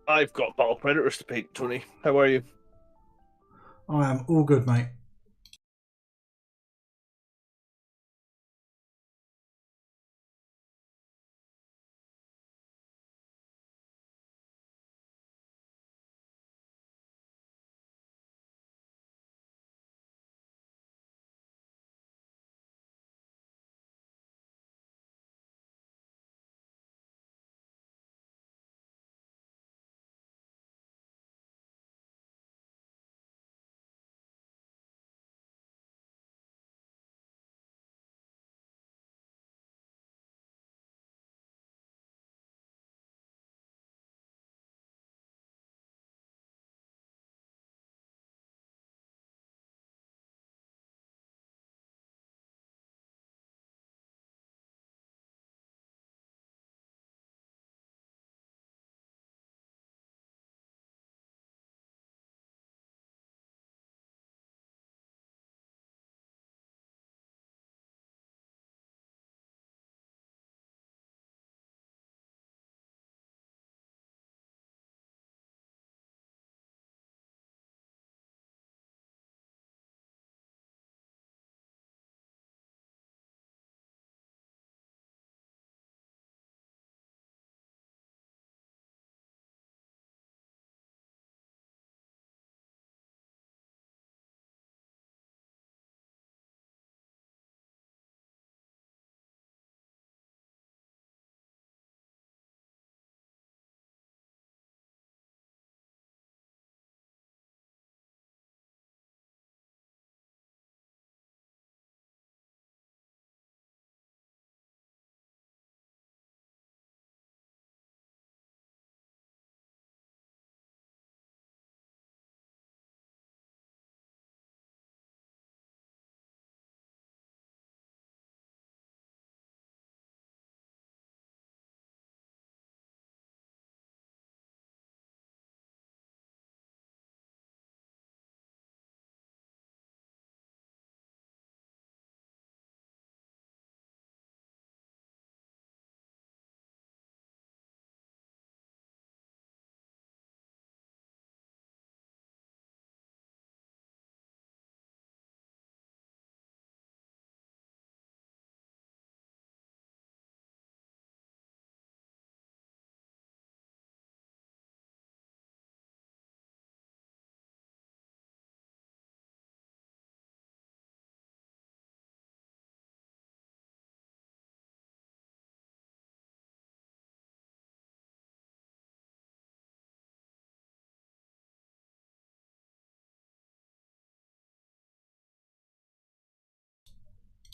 I've got Battle Predators to paint, Tony. How are you? I am all good, mate.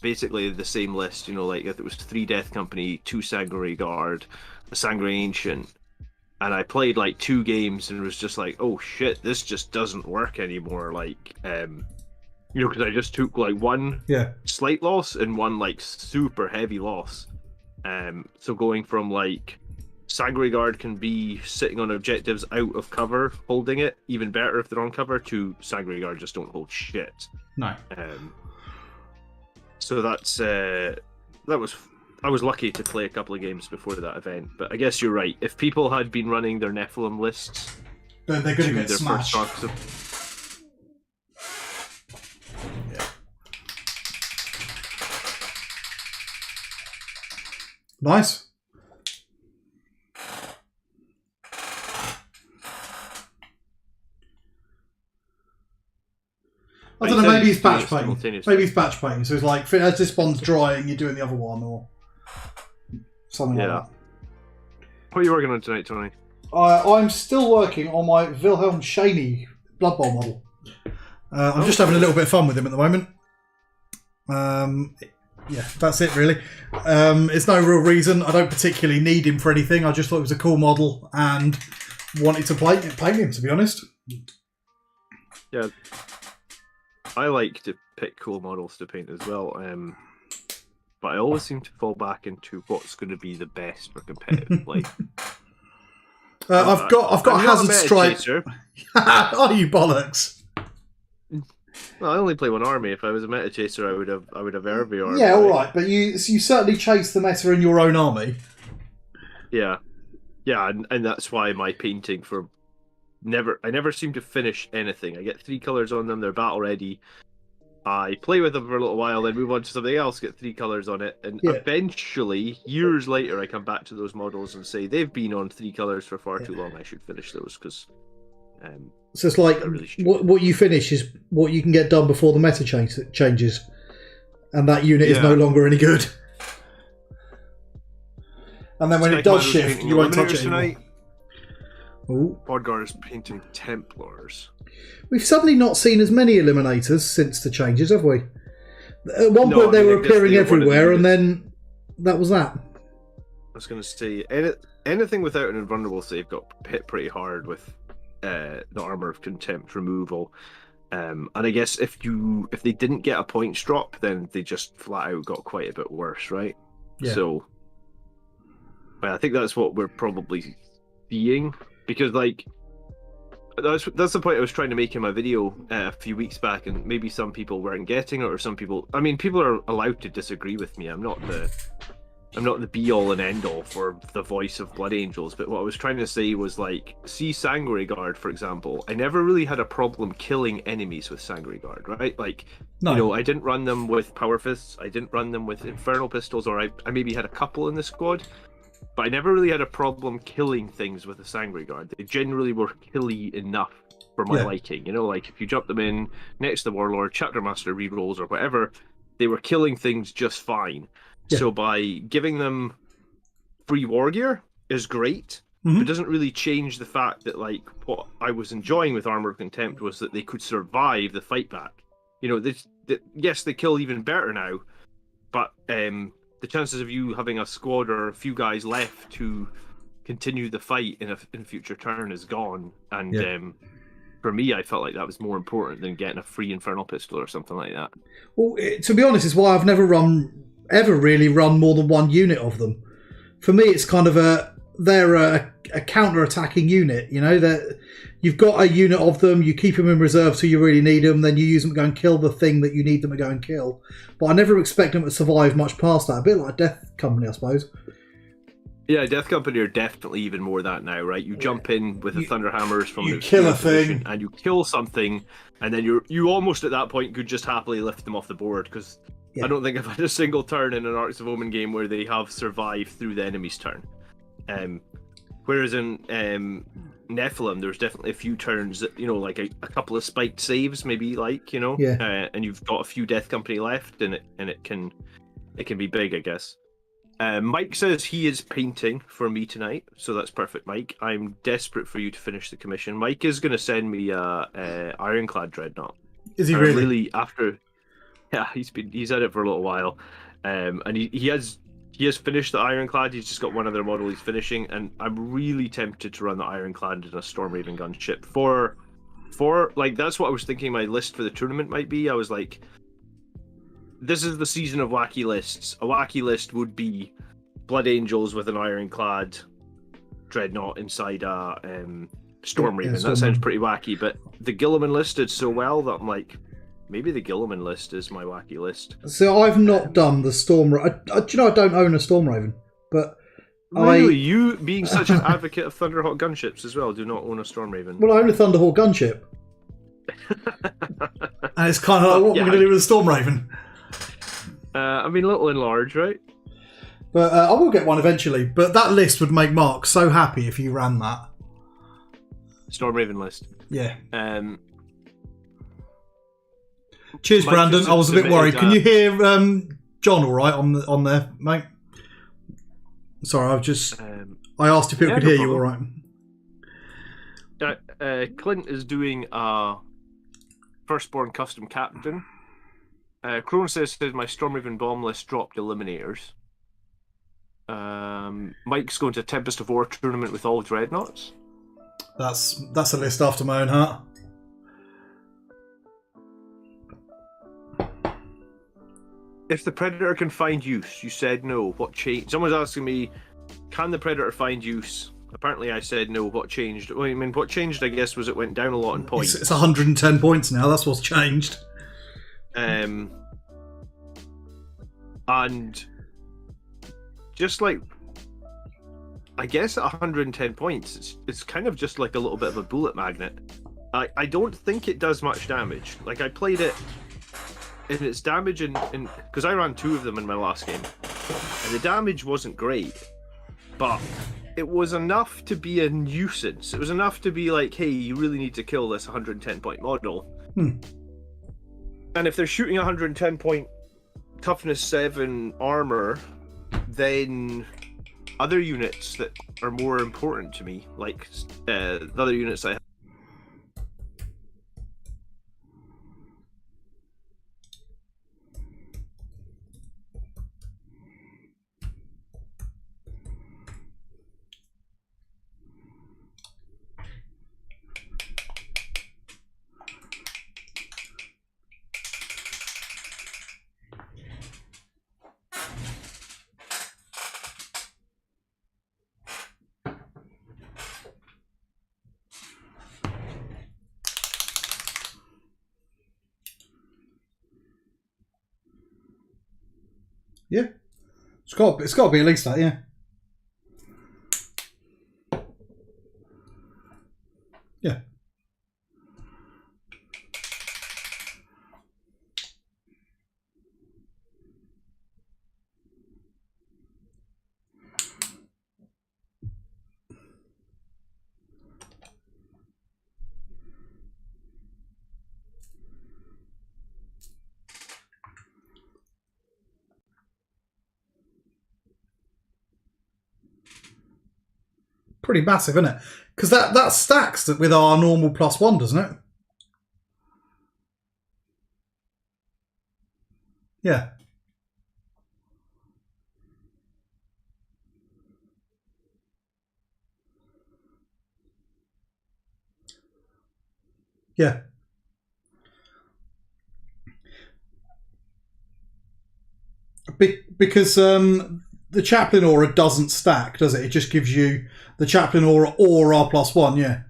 Basically the same list, like if it was three Death Company, two Sanguinary Guard, a Sanguinary Ancient, and I played like two games and was just like, oh shit, this just doesn't work anymore. Like, because I just took like one slight loss and one like super heavy loss. So going from like Sanguinary Guard can be sitting on objectives out of cover, holding it, even better if they're on cover, to Sanguinary Guard just don't hold shit. No. So I was lucky to play a couple of games before that event, but I guess you're right. If people had been running their Nephilim lists, they're going to get smashed. Yeah. Nice. I don't know, maybe he's batch painting. Maybe he's batch painting. So it's like, as this one's drying, you're doing the other one, or something like that. What are you working on tonight, Tony? I'm still working on my Wilhelm Chaney Blood Bowl model. I'm just having a little bit of fun with him at the moment. Yeah, that's it really. It's no real reason. I don't particularly need him for anything. I just thought it was a cool model and wanted to paint him, to be honest. Yeah. I like to pick cool models to paint as well, but I always seem to fall back into what's going to be the best for competitive play. I've got a hazard stripe. Are you bollocks? Well, I only play one army. If I was a meta chaser, I would have every army. Yeah, all right, but you certainly chase the meta in your own army. Yeah. Yeah, and that's why my painting for I never seem to finish anything. I get 3 colors on them, they're battle ready. I play with them for a little while, then move on to something else, get 3 colors on it, and Yeah. eventually, years later, I come back to those models and say they've been on 3 colors for far too long. I should finish those because. So it's like really what you finish is what you can get done before the meta changes, and that unit is no longer any good. And then when it does shift, you won't touch it anymore. Bodgar is painting Templars. We've suddenly not seen as many Eliminators since the changes, have we? At one point they were appearing everywhere, and then that was that. I was going to say, anything without an invulnerable save got hit pretty hard with the Armor of Contempt removal. And I guess if they didn't get a points drop, then they just flat out got quite a bit worse, right? Yeah. So, I think that's what we're probably seeing, because like that's the point I was trying to make in my video a few weeks back, and maybe some people weren't getting it, or some people. I mean, people are allowed to disagree with me. I'm not the be all and end all for the voice of Blood Angels, but what I was trying to say was, like, see Sanguinary Guard, for example. I never really had a problem killing enemies with Sanguinary Guard, right? Like, you know, I didn't run them with Power Fists, I didn't run them with Infernal Pistols, or I maybe had a couple in the squad, but I never really had a problem killing things with a Sanguinary Guard. They generally were killy enough for my liking. You know, like, if you jump them in next to the Warlord, Chapter Master rerolls, or whatever, they were killing things just fine. Yeah. So by giving them free war gear is great, but it doesn't really change the fact that, like, what I was enjoying with Armor of Contempt was that they could survive the fight back. You know, yes, they kill even better now, but the chances of you having a squad or a few guys left to continue the fight in a future turn is gone. And for me, I felt like that was more important than getting a free Infernal Pistol or something like that. Well, to be honest, it's why I've never ever really run more than one unit of them. For me, it's kind of they're a counter-attacking unit. You know, that you've got a unit of them, you keep them in reserve till you really need them, then you use them to go and kill the thing that you need them to go and kill. But I never expect them to survive much past that. A bit like Death Company, I suppose. Yeah, Death Company are definitely even more that now, right? You jump in with the Thunderhammers from you kill a thing, and you kill something, and then you almost at that point could just happily lift them off the board, because I don't think I've had a single turn in an Arcs of Omen game where they have survived through the enemy's turn. Whereas in Nephilim, there's definitely a few turns that, you know, like a couple of spiked saves, maybe, like, you know, and you've got a few Death Company left, and it can be big, I guess. Mike says he is painting for me tonight, so that's perfect, Mike. I'm desperate for you to finish the commission. Mike is going to send me a Ironclad Dreadnought. Is he really? Yeah, he's had it for a little while, and he has finished the Ironclad. He's just got one other model he's finishing, and I'm really tempted to run the Ironclad in a Stormraven gunship for like, that's what I was thinking my list for the tournament might be. I was like, this is the season of wacky lists. A wacky list would be Blood Angels with an Ironclad Dreadnought inside a Stormraven. That sounds pretty wacky, but the Guilliman list did so well that I'm like, maybe the Guilliman list is my wacky list. So I've not done the Stormraven. Do you know, I don't own a Stormraven, but really, you being such an advocate of Thunderhawk gunships as well, do not own a Stormraven. Well, I own a Thunderhawk gunship, and it's kind of like, what am I going to do with a Stormraven? I mean, little and large, right? But I will get one eventually. But that list would make Mark so happy if you ran that Stormraven list. Yeah. Mike, Cheers, Brandon. I was a bit worried. Can you hear John all right on there, mate? Sorry, I asked if people could hear you all right. Clint is doing a Firstborn Custom Captain. Crone says my Stormraven bomb list dropped Eliminators. Mike's going to a Tempest of War tournament with all Dreadnoughts. That's a list after my own heart. If the Predator can find use, you said no. What changed? Someone's asking me, can the Predator find use? Apparently I said no. What changed? Well, I mean, what changed, I guess, was it went down a lot in points. It's 110 points now. That's what's changed. And just like I guess at 110 points, it's kind of just like a little bit of a bullet magnet. I don't think it does much damage. Like, I played it, and its damage in because I ran 2 of them in my last game, and the damage wasn't great, but it was enough to be a nuisance. It was enough to be like, hey, you really need to kill this 110 point model. And if they're shooting 110 point toughness 7 armor, then other units that are more important to me, like the other units I have. Yeah, it's got to be at least that. Yeah. Yeah. Pretty massive, isn't it? Because that stacks with our normal +1, doesn't it? Yeah. Yeah. Because the Chaplain Aura doesn't stack, does it? It just gives you the Chaplain Aura or R +1, yeah.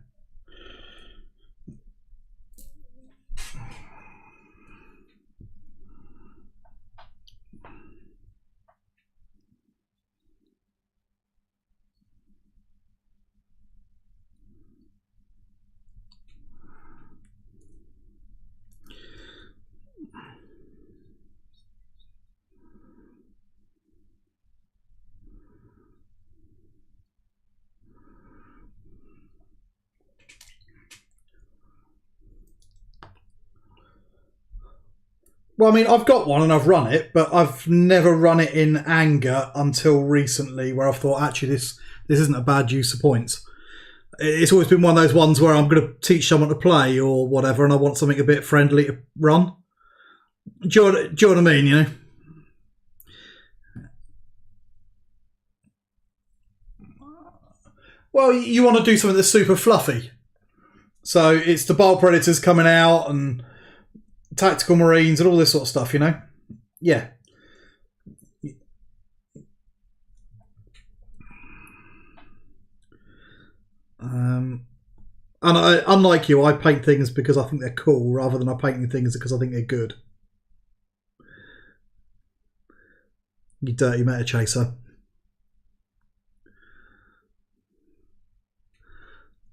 Well, I mean, I've got one and I've run it, but I've never run it in anger until recently, where I've thought, actually, this isn't a bad use of points. It's always been one of those ones where I'm going to teach someone to play or whatever, and I want something a bit friendly to run. Do you know what I mean, you know? Well, you want to do something that's super fluffy. So it's the Bold Predators coming out and Tactical Marines and all this sort of stuff, you know? Yeah. And unlike you, I paint things because I think they're cool rather than I painting things because I think they're good. You dirty meta chaser.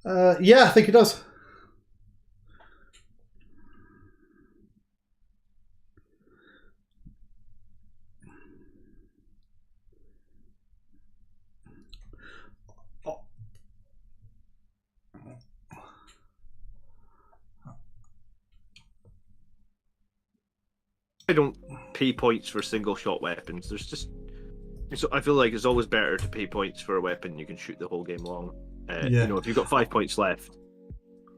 Yeah, I think it does. I don't pay points for single shot weapons. There's just, so I feel like it's always better to pay points for a weapon you can shoot the whole game long. Yeah. You know, if you've got 5 points left.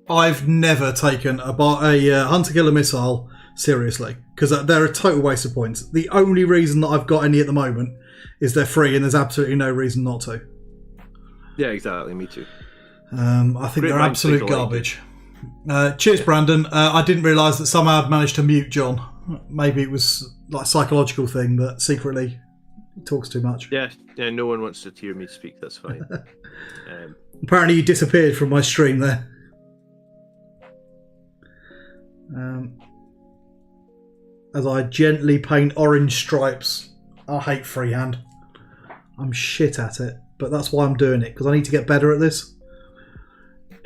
I've never taken a hunter killer missile seriously because they're a total waste of points. The only reason that I've got any at the moment is they're free, and there's absolutely no reason not to. Yeah, exactly. Me too. I think they're absolute garbage. Cheers, Brandon. I didn't realise that somehow I'd managed to mute John. Maybe it was like a psychological thing that secretly he talks too much. Yeah, no one wants to hear me speak, that's fine. Apparently you disappeared from my stream there. As I gently paint orange stripes. I hate freehand. I'm shit at it. but that's why I'm doing it, because I need to get better at this.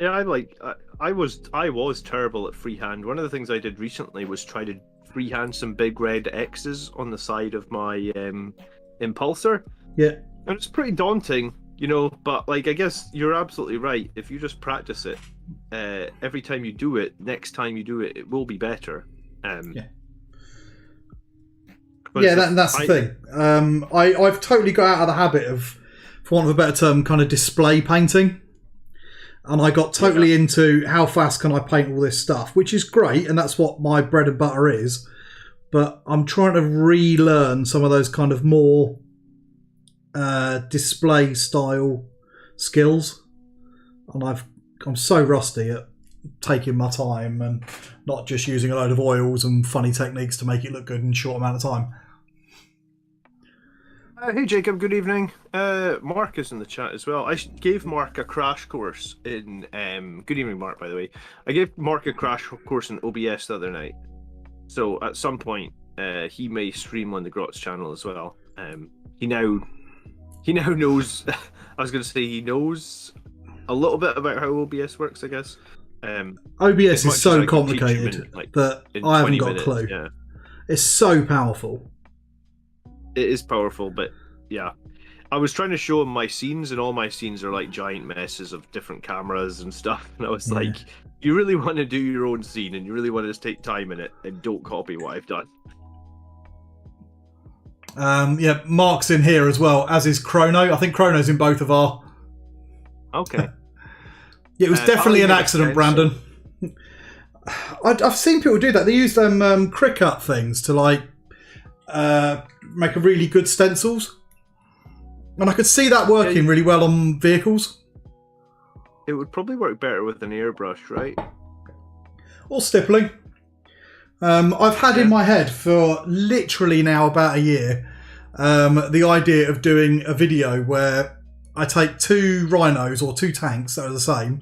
Yeah, I was terrible at freehand. One of the things I did recently was try to freehand some big red X's on the side of my impulsor. Yeah. And it's pretty daunting, but like I guess you're absolutely right. If you just practice it, every time you do it, next time you do it, it will be better. Yeah. Yeah, that's the thing. I've totally got out of the habit of, for want of a better term, kind of display painting. And I got totally into how fast can I paint all this stuff, which is great, and that's what my bread and butter is. But I'm trying to relearn some of those kind of more display style skills. And I'm so rusty at taking my time and not just using a load of oils and funny techniques to make it look good in a short amount of time. Hey Jacob, good evening. Mark is in the chat as well. I gave Mark a crash course in... good evening, Mark, by the way. I gave Mark a crash course in OBS the other night. So at some point, he may stream on the Grots channel as well. He now knows... I was going to say he knows a little bit about how OBS works, I guess. OBS is so complicated that I haven't got a clue. Yeah. It's so powerful. It is powerful, but yeah. I was trying to show him my scenes, and all my scenes are like giant messes of different cameras and stuff. And I was like, you really want to do your own scene, and you really want to take time in it, and don't copy what I've done. Yeah, Mark's in here as well, as is Chrono. I think Chrono's in both of our... Okay. Yeah, it was definitely an accident, Brandon. I've seen people do that. They use them Cricut things to like make a really good stencils, and I could see that working really well on vehicles. It would probably work better with an airbrush, right? Or stippling. I've had in my head for literally now about a year the idea of doing a video where I take two rhinos or two tanks that are the same,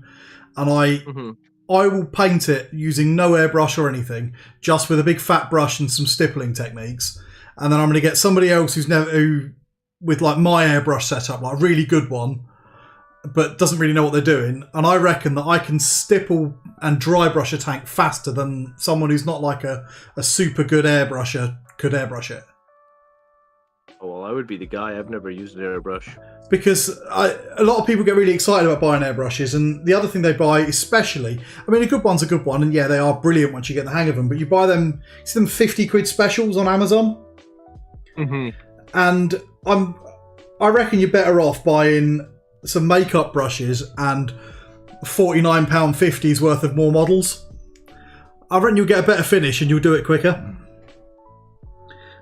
and I will paint it using no airbrush or anything, just with a big fat brush and some stippling techniques. And then I'm going to get somebody else who with like my airbrush setup, like a really good one, but doesn't really know what they're doing. And I reckon that I can stipple and dry brush a tank faster than someone who's not like a super good airbrusher could airbrush it. Oh, well, I would be the guy. I've never used an airbrush. Because a lot of people get really excited about buying airbrushes, and the other thing they buy, especially, I mean, a good one's a good one, and yeah, they are brilliant once you get the hang of them, but you buy them, you see them 50 quid specials on Amazon, and I reckon you're better off buying some makeup brushes and £49.50's worth of more models. I reckon you'll get a better finish and you'll do it quicker.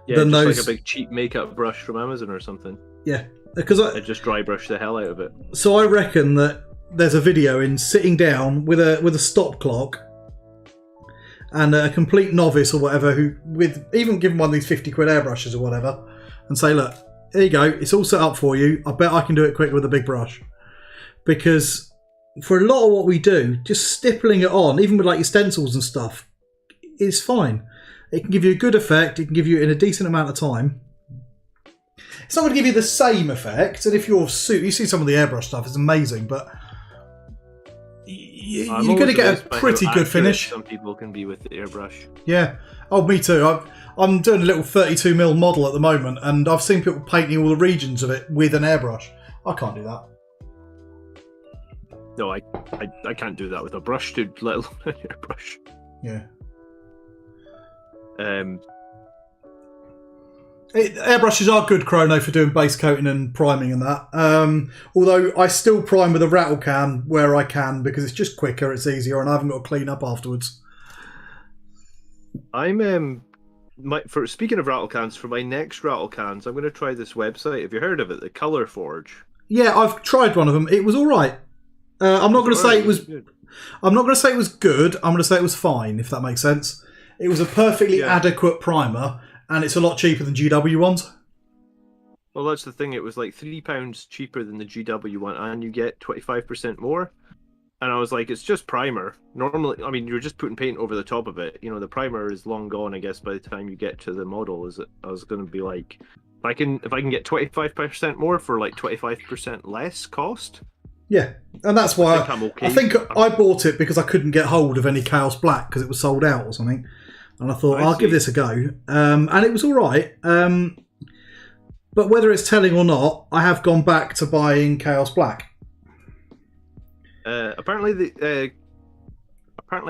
Yeah, just like a big cheap makeup brush from Amazon or something. Yeah, because I just dry brush the hell out of it. So I reckon that there's a video in sitting down with a stop clock and a complete novice or whatever who even give them one of these 50 quid airbrushes or whatever and say, look, there you go, it's all set up for you. I bet I can do it quicker with a big brush. Because for a lot of what we do, just stippling it on, even with like your stencils and stuff, is fine. It can give you a good effect. It can give you it in a decent amount of time. It's not going to give you the same effect. And if you see some of the airbrush stuff, it's amazing. But you're going to get a pretty good finish. Some people can be with the airbrush. Yeah. Oh, me too. I'm doing a little 32mm model at the moment, and I've seen people painting all the regions of it with an airbrush. I can't do that. No, I can't do that with a brush, dude, let alone an airbrush. Yeah. Airbrushes are good, Chrono, for doing base coating and priming and that. Although I still prime with a rattle can where I can because it's just quicker, it's easier, and I haven't got to clean up afterwards. Speaking of rattle cans, for my next rattle cans, I'm going to try this website. Have you heard of it? The Color Forge. Yeah, I've tried one of them. It was all right. I'm not going to say it was. I'm not going to say it was good. I'm going to say it was fine, if that makes sense. It was a perfectly adequate primer, and it's a lot cheaper than GW ones. Well, that's the thing. It was like £3 cheaper than the GW one, and you get 25% more. And I was like, it's just primer. Normally, I mean, you're just putting paint over the top of it. You know, the primer is long gone, I guess, by the time you get to the model. I was going to be like, if I can get 25% more for like 25% less cost. Yeah, and that's why I think I'm okay. I think I bought it because I couldn't get hold of any Chaos Black because it was sold out or something, and I thought I'll give this a go, and it was all right. But whether it's telling or not, I have gone back to buying Chaos Black. Apparently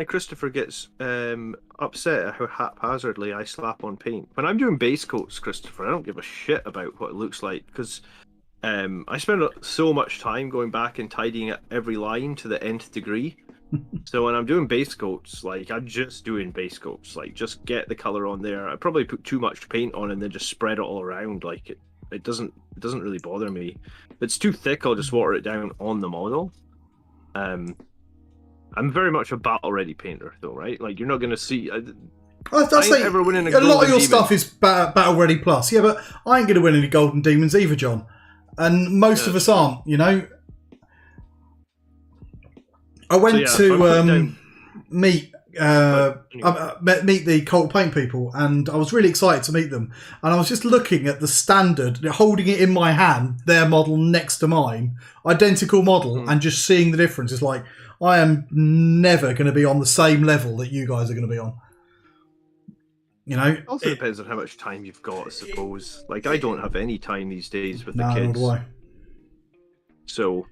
Christopher gets upset at how haphazardly I slap on paint. When I'm doing base coats, Christopher, I don't give a shit about what it looks like because I spend so much time going back and tidying up every line to the nth degree. So when I'm doing base coats, like I'm just doing base coats, like just get the color on there. I probably put too much paint on and then just spread it all around. Like it doesn't really bother me. If it's too thick, I'll just water it down on the model. I'm very much a battle-ready painter, though, right? Like you're not going to see. I'd say a lot of your stuff is battle-ready plus, yeah, but I ain't going to win any golden demons either, John. And most of us aren't, you know. I went to meet the Cult Paint people, and I was really excited to meet them. And I was just looking at the standard, holding it in my hand, their model next to mine, identical model, and just seeing the difference. It's like, I am never going to be on the same level that you guys are going to be on. You know, it also depends on how much time you've got, I suppose. Like, I don't have any time these days with the kids. Nor do I. So,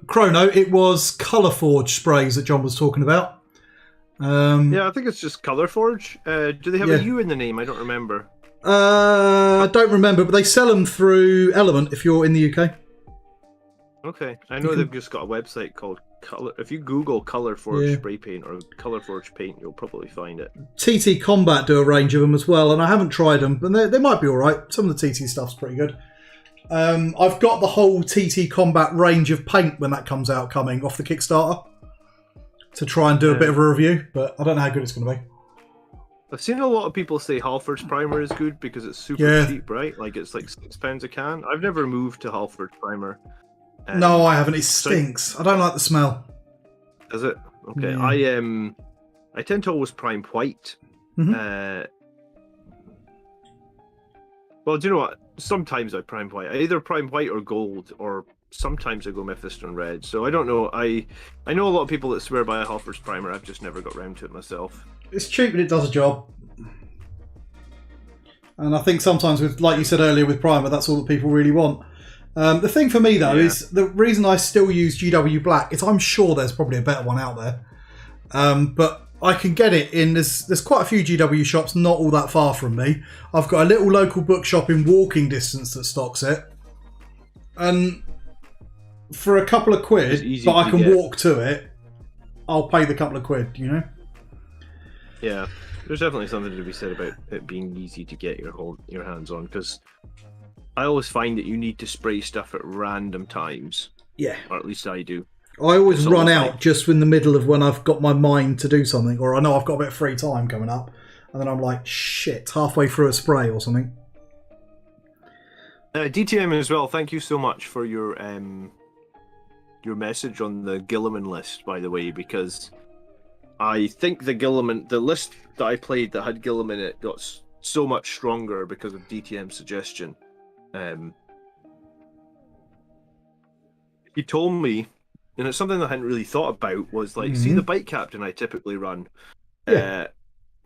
Chrono, it was Colour Forge sprays that John was talking about. Yeah, I think it's just Colour Forge. Do they have a U in the name? I don't remember. I don't remember, but they sell them through Element if you're in the UK. Okay, I know they've just got a website called Colour. If you Google Colour Forge spray paint or Colour Forge paint, you'll probably find it. TT Combat do a range of them as well, and I haven't tried them, but they might be all right. Some of the TT stuff's pretty good. I've got the whole TT Combat range of paint when that comes out coming off the Kickstarter to try and do a bit of a review, but I don't know how good it's going to be. I've seen a lot of people say Halford's Primer is good because it's super cheap, right? Like it's like £6 a can. I've never moved to Halford's Primer. No, I haven't. It stinks. I don't like the smell. Does it? Okay. Yeah. I tend to always prime white. Well, do you know what? Sometimes I prime white. I either prime white or gold, or sometimes I go Mephiston red. So I don't know. I know a lot of people that swear by a Halford's Primer. I've just never got round to it myself. It's cheap and it does a job. And I think sometimes, with, like you said earlier, with Primer, that's all that people really want. The thing for me, though, is the reason I still use GW Black is I'm sure there's probably a better one out there. But I can get it in... There's quite a few GW shops not all that far from me. I've got a little local bookshop in walking distance that stocks it. And for a couple of quid, but I can walk to it, I'll pay the couple of quid, you know? Yeah, there's definitely something to be said about it being easy to get your hands on, because I always find that you need to spray stuff at random times. Yeah. Or at least I do. I always run out just in the middle of when I've got my mind to do something, or I know I've got a bit of free time coming up, and then I'm like, shit, halfway through a spray or something. DTM as well, thank you so much for your message on the Gilliman list, by the way, because I think the list that I played that had Gilliman in it got so much stronger because of DTM's suggestion. He told me, and it's something I hadn't really thought about, was like, see the bike captain I typically run. I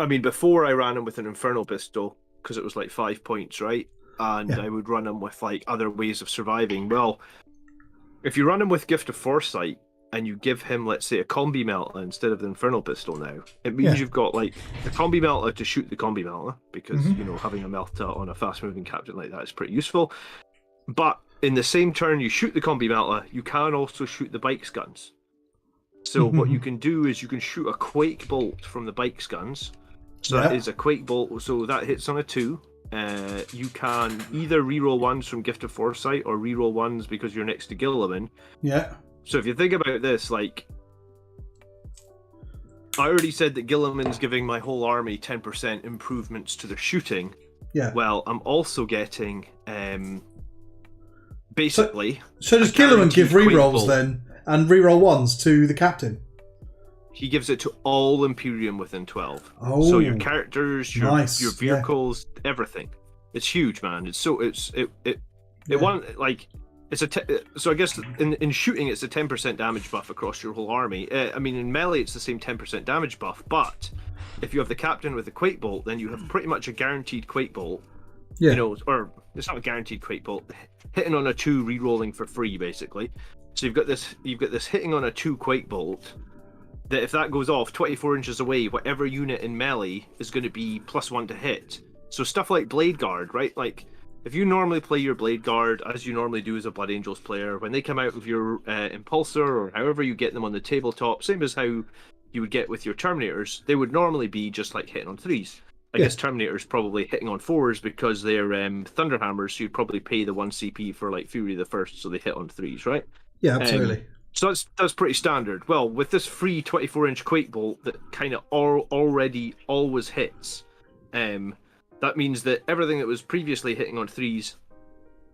mean, before I ran him with an Infernal Pistol, because it was like 5 points, right? And I would run him with like other ways of surviving. Well, if you run him with Gift of Foresight, and you give him, let's say, a Combi Melta instead of the Infernal Pistol now, it means you've got like the Combi Melta to shoot the Combi Melta, because you know, having a Melta on a fast-moving captain like that is pretty useful. But in the same turn you shoot the Combi Melta, you can also shoot the bike's guns. So what you can do is you can shoot a Quake Bolt from the bike's guns. So that is a Quake Bolt, so that hits on a 2. You can either reroll ones from Gift of Foresight or reroll ones because you're next to Gilliman. Yeah. So if you think about this, like, I already said that Gilliman's giving my whole army 10% improvements to their shooting. Yeah. Well, I'm also getting, basically... So does Gilliman give rerolls then, and reroll ones to the captain? he gives it to all Imperium within 12. Oh, so your characters, your nice. your vehicles, everything. It's huge, man. It's so so I guess in shooting it's a 10% damage buff across your whole army. I mean, in melee it's the same 10% damage buff, but if you have the captain with the Quake Bolt, then you have pretty much a guaranteed Quake Bolt. Yeah. You know, or it's not a guaranteed Quake Bolt. Hitting on a 2, re-rolling for free, basically. So you've got this hitting on a 2 Quake Bolt. That if that goes off 24 inches away, whatever unit in melee is going to be +1 to hit. So stuff like Blade Guard, right? Like, if you normally play your Blade Guard, as you normally do as a Blood Angels player, when they come out of your Impulsor, or however you get them on the tabletop, same as how you would get with your Terminators, they would normally be just like hitting on 3s. I guess Terminators probably hitting on 4s because they're Thunderhammers, so you'd probably pay the 1 CP for like Fury the First, so they hit on 3s, right? Yeah, absolutely. So that's pretty standard. Well, with this free 24-inch Quake Bolt that kind of already always hits, that means that everything that was previously hitting on 3s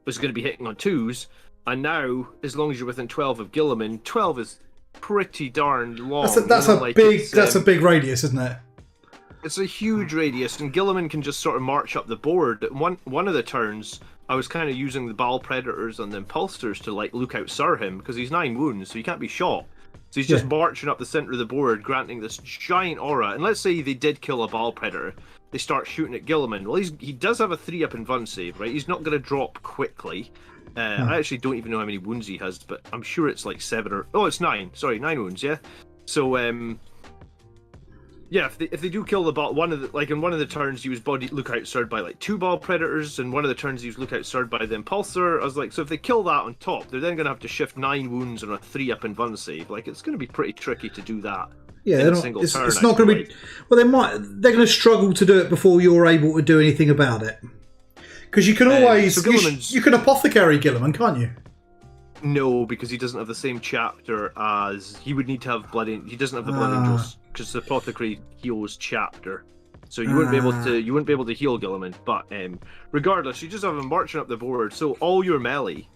was going to be hitting on 2s, and now, as long as you're within 12 of Guilliman, 12 is pretty darn long. That's a big radius, isn't it? It's a huge radius, and Guilliman can just sort of march up the board. One of the turns, I was kind of using the Ball Predators and the Impulsors to like look out Sir him, because he's 9 wounds, so he can't be shot. So he's just marching up the center of the board, granting this giant aura. And let's say they did kill a Ball Predator, they start shooting at Guilliman. Well, he does have a 3-up in Vun save, right? He's not going to drop quickly. I actually don't even know how many wounds he has, but I'm sure it's like 7 or... Oh, it's 9. Sorry, 9 wounds, yeah? So, yeah, if they do kill the ball, in one of the turns he was lookout served by like 2 Ball Predators, and one of the turns he was lookout served by the Impulsor. I was like, so if they kill that on top, they're then going to have to shift 9 wounds on a 3-up in Vun save. Like, it's going to be pretty tricky to do that. Yeah, it's not going to be. Well, they're going to struggle to do it before you're able to do anything about it. Because you can always you can apothecary Guilliman, can't you? No, because he doesn't have the same chapter as he would need to have blood. He doesn't have the Blood Angels because the apothecary heals chapter, so you wouldn't be able to heal Guilliman. But regardless, you just have him marching up the board. So all your melee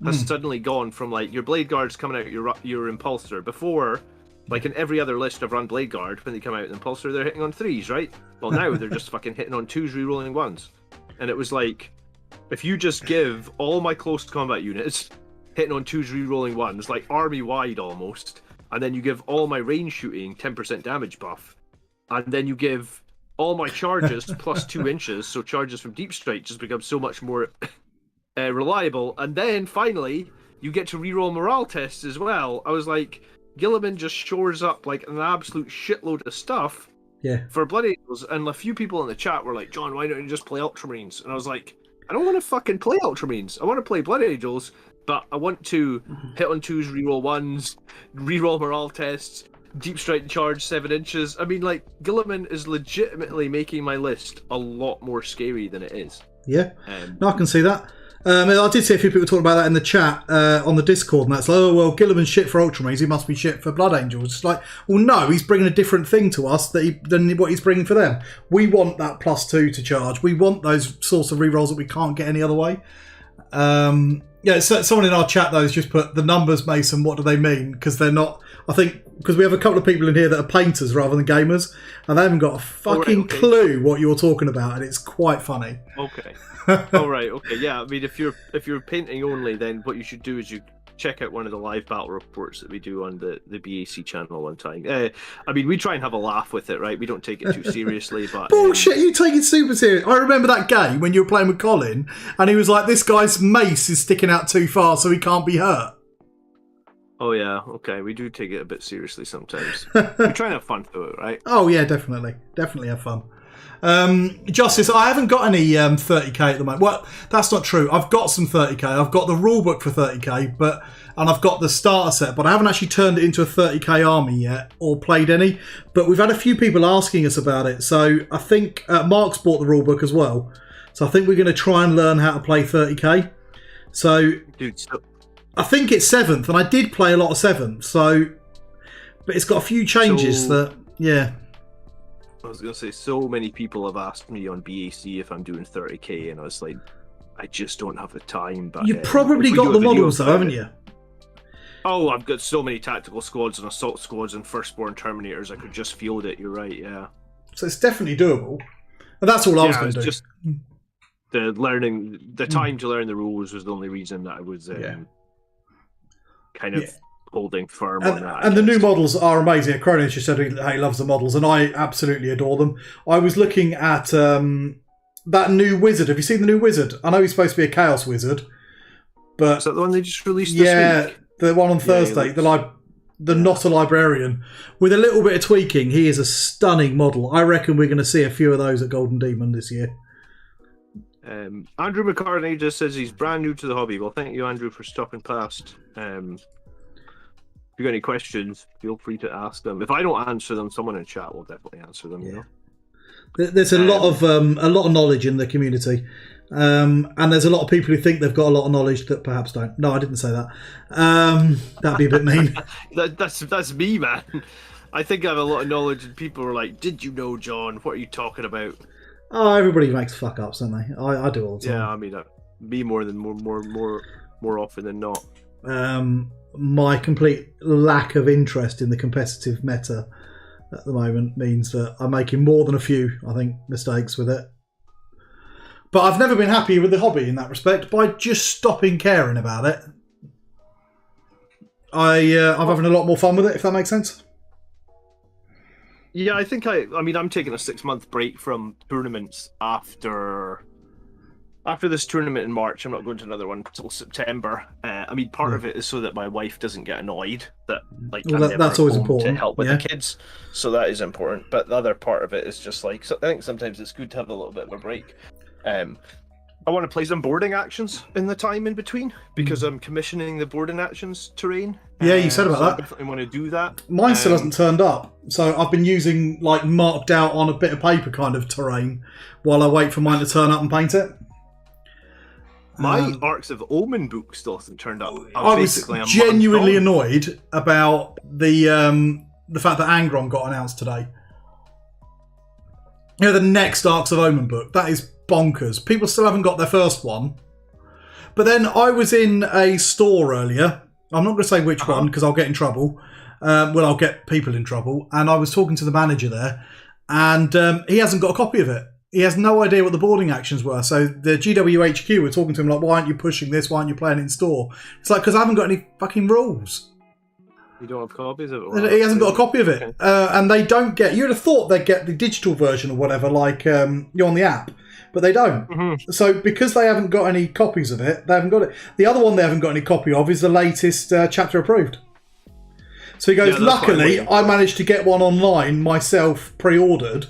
has suddenly gone from like your Blade Guards coming out your Impulsor before. Like in every other list I've run Blade Guard, when they come out in Impulsor, they're hitting on 3s, right? Well, now they're just fucking hitting on 2s, re-rolling 1s. And it was like, if you just give all my close combat units hitting on 2s, re-rolling 1s, like army-wide almost, and then you give all my range shooting 10% damage buff, and then you give all my charges plus 2 inches, so charges from Deep Strike just become so much more reliable, and then finally, you get to re-roll morale tests as well. I was like... Guilliman just shores up like an absolute shitload of stuff for Blood Angels, and a few people in the chat were like, John, why don't you just play Ultramarines? And I was like, I don't want to fucking play Ultramarines. I want to play Blood Angels, but I want to hit on 2s, reroll 1s, reroll morale tests, deep strike charge 7 inches. I mean, like, Guilliman is legitimately making my list a lot more scary than it is. Yeah, no, I can see that. I did see a few people talking about that in the chat on the Discord, and that's like, oh, well, Guilliman's shit for Ultramarines, he must be shit for Blood Angels. It's like, well, no, he's bringing a different thing to us than what he's bringing for them. We want that +2 to charge. We want those sorts of rerolls that we can't get any other way. Yeah, so someone in our chat, though, has just put the numbers, Mason, what do they mean? Because they're not, I think, because we have a couple of people in here that are painters rather than gamers, and they haven't got a fucking clue what you're talking about, and it's quite funny. Okay. All right. Okay. Yeah. I mean, if you're painting only, then what you should do is you check out one of the live battle reports that we do on the BAC channel one time. I mean, we try and have a laugh with it, right? We don't take it too seriously, but bullshit. You take it super serious. I remember that game when you were playing with Colin, and he was like, "This guy's mace is sticking out too far, so he can't be hurt." Oh yeah. Okay. We do take it a bit seriously sometimes. We try and have fun through it, right? Oh yeah, definitely have fun. Justice, I haven't got any 30k at the moment. Well, that's not true. I've got some 30k. I've got the rulebook for 30k, and I've got the starter set, but I haven't actually turned it into a 30k army yet or played any. But we've had a few people asking us about it, so I think Mark's bought the rulebook as well. So I think we're going to try and learn how to play 30k. So, dude, I think it's 7th, and I did play a lot of 7th. So, but it's got a few changes I was going to say, so many people have asked me on BAC if I'm doing 30k, and I was like, I just don't have the time. But you've probably got the models, though, haven't you? Oh, I've got so many tactical squads and assault squads and firstborn terminators. I could just field it. You're right. Yeah. So it's definitely doable. And that's all I was going to do. Just the time to learn the rules was the only reason that I was kind of holding firm on that. And the new models are amazing. Kronos just said he loves the models, and I absolutely adore them. I was looking at that new wizard. Have you seen the new wizard? I know he's supposed to be a chaos wizard, but is that the one they just released this week? The one on Thursday, the not a librarian. With a little bit of tweaking, he is a stunning model. I reckon we're going to see a few of those at Golden Demon this year. Andrew McCartney just says he's brand new to the hobby. Well, thank you, Andrew, for stopping past. If you got any questions, feel free to ask them. If I don't answer them, someone in chat will definitely answer them. You know, there's a lot of knowledge in the community. And there's a lot of people who think they've got a lot of knowledge that perhaps don't. No, I didn't say that. That'd be a bit mean. that's me, man. I think I have a lot of knowledge, and people are like, "Did you know, John? What are you talking about?" Oh, everybody makes fuck ups, don't they? I do all the time. Yeah, I mean, me more often than not. My complete lack of interest in the competitive meta at the moment means that I'm making more than a few, I think, mistakes with it. But I've never been happy with the hobby in that respect by just stopping caring about it. I'm having a lot more fun with it, if that makes sense. Yeah, I think I'm taking a 6-month break from tournaments after this tournament in March. I'm not going to another one until September. Part of it is so that my wife doesn't get annoyed that that's always important to help with the kids. So that is important. But the other part of it is just I think sometimes it's good to have a little bit of a break. I want to play some boarding actions in the time in between because I'm commissioning the boarding actions terrain. Yeah, you said about that. I definitely want to do that. Mine still hasn't turned up, so I've been using marked out on a bit of paper kind of terrain while I wait for mine to turn up and paint it. My Arcs of Omen book still hasn't turned up. I was genuinely annoyed about the fact that Angron got announced today. You know, the next Arcs of Omen book. That is bonkers. People still haven't got their first one. But then I was in a store earlier. I'm not going to say which one because I'll get in trouble. I'll get people in trouble. And I was talking to the manager there, and he hasn't got a copy of it. He has no idea what the boarding actions were. So the GWHQ were talking to him like, why aren't you pushing this? Why aren't you playing it in store? It's like, because I haven't got any fucking rules. You don't have copies of it? He hasn't got a copy of it. Okay. And they don't get... You'd have thought they'd get the digital version or whatever, like you're on the app. But they don't. Mm-hmm. So because they haven't got any copies of it, they haven't got it. The other one they haven't got any copy of is the latest chapter approved. So he goes, luckily, I managed to get one online myself pre-ordered,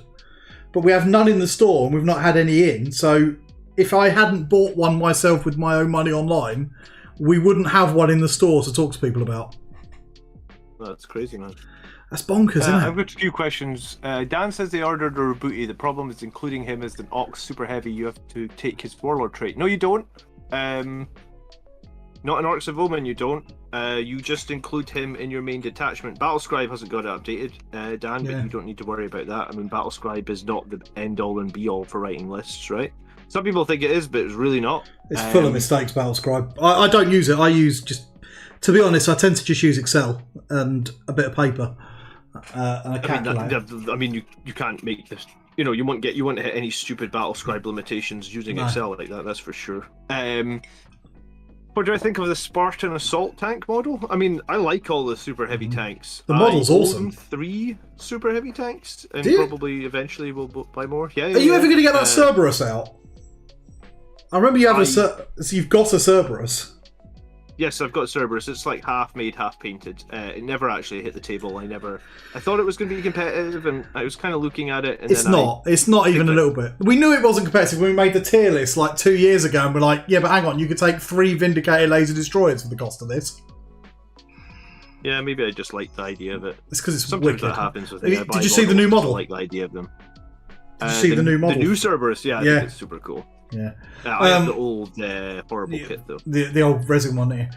but we have none in the store and we've not had any in. So if I hadn't bought one myself with my own money online, we wouldn't have one in the store to talk to people about. That's crazy, man. That's bonkers, isn't it? I've got a few questions. Dan says they ordered a Rebooty. The problem is including him as an Ox super heavy. You have to take his Warlord trait. No, you don't. Not in Orcs of Omen, you don't. You just include him in your main detachment. Battlescribe hasn't got it updated, Dan, but you don't need to worry about that. I mean, Battlescribe is not the end-all and be-all for writing lists, right? Some people think it is, but it's really not. It's full of mistakes, Battlescribe. I don't use it. I use just... To be honest, I tend to just use Excel and a bit of paper and a calculator. You can't make this. You won't hit any stupid Battlescribe limitations using Excel like that. That's for sure. What do I think of the Spartan assault tank model? I mean, I like all the super heavy tanks. The model's awesome. 3 super heavy tanks, and probably eventually we'll buy more. Yeah. Are you ever going to get that Cerberus out? I remember you have so you've got a Cerberus. Yes, I've got Cerberus. It's like half made, half painted. It never actually hit the table. I thought it was going to be competitive, and I was kind of looking at it. And it's not. It's not even a little bit. We knew it wasn't competitive when we made the tier list like 2 years ago, and we're like, yeah, but hang on, you could take 3 Vindicator laser destroyers for the cost of this. Yeah, maybe I just like the idea of it. It's because it's sometimes wicked. That happens with it. Did you see the new model? I like the idea of them. Did you see the new model? The new Cerberus, I think it's super cool. Yeah. I have the old horrible kit though. The old resin one here.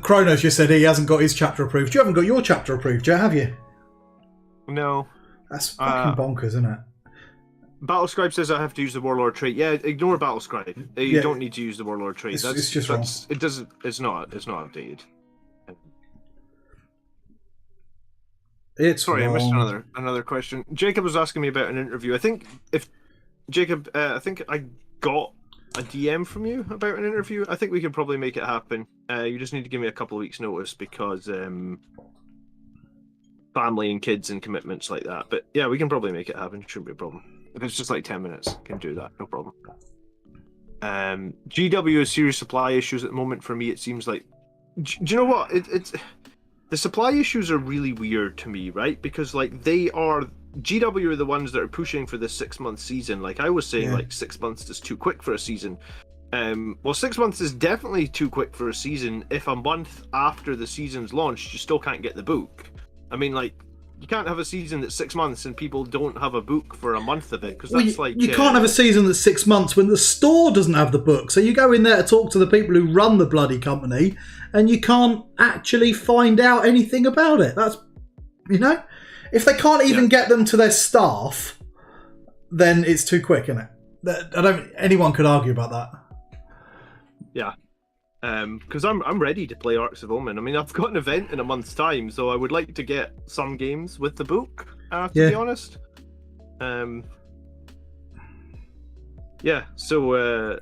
Kronos just said he hasn't got his chapter approved. You haven't got your chapter approved, have you? No. That's fucking bonkers, isn't it? Battlescribe says I have to use the Warlord trait. Yeah, ignore Battlescribe. You don't need to use the Warlord trait. It's just wrong. It's not updated. It's Sorry, I missed wrong. another question. Jacob was asking me about an interview. I think if Jacob, I think I got a DM from you about an interview. I think we could probably make it happen. You just need to give me a couple of weeks' notice because family and kids and commitments like that. But yeah, we can probably make it happen. Shouldn't be a problem. If it's just like 10 minutes, can do that. No problem. GW has serious supply issues at the moment. For me, it seems like. Do you know what? It's the supply issues are really weird to me, right? Because like they are GW are the ones that are pushing for this 6-month season. Like I was saying, like 6 months is too quick for a season. Well, 6 months is definitely too quick for a season. If a month after the season's launched, you still can't get the book. I mean, like you can't have a season that's 6 months and people don't have a book for a month of it because that's you can't have a season that's 6 months when the store doesn't have the book. So you go in there to talk to the people who run the bloody company, and you can't actually find out anything about it. That's, you know, if they can't even get them to their staff, then it's too quick, isn't it? I don't. Anyone could argue about that. Yeah. Because I'm ready to play Arcs of Omen. I mean, I've got an event in a month's time, so I would like to get some games with the book. To be honest. Yeah. So,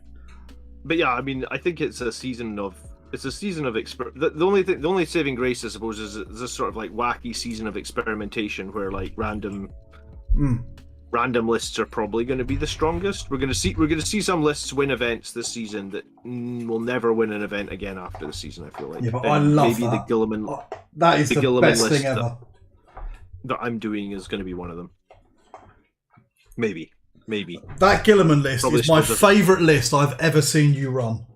but yeah, I mean, I think it's a season of the only saving grace, I suppose, is this sort of like wacky season of experimentation where like random lists are probably going to be the strongest. We're going to see some lists win events this season that will never win an event again after the season. I feel like. Yeah, but I love maybe that. The Gilliman, that is the best thing ever. That I'm doing is going to be one of them. Maybe. That Gilliman list is my favourite list I've ever seen you run.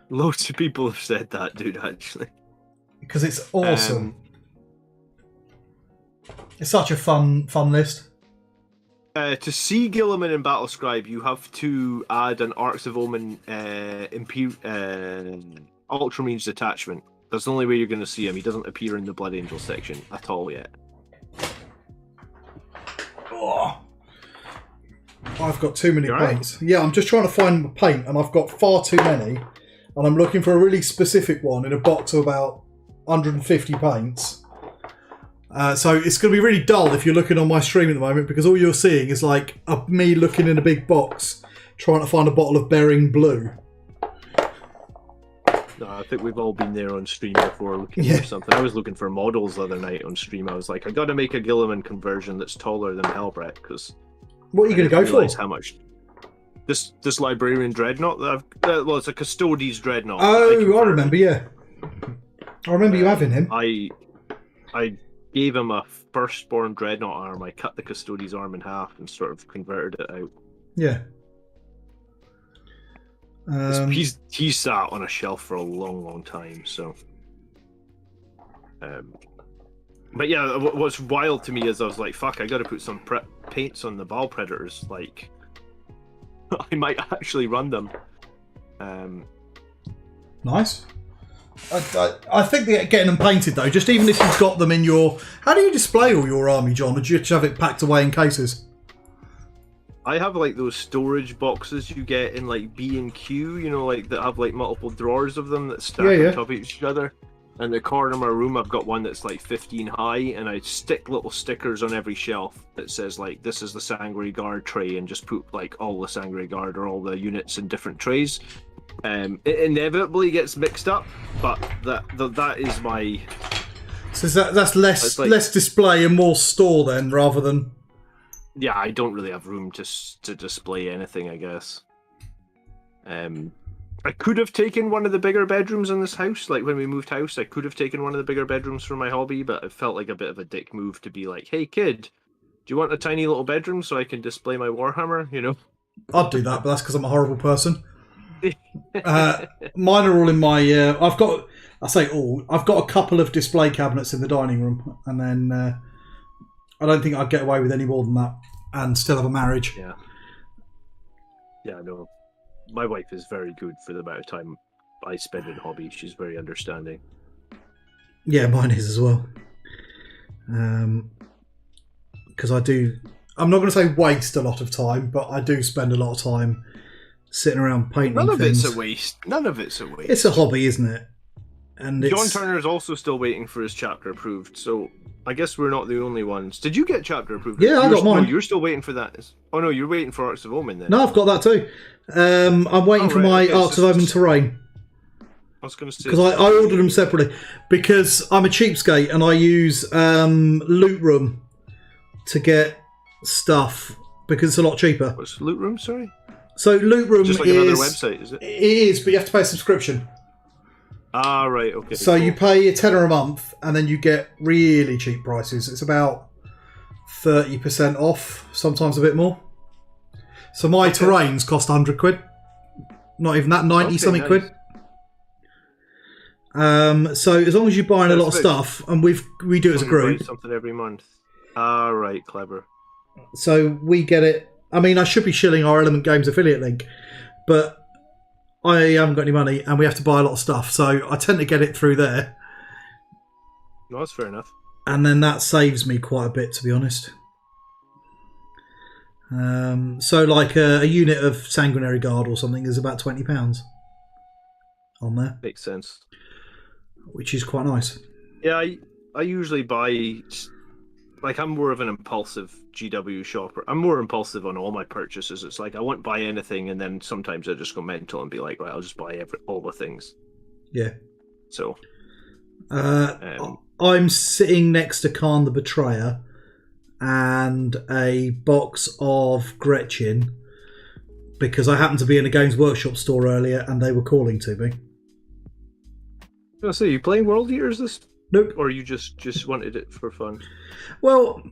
Loads of people have said that, dude. Actually, because it's awesome. It's such a fun list. To see Gilliman in Battlescribe, you have to add an Arcs of Omen Ultramarines detachment. That's the only way you're going to see him. He doesn't appear in the Blood Angel section at all yet. Oh. I've got too many paints. Right? Yeah, I'm just trying to find paint, and I've got far too many. And I'm looking for a really specific one in a box of about 150 paints. So it's going to be really dull if you're looking on my stream at the moment, because all you're seeing is like me looking in a big box trying to find a bottle of Bering Blue. No, I think we've all been there on stream before looking for something. I was looking for models the other night on stream. I was like, I got to make a Gilliman conversion that's taller than Hellbrett, because what are you going to go for? How much? This Librarian Dreadnought that I've... well, it's a Custodes Dreadnought. Oh, I remember, yeah. I remember you having him. I gave him a Firstborn Dreadnought arm. I cut the Custodes arm in half and sort of converted it out. Yeah. He's sat on a shelf for a long time, so... But yeah, what's wild to me is I was like, fuck, I gotta put some paints on the Ball Predators, like... I might actually run them. Nice. I think that getting them painted though, just even if you've got them in your... How do you display all your army, John? Or do you just have it packed away in cases? I have like those storage boxes you get in like B&Q, you know, like that have like multiple drawers of them that stack on top of each other. In the corner of my room, I've got one that's like 15 high, and I stick little stickers on every shelf that says like, this is the Sangre Guard tray, and just put like all the Sangre Guard or all the units in different trays. It inevitably gets mixed up, but that is my... So that's less display and more store then, rather than... Yeah, I don't really have room to display anything, I guess. I could have taken one of the bigger bedrooms in this house. Like when we moved house, I could have taken one of the bigger bedrooms for my hobby, but it felt like a bit of a dick move to be like, hey kid, do you want a tiny little bedroom so I can display my Warhammer, you know? I'd do that, but that's because I'm a horrible person. Mine are all in my... I've got a couple of display cabinets in the dining room, and then I don't think I'd get away with any more than that and still have a marriage. Yeah. Yeah, no. My wife is very good for the amount of time I spend in hobby. She's very understanding. Yeah, mine is as well. Because I do... I'm not going to say waste a lot of time, but I do spend a lot of time sitting around painting things. None of it's a waste. None of it's a waste. It's a hobby, isn't it? And John Turner's also still waiting for his chapter approved, so I guess we're not the only ones. Did you get chapter approved? Yeah, I got mine. No, you're still waiting for that. Oh no, you're waiting for Arcs of Omen then. No, I've got that too. I'm waiting for my Arcs of Omen terrain. I was going to say because I ordered them separately because I'm a cheapskate and I use Loot Room to get stuff because it's a lot cheaper. What's Loot Room? Sorry. So Loot Room just like another website, is it? It is, but you have to pay a subscription. Ah, right, okay. So you pay $10 a month, and then you get really cheap prices. It's about 30% off, sometimes a bit more. So my terrains cost £100. Not even that, 90 something quid. So as long as you're buying a lot of stuff, and we do it as a group. Something every month. Ah, right, clever. So we get it. I mean, I should be shilling our Element Games affiliate link, but I haven't got any money, and we have to buy a lot of stuff. So I tend to get it through there. No, that's fair enough. And then that saves me quite a bit, to be honest. So like a unit of Sanguinary Guard or something is about £20 on there. Makes sense. Which is quite nice. Yeah, I usually buy... Like, I'm more of an impulsive GW shopper. I'm more impulsive on all my purchases. It's like, I won't buy anything, and then sometimes I just go mental and be like, well, I'll just buy all the things. Yeah. So... I'm sitting next to Khan the Betrayer and a box of Gretchen because I happened to be in a Games Workshop store earlier and they were calling to me. So you playing World Eaters this? Nope. Or you just wanted it for fun? Well,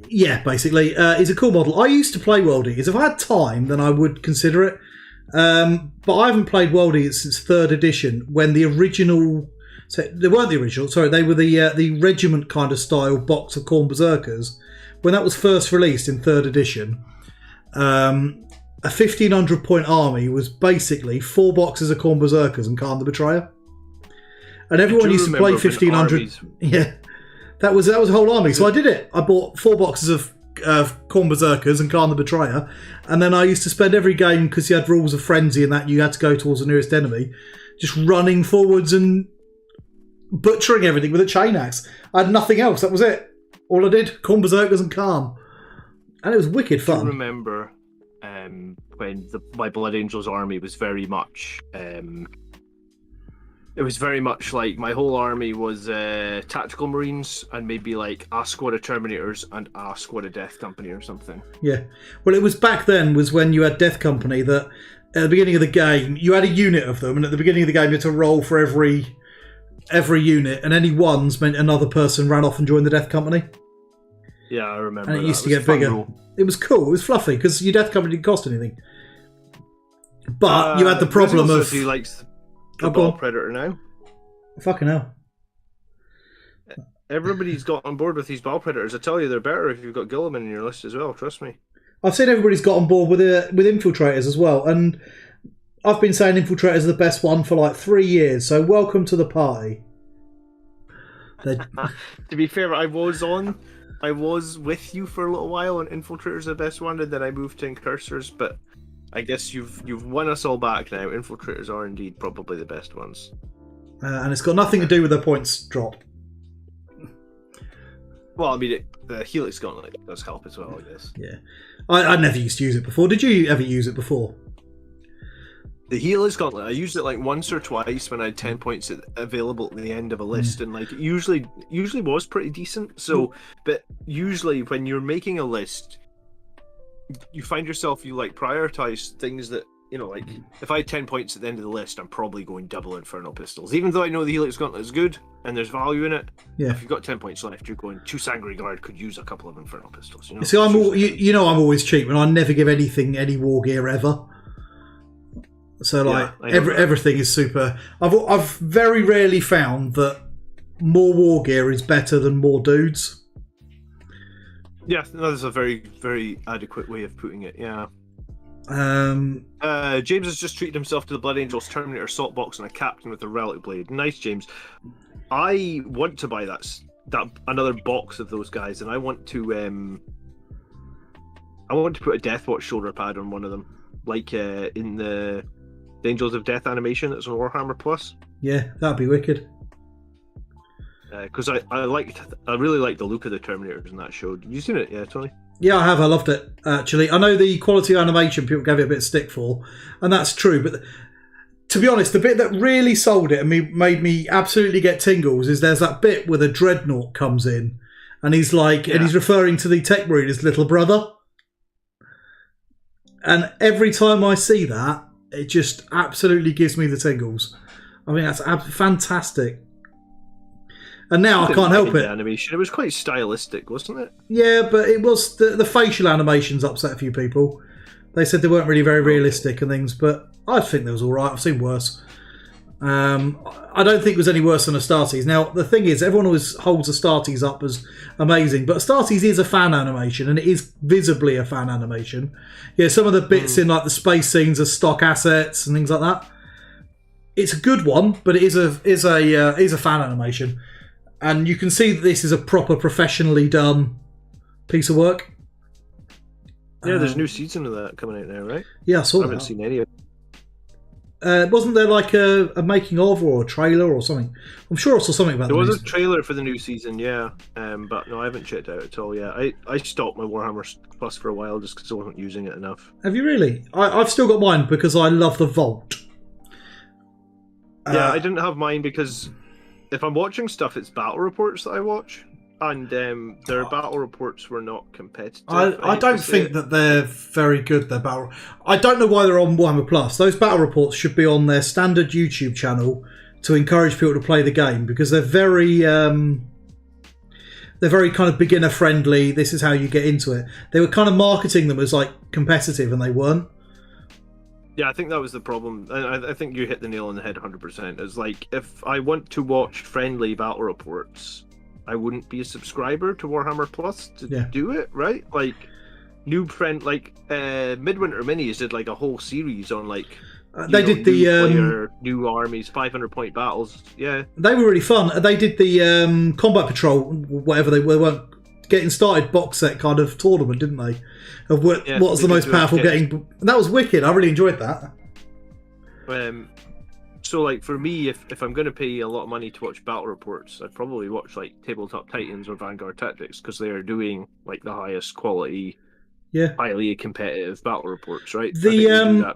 yeah, basically. It's a cool model. I used to play World Eaters. If I had time, then I would consider it. But I haven't played World Eaters since 3rd edition when the original... So they weren't the original, sorry, they were the regiment kind of style box of Khorne Berserkers. When that was first released in 3rd edition, a 1,500 point army was basically 4 boxes of Khorne Berserkers and Khan the Betrayer. And everyone used to play 1,500. Yeah, that was a whole army. So I did it. I bought 4 boxes of Khorne Berserkers and Khan the Betrayer, and then I used to spend every game, because you had rules of frenzy and that you had to go towards the nearest enemy, just running forwards and butchering everything with a chain axe. I had nothing else. That was it. All I did, Khorne Berserkers and Khan, and it was wicked fun. I remember when my Blood Angels army was very much. It was very much like my whole army was tactical marines and maybe like a squad of Terminators and a squad of Death Company or something. Yeah. Well, it was back then was when you had Death Company that at the beginning of the game you had a unit of them, and at the beginning of the game you had to roll for every unit, and any ones meant another person ran off and joined the Death Company. Yeah, I remember. And it used to get bigger. Rule. It was cool. It was fluffy because your Death Company didn't cost anything. But you had the problem of... He likes the Ball Predator now. Fucking hell. Everybody's got on board with these Ball Predators. I tell you, they're better if you've got Guilliman in your list as well, trust me. I've seen everybody's got on board with Infiltrators as well, and I've been saying Infiltrators are the best one for like 3 years, so welcome to the party. To be fair, I was with you for a little while, and Infiltrators are the best one, and then I moved to Incursors, but I guess you've won us all back now. Infiltrators are indeed probably the best ones. And it's got nothing to do with the points drop. Well, I mean, the Helix Gauntlet does help as well, I guess. Yeah. I never used to use it before. Did you ever use it before? The Helix Gauntlet, I used it like once or twice when I had 10 points available at the end of a list, and like it usually was pretty decent. So, but usually when you're making a list, you find yourself, you like prioritize things that, you know, like if I had 10 points at the end of the list, I'm probably going double Infernal Pistols. Even though I know the Helix Gauntlet is good and there's value in it, yeah. If you've got 10 points left, you're going 2 Sanguinary Guard could use a couple of Infernal Pistols. You know? See, I'm I'm always cheap, and I never give anything any war gear ever. So like everything is super. I've very rarely found that more war gear is better than more dudes. Yeah, that is a very, very adequate way of putting it. Yeah. James has just treated himself to the Blood Angels Terminator Assault Box and a Captain with a Relic Blade. Nice, James. I want to buy that another box of those guys, and I want to put a Deathwatch shoulder pad on one of them, like in the Angels of Death animation that's on Warhammer Plus. Yeah, that'd be wicked. Because I really liked the look of the Terminators in that show. Did you seen it? Yeah, Tony. Yeah, I have. I loved it, actually. I know the quality of animation people gave it a bit of stick for, and that's true. But to be honest, the bit that really sold it and made me absolutely get tingles is there's that bit where the Dreadnought comes in, and he's like, and he's referring to the Tech Marine as little brother. And every time I see that, it just absolutely gives me the tingles. I mean, that's fantastic. And now I can't help it. Animation. It was quite stylistic, wasn't it? Yeah, but it was the facial animations upset a few people. They said they weren't really very realistic and things, but I think they was all right. I've seen worse. I don't think it was any worse than Astartes. Now, the thing is, everyone always holds Astartes up as amazing, but Astartes is a fan animation, and it is visibly a fan animation. Yeah, some of the bits in like the space scenes are stock assets and things like that. It's a good one, but it is a fan animation. And you can see that this is a proper professionally done piece of work. Yeah, there's a new season of that coming out now, right? Yeah, I saw that. I haven't seen any of it. Wasn't there like a making of or a trailer or something? I'm sure I saw something about that. There was a trailer for the new season, yeah. But no, I haven't checked it out at all yet. I stopped my Warhammer Plus for a while just because I wasn't using it enough. Have you really? I've still got mine because I love the Vault. Yeah, I didn't have mine because if I'm watching stuff, it's battle reports that I watch, and their battle reports were not competitive. I don't think that they're very good. Their battle. I don't know why they're on Warhammer Plus. Those battle reports should be on their standard YouTube channel to encourage people to play the game because they're very kind of beginner friendly. This is how you get into it. They were kind of marketing them as like competitive, and they weren't. Yeah, I think that was the problem. I think you hit the nail on the head 100%. It's like, if I want to watch friendly battle reports, I wouldn't be a subscriber to Warhammer Plus to do it, right? Like, Midwinter Minis did like a whole series on like, they did the new armies, 500-point battles. Yeah, they were really fun. They did the Combat Patrol, whatever they weren't getting started box set kind of tournament, didn't they? Of what's the most powerful getting. That was wicked. I really enjoyed that. So like for me, if I'm going to pay a lot of money to watch battle reports, I'd probably watch like Tabletop Titans or Vanguard Tactics because they are doing like the highest quality, highly competitive battle reports, right? The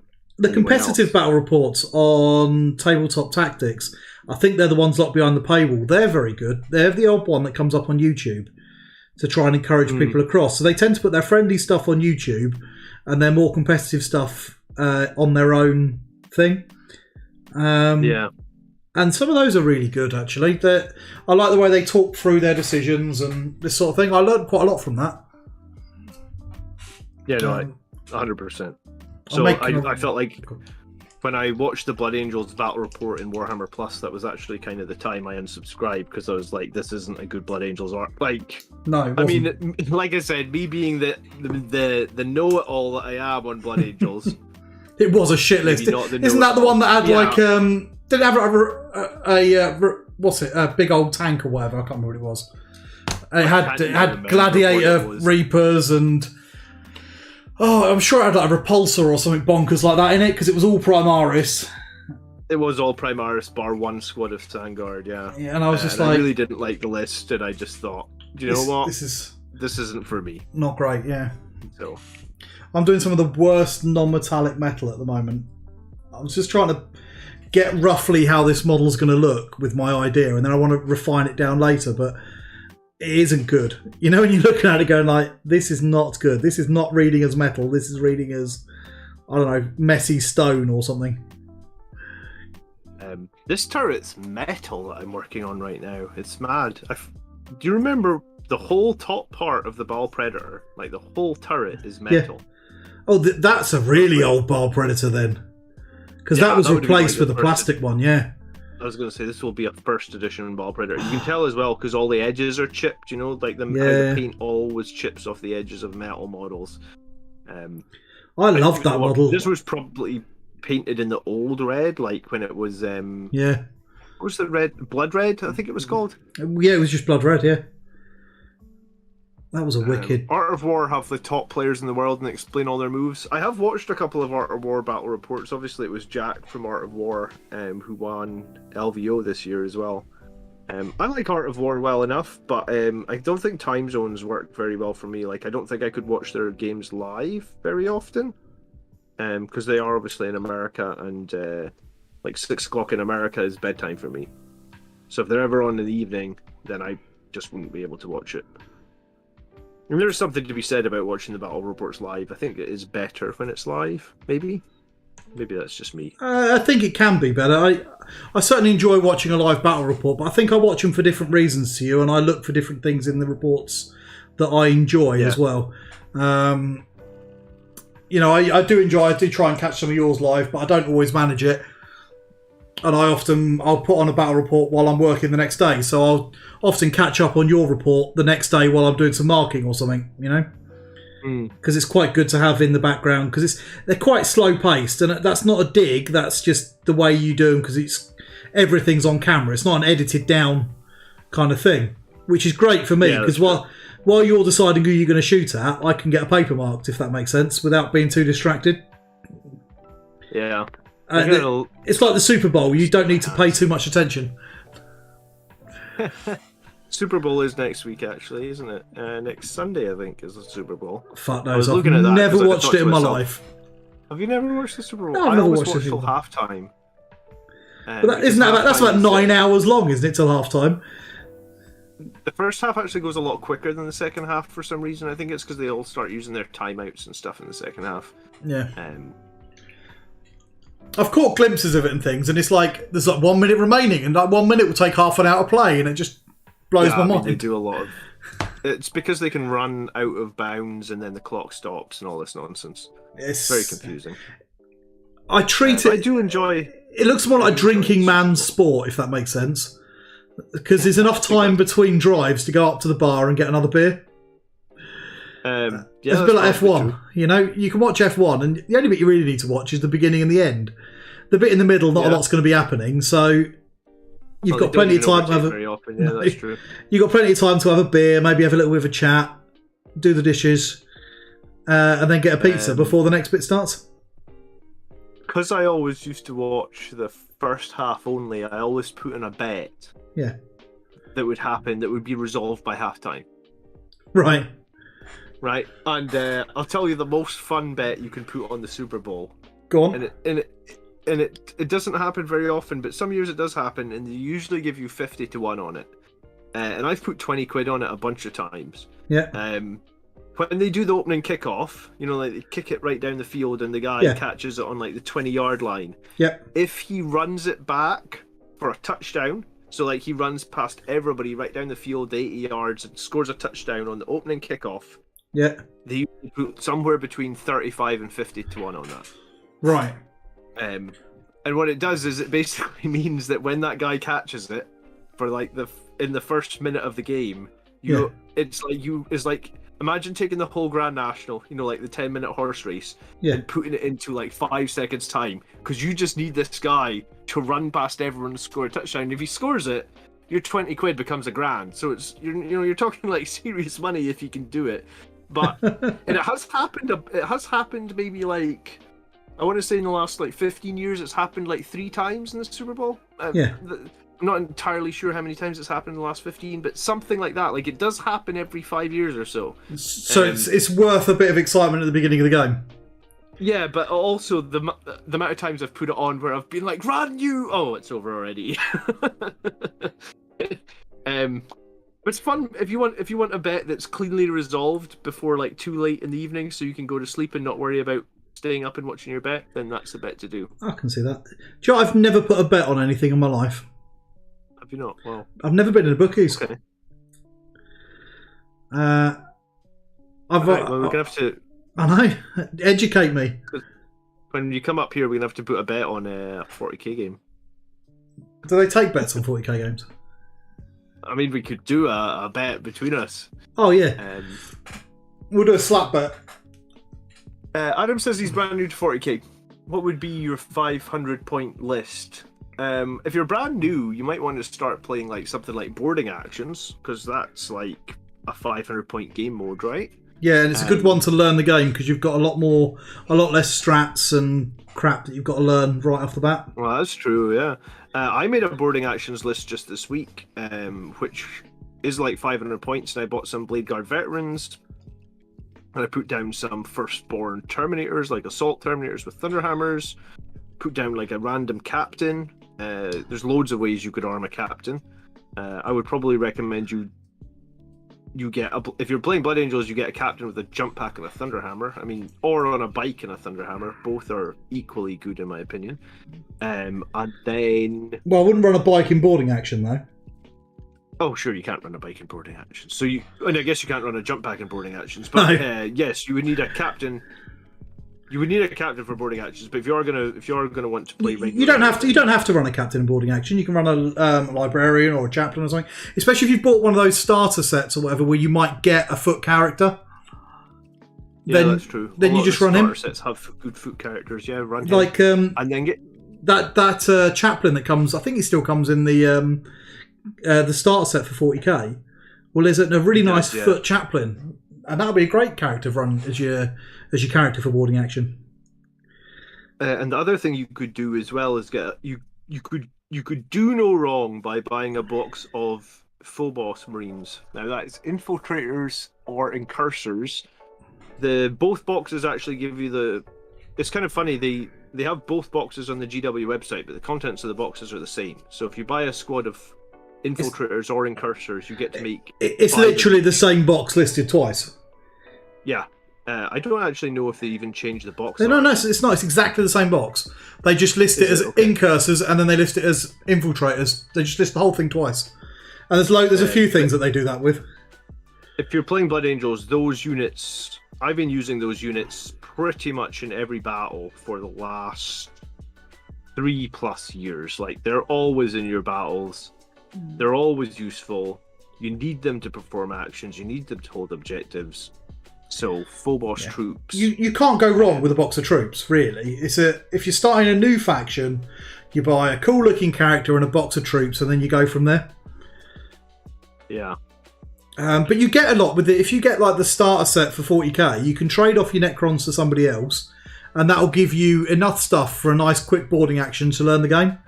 competitive battle reports on Tabletop Tactics, I think they're the ones locked behind the paywall. They're very good. They're the odd one that comes up on YouTube to try and encourage people across. So they tend to put their friendly stuff on YouTube and their more competitive stuff on their own thing. And some of those are really good, actually. I like the way they talk through their decisions and this sort of thing. I learned quite a lot from that. Yeah, no, 100%. So I felt like when I watched the Blood Angels battle report in Warhammer Plus, that was actually kind of the time I unsubscribed because I was like, this isn't a good Blood Angels art. Like, no, I mean, like I said, me being the know-it-all that I am on Blood Angels. It was a shit list. Isn't that the one that had like did it have a big old tank or whatever? I can't remember what it was. It had Gladiator Reapers and I'm sure it had like a Repulsor or something bonkers like that in it because it was all Primaris. It was all Primaris bar one squad of Vanguard, yeah. Yeah, and I was just I really didn't like the list, and I just thought, do you know what? This isn't for me. Not great, yeah. So I'm doing some of the worst non-metallic metal at the moment. I was just trying to get roughly how this model's going to look with my idea, and then I want to refine it down later, but it isn't good. You know, when you're looking at it going like, this is not good. This is not reading as metal. This is reading as, I don't know, messy stone or something. This turret's metal that I'm working on right now. It's mad. Do you remember the whole top part of the Ball Predator? Like, the whole turret is metal. Yeah. Oh, that's a really old Ball Predator then. Because that was replaced with the plastic one, yeah. I was going to say, this will be a first edition Ball Predator. You can tell as well because all the edges are chipped, you know, like how the paint always chips off the edges of metal models. I loved that model. This was probably painted in the old red, like when it was... what was the red? Blood Red, I think it was called? Yeah, it was just Blood Red, yeah. That was a wicked. Art of War have the top players in the world and explain all their moves. I have watched a couple of Art of War battle reports. Obviously, it was Jack from Art of War who won LVO this year as well. I like Art of War well enough, but I don't think time zones work very well for me. Like, I don't think I could watch their games live very often, because they are obviously in America, and like 6 o'clock in America is bedtime for me. So if they're ever on in the evening, then I just wouldn't be able to watch it. And there's something to be said about watching the battle reports live. I think it is better when it's live, maybe. Maybe that's just me. I think it can be better. I certainly enjoy watching a live battle report, but I think I watch them for different reasons to you, and I look for different things in the reports that I enjoy as well. You know, I do try and catch some of yours live, but I don't always manage it. And I'll put on a battle report while I'm working the next day, so I'll often catch up on your report the next day while I'm doing some marking or something, you know? Because it's quite good to have in the background, because they're quite slow paced, and that's not a dig, that's just the way you do them, because everything's on camera. It's not an edited down kind of thing, which is great for me, because while you're deciding who you're going to shoot at, I can get a paper marked, if that makes sense, without being too distracted. Yeah. It's like the Super Bowl, you don't need to pay too much attention. Super Bowl is next week, actually, isn't it? Next Sunday, I think, is the Super Bowl. Fuck knows. I've never watched it in my life. Have you never watched the Super Bowl? No, I've never watched it till halftime. But that's about 9 hours long, isn't it, till halftime? The first half actually goes a lot quicker than the second half for some reason. I think it's because they all start using their timeouts and stuff in the second half. Yeah. I've caught glimpses of it and things, and it's like there's like 1 minute remaining, and like 1 minute will take half an hour to play, and it just blows my mind. They do a lot of. It's because they can run out of bounds, and then the clock stops, and all this nonsense. It's very confusing. I treat it. I do enjoy. It looks more like a drinking man's sport, if that makes sense, because there's enough time between drives to go up to the bar and get another beer. It's a bit like F1. You know, you can watch F1, and the only bit you really need to watch is the beginning and the end. The bit in the middle, not a lot's going to be happening, so you've got plenty of time to have that's true. You've got plenty of time to have a beer, maybe have a little bit of a chat, do the dishes, and then get a pizza before the next bit starts. Because I always used to watch the first half only, I always put in a bet. Yeah. That would happen, that would be resolved by halftime. Right. Right, and I'll tell you the most fun bet you can put on the Super Bowl. Go on. And it doesn't happen very often, but some years it does happen, and they usually give you 50 to 1 on it. And I've put 20 quid on it a bunch of times. Yeah. When they do the opening kickoff, you know, like they kick it right down the field, and the guy catches it on like the 20-yard line. Yeah. If he runs it back for a touchdown, so like he runs past everybody right down the field 80 yards and scores a touchdown on the opening kickoff. Yeah. They put somewhere between 35 and 50 to 1 on that. Right. And what it does is it basically means that when that guy catches it for like in the first minute of the game, it's like imagine taking the whole Grand National, you know, like the 10-minute horse race, and putting it into like 5 seconds time, because you just need this guy to run past everyone and score a touchdown. If he scores it, your 20 quid becomes $1,000. So it's you're talking like serious money if you can do it. But and it has happened maybe like, I want to say in the last like 15 years, it's happened like 3 times in the Super Bowl. I'm not entirely sure how many times it's happened in the last 15, but something like that. Like, it does happen every 5 years or so. So it's worth a bit of excitement at the beginning of the game. Yeah, but also the amount of times I've put it on where I've been like, "Run you!" Oh, it's over already. It's fun if you want a bet that's cleanly resolved before like too late in the evening, so you can go to sleep and not worry about staying up and watching your bet. Then that's the bet to do. I can see that. Do you know, I've never put a bet on anything in my life. Have you not? Well, I've never been in a bookies. Okay. Well, we're gonna have to. I know. Educate me. When you come up here, we're gonna have to put a bet on a 40k game. Do they take bets on 40k games? I mean, we could do a bet between us. Oh, yeah. We'll do a slap bet. Adam says he's brand new to 40k. What would be your 500-point list? If you're brand new, you might want to start playing like something like boarding actions, because that's like a 500-point game mode, right? Yeah, and it's a good one to learn the game because you've got a lot less strats and crap that you've got to learn right off the bat. Well, that's true, yeah. I made a boarding actions list just this week, which is like 500 points, and I bought some Blade Guard veterans, and I put down some firstborn Terminators, like Assault Terminators with Thunderhammers, put down like a random captain. There's loads of ways you could arm a captain. I would probably recommend you get if you're playing Blood Angels, you get a captain with a jump pack and a Thunderhammer. I mean, or on a bike and a Thunderhammer. Both are equally good in my opinion. And then, well, I wouldn't run a bike in boarding action though. Oh, sure, you can't run a bike in boarding actions. So and I guess you can't run a jump pack in boarding actions. But no. Yes, you would need a captain. You would need a captain for boarding actions. But if you're gonna want to play, you don't have to run a captain in boarding action. You can run a librarian or a chaplain or something. Especially if you've bought one of those starter sets or whatever, where you might get a foot character. Yeah, that's true. Then you just run him. Starter sets have good foot characters. Yeah, run him. Like and then get that chaplain that comes. I think he still comes in the starter set for 40k. Well, there's a really nice foot chaplain, and that would be a great character to run as your character for boarding action. And the other thing you could do as well is you could do no wrong by buying a box of Phobos Marines. Now that's infiltrators or incursors. Both boxes actually give you it's kind of funny, they have both boxes on the GW website, but the contents of the boxes are the same. So if you buy a squad of infiltrators or incursors, you get to make... It's literally the same box listed twice. Yeah. I don't actually know if they even changed the box. No, it's not. It's exactly the same box. They just list it as incursors, and then they list it as infiltrators. They just list the whole thing twice. And there's a few things that they do that with. If you're playing Blood Angels, those units... I've been using those units pretty much in every battle for the last 3+ years. Like, they're always in your battles. They're always useful. You need them to perform actions. You need them to hold objectives. So, Phobos troops. You can't go wrong with a box of troops, really. If you're starting a new faction, you buy a cool-looking character and a box of troops, and then you go from there. Yeah. But you get a lot with it. If you get like the starter set for 40k, you can trade off your Necrons to somebody else, and that'll give you enough stuff for a nice quick boarding action to learn the game.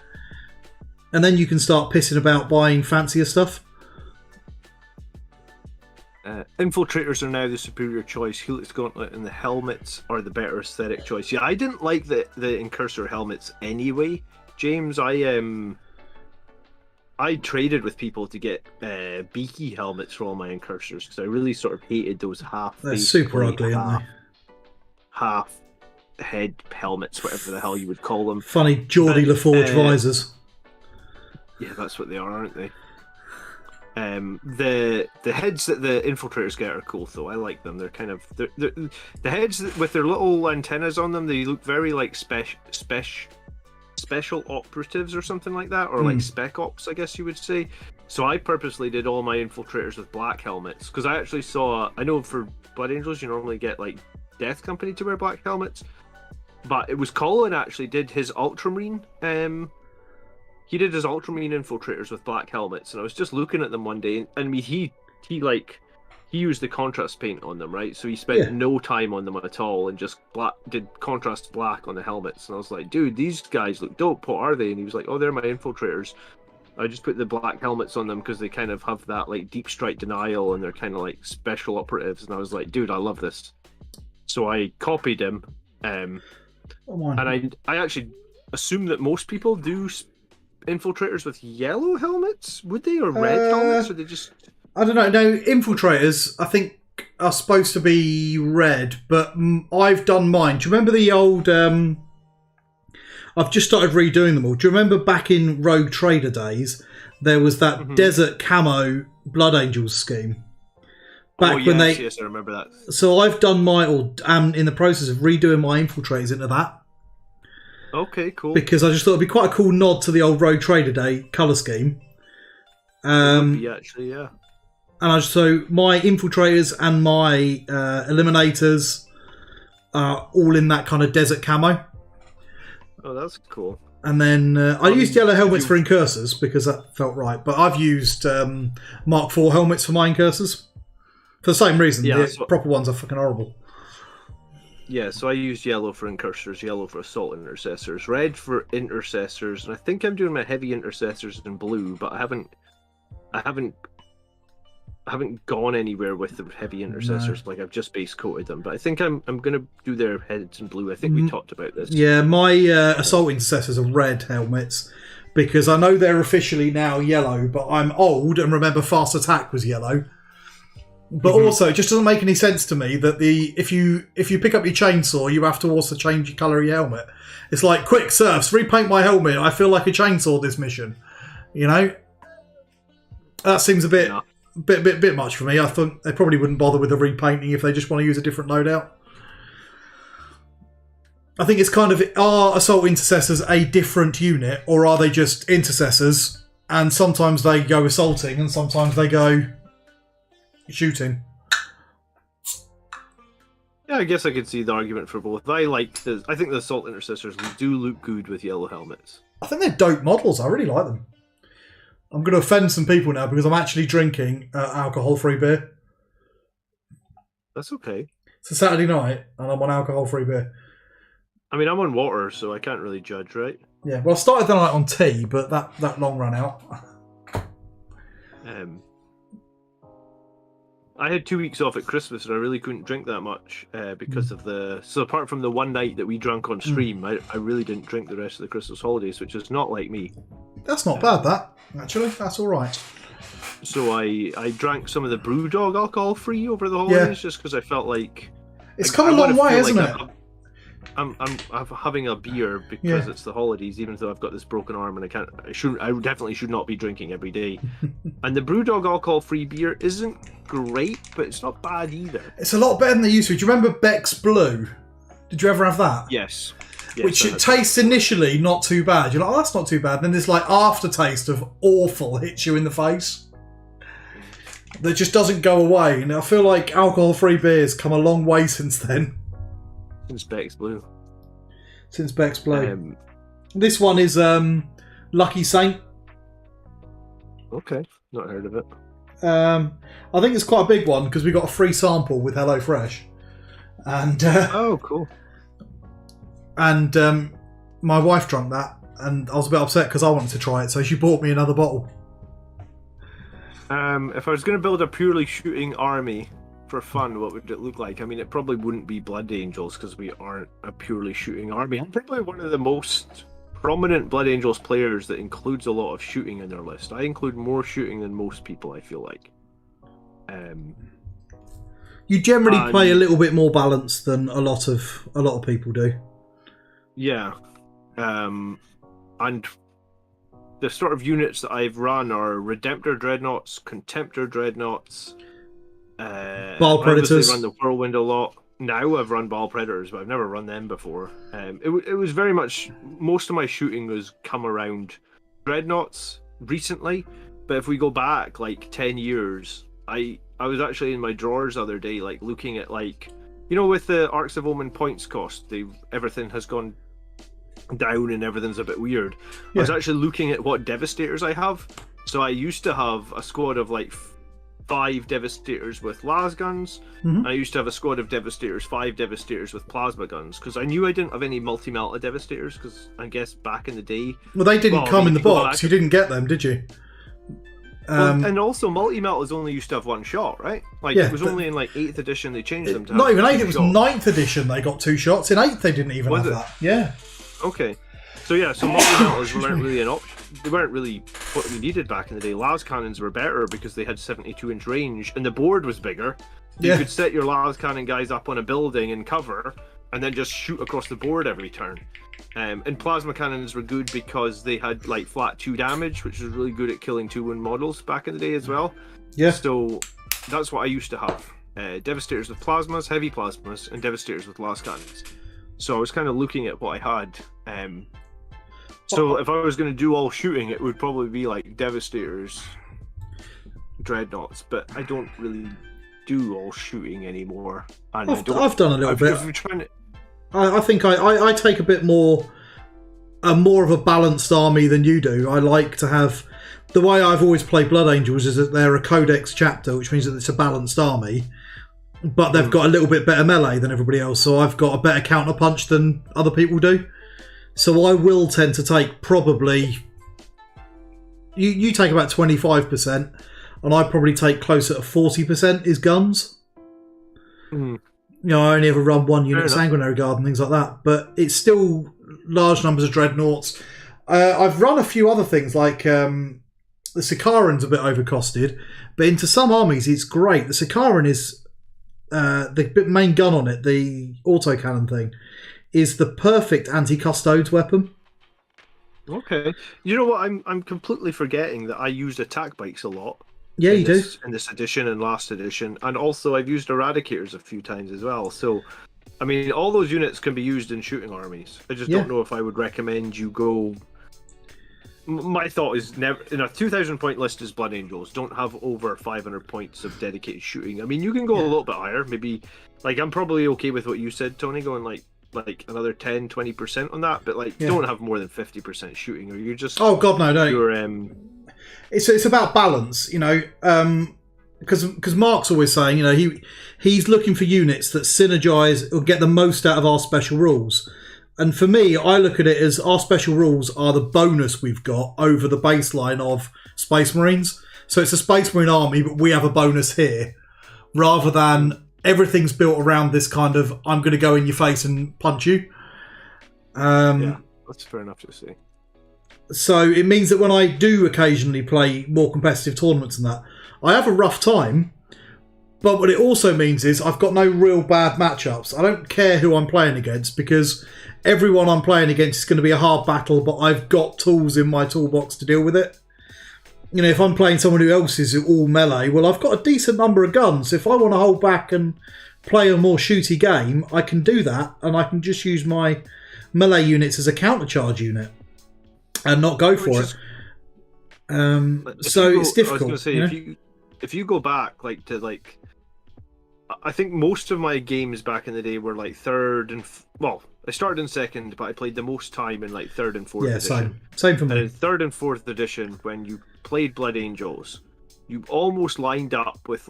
And then you can start pissing about buying fancier stuff. Infiltrators are now the superior choice. Helix Gauntlet and the helmets are the better aesthetic choice. Yeah, I didn't like the Incursor helmets anyway, James. I traded with people to get beaky helmets for all my Incursors because I really sort of hated those They're super ugly, aren't they? Half head helmets, whatever the hell you would call them. Funny Geordie LaForge visors. Yeah, that's what they are, aren't they? The heads that the infiltrators get are cool though. I like them. They're kind of the heads with their little antennas on them. They look very like special operatives or something like that, or like spec ops, I guess you would say. So I purposely did all my infiltrators with black helmets because I actually saw. I know for Blood Angels you normally get like Death Company to wear black helmets, but it was Colin actually did his Ultramarine. He did his Ultramarine infiltrators with black helmets, and I was just looking at them one day, and I mean, he used the contrast paint on them, right? So he spent no time on them at all, and just did contrast black on the helmets. And I was like, dude, these guys look dope. What are they? And he was like, oh, they're my infiltrators. I just put the black helmets on them because they kind of have that like deep strike denial, and they're kind of like special operatives. And I was like, dude, I love this. So I copied him, and I actually assume that most people do infiltrators with yellow helmets, would they, or red helmets, or they just... I don't know. No, infiltrators I think are supposed to be red, but I've done mine. Do you remember the old I've just started redoing them all. Do you remember back in Rogue Trader days there was that desert camo Blood Angels scheme? Yes, I remember that. So I've done I'm in the process of redoing my infiltrators into that. Okay, cool. Because I just thought it'd be quite a cool nod to the old Rogue Trader Day colour scheme. Actually, yeah. And so my infiltrators and my eliminators are all in that kind of desert camo. Oh, that's cool. And then I used yellow helmets for incursors because that felt right. But I've used Mark IV helmets for my incursors. For the same reason, Yeah, the proper ones are fucking horrible. Yeah, so I used yellow for incursors, yellow for assault intercessors, red for intercessors, and I think I'm doing my heavy intercessors in blue, but I haven't gone anywhere with the heavy intercessors. No. Like I've just base coated them, but I think I'm gonna do their heads in blue. I think we talked about this. Yeah, my assault intercessors are red helmets because I know they're officially now yellow, but I'm old and remember fast attack was yellow. But also, it just doesn't make any sense to me that if you pick up your chainsaw, you have to also change the colour of your helmet. It's like, quick, serfs, repaint my helmet. I feel like a chainsaw this mission. You know, that seems a bit much for me. I thought they probably wouldn't bother with the repainting if they just want to use a different loadout. I think it's kind of, are assault intercessors a different unit, or are they just intercessors? And sometimes they go assaulting, and sometimes they go shooting. Yeah, I guess I could see the argument for both. I think the assault intercessors do look good with yellow helmets. I think they're dope models. I really like them. I'm going to offend some people now because I'm actually drinking alcohol-free beer. That's okay. It's a Saturday night and I'm on alcohol-free beer. I mean, I'm on water, so I can't really judge, right? Yeah, well, I started the night on tea, but that long ran out. I had 2 weeks off at Christmas and I really couldn't drink that much because of So apart from the one night that we drank on stream, I really didn't drink the rest of the Christmas holidays, which is not like me. That's not bad, that. Actually, that's all right. So I drank some of the Brewdog alcohol-free over the holidays just because I felt like... It's come a long way, hasn't it? I'm having a beer because it's the holidays, even though I've got this broken arm and I definitely should not be drinking every day. And the Brewdog alcohol-free beer isn't great, but it's not bad either. It's a lot better than they used to. Do you remember Beck's Blue? Did you ever have that? Yes. Which it tastes initially not too bad. You're like, oh, that's not too bad. And then this like aftertaste of awful hits you in the face. That just doesn't go away. And I feel like alcohol-free beers come a long way since then. Since Beck's Blue. Since Beck's Blue. This one is Lucky Saint. Okay, not heard of it. I think it's quite a big one because we got a free sample with HelloFresh. And oh, cool. And my wife drank that, and I was a bit upset because I wanted to try it, so she bought me another bottle. If I was going to build a purely shooting army for fun, what would it look like? I mean, it probably wouldn't be Blood Angels because we aren't a purely shooting army. I'm probably one of the most prominent Blood Angels players that includes a lot of shooting in their list. I include more shooting than most people, I feel like. You generally play a little bit more balanced than a lot of people do. Yeah. And the sort of units that I've run are Redemptor Dreadnoughts, Contemptor Dreadnoughts, Bile Predators. I run the Whirlwind a lot. Now I've run Bile Predators, but I've never run them before. It was very much, most of my shooting has come around Dreadnoughts recently, but if we go back like 10 years, I was actually in my drawers the other day, like looking at like, you know, with the Arcs of Omen points cost, everything has gone down and everything's a bit weird. I was actually looking at what Devastators I have. So I used to have a squad of like 5 Devastators with las guns. I used to have a squad of Devastators, 5 Devastators with plasma guns, because I knew I didn't have any multi-melta Devastators, because I guess back in the day... Well, they didn't come in the box. You didn't get them, did you? And also, multi-meltas only used to have one shot, right? Like, it was only in like 8th edition they changed them to not even 8th, it was 9th edition they got 2 shots. In 8th they didn't even have that. Yeah. Okay. So multi-meltas weren't really an option. They weren't really what we needed back in the day. Las cannons were better because they had 72-inch range and the board was bigger. You could set your las cannon guys up on a building and cover and then just shoot across the board every turn. And plasma cannons were good because they had like flat 2 damage, which was really good at killing 2-1 models back in the day as well. Yeah. So that's what I used to have. Devastators with plasmas, heavy plasmas, and Devastators with las cannons. So I was kind of looking at what I had. So if I was going to do all shooting, it would probably be like Devastators, Dreadnoughts, but I don't really do all shooting anymore. And I've done a little bit. I think I take a bit more of a balanced army than you do. I like to have the way I've always played Blood Angels is that they're a Codex chapter, which means that it's a balanced army, but they've got a little bit better melee than everybody else, so I've got a better counter punch than other people do. So I will tend to take probably... You take about 25%, and I probably take closer to 40% is guns. Mm. You know, I only ever run one unit Sanguinary Guard and things like that, but it's still large numbers of Dreadnoughts. I've run a few other things, like the Sikaran's a bit overcosted, but into some armies it's great. The Sikaran is, the main gun on it, the autocannon thing, is the perfect anti-custodes weapon. Okay. You know what? I'm completely forgetting that I used attack bikes a lot. Yeah, you do. In this edition and last edition. And also I've used Eradicators a few times as well. So, I mean, all those units can be used in shooting armies. I just don't know if I would recommend you go... My thought is, never in a 2,000 point list is Blood Angels. Don't have over 500 points of dedicated shooting. I mean, you can go a little bit higher. Maybe, like, I'm probably okay with what you said, Tony, going like another 10-20% on that, but don't have more than 50% shooting, or you're just God, no, don't. You're it's about balance, you know, because Mark's always saying, you know, he's looking for units that synergize or get the most out of our special rules. And for me, I look at it as our special rules are the bonus we've got over the baseline of Space Marines. So it's a Space Marine army, but we have a bonus here, rather than everything's built around this kind of, I'm going to go in your face and punch you. Yeah, that's fair enough to see. So it means that when I do occasionally play more competitive tournaments than that, I have a rough time. But what it also means is I've got no real bad matchups. I don't care who I'm playing against, because everyone I'm playing against is going to be a hard battle, but I've got tools in my toolbox to deal with it. You know, if I'm playing someone who else is all melee, well, I've got a decent number of guns. If I want to hold back and play a more shooty game, I can do that, and I can just use my melee units as a countercharge unit and not go for it. So it's difficult. I was going to say, if you go back I think most of my games back in the day were like third and I started in second, but I played the most time in like third and fourth edition. Same for me. And in third and fourth edition, when you played Blood Angels, you almost lined up with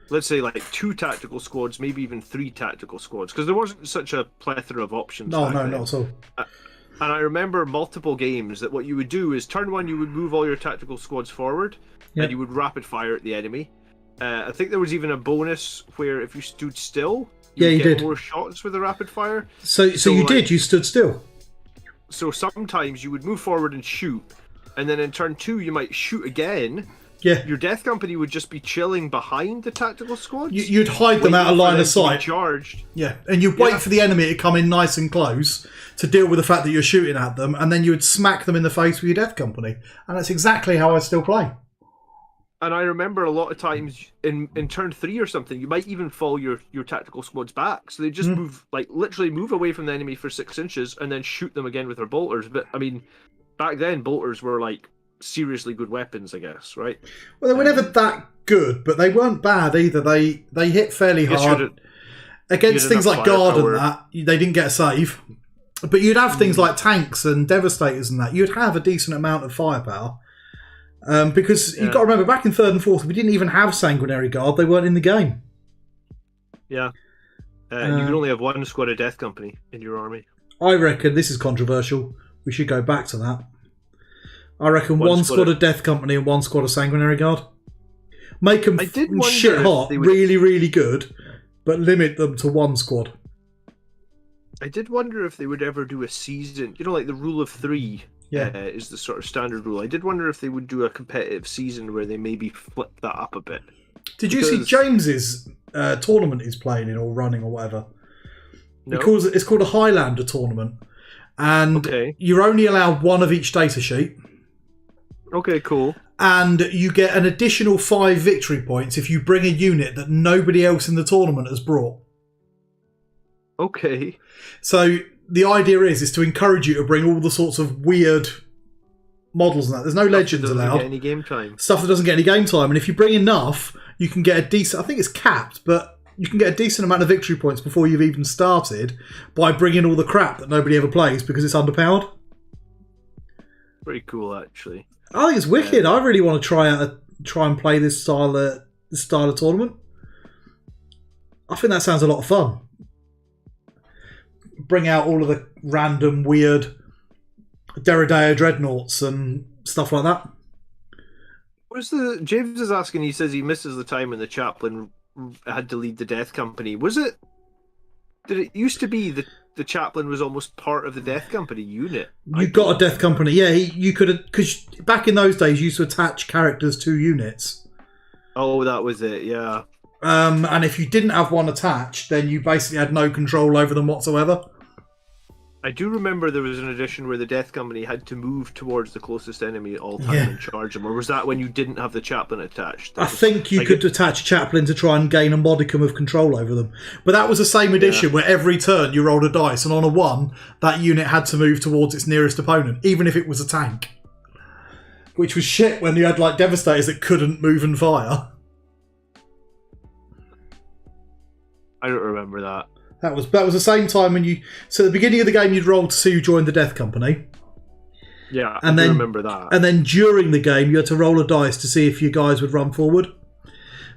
let's say 2 tactical squads, maybe even 3 tactical squads, because there wasn't such a plethora of options. No, not at all. And I remember multiple games that what you would do is turn one, you would move all your tactical squads forward, and you would rapid fire at the enemy. I think there was even a bonus where if you stood still, you get more shots with a rapid fire. So you stood still. So sometimes you would move forward and shoot, and then in turn 2 you might shoot again. Yeah. Your death company would just be chilling behind the tactical squads. You'd hide them out of line of sight. Charged. Yeah, and you'd wait for the enemy to come in nice and close to deal with the fact that you're shooting at them, and then you would smack them in the face with your death company. And that's exactly how I still play. And I remember a lot of times in turn 3 or something, you might even fall your tactical squads back. So they just move, literally move away from the enemy for 6 inches and then shoot them again with their bolters. But, I mean, back then, bolters were, seriously good weapons, I guess, right? Well, they were never that good, but they weren't bad either. They hit fairly hard. Against things like Guard and that, they didn't get a save. But you'd have things like tanks and Devastators and that. You'd have a decent amount of firepower. Because you've got to remember, back in third and fourth, we didn't even have Sanguinary Guard. They weren't in the game. Yeah. You can only have 1 squad of Death Company in your army. I reckon, this is controversial, we should go back to that. I reckon one squad of Death Company and 1 squad of Sanguinary Guard. Make them shit hot, really, really good, but limit them to 1 squad. I did wonder if they would ever do a season, the rule of 3. Is the sort of standard rule. I did wonder if they would do a competitive season where they maybe flip that up a bit. Did you see James's tournament he's playing in or running or whatever? No. It's called a Highlander tournament. And you're only allowed 1 of each data sheet. Okay, cool. And you get an additional 5 victory points if you bring a unit that nobody else in the tournament has brought. Okay. So the idea is to encourage you to bring all the sorts of weird models and that. There's no legends allowed. Get any game time. Stuff that doesn't get any game time. And if you bring enough, you can get a decent... I think it's capped, but you can get a decent amount of victory points before you've even started by bringing all the crap that nobody ever plays because it's underpowered. Pretty cool, actually. I think it's wicked. I really want to try and play this style of tournament. I think that sounds a lot of fun. Bring out all of the random, weird Derrideo dreadnoughts and stuff like that. James is asking, he says he misses the time when the chaplain had to lead the death company. Did it used to be that the chaplain was almost part of the death company unit? You got a death company, yeah. You could, because back in those days, you used to attach characters to units. Oh, that was it, yeah. And if you didn't have one attached, then you basically had no control over them whatsoever. I do remember there was an edition where the Death Company had to move towards the closest enemy at all time and charge them. Or was that when you didn't have the chaplain attached? I think you could attach a chaplain to try and gain a modicum of control over them. But that was the same edition where every turn you rolled a dice, and on a 1, that unit had to move towards its nearest opponent, even if it was a tank. Which was shit when you had like Devastators that couldn't move and fire. I don't remember that. That was the same time when so at the beginning of the game you'd roll to see who joined the Death Company. Yeah, I do remember that. And then during the game you had to roll a dice to see if you guys would run forward.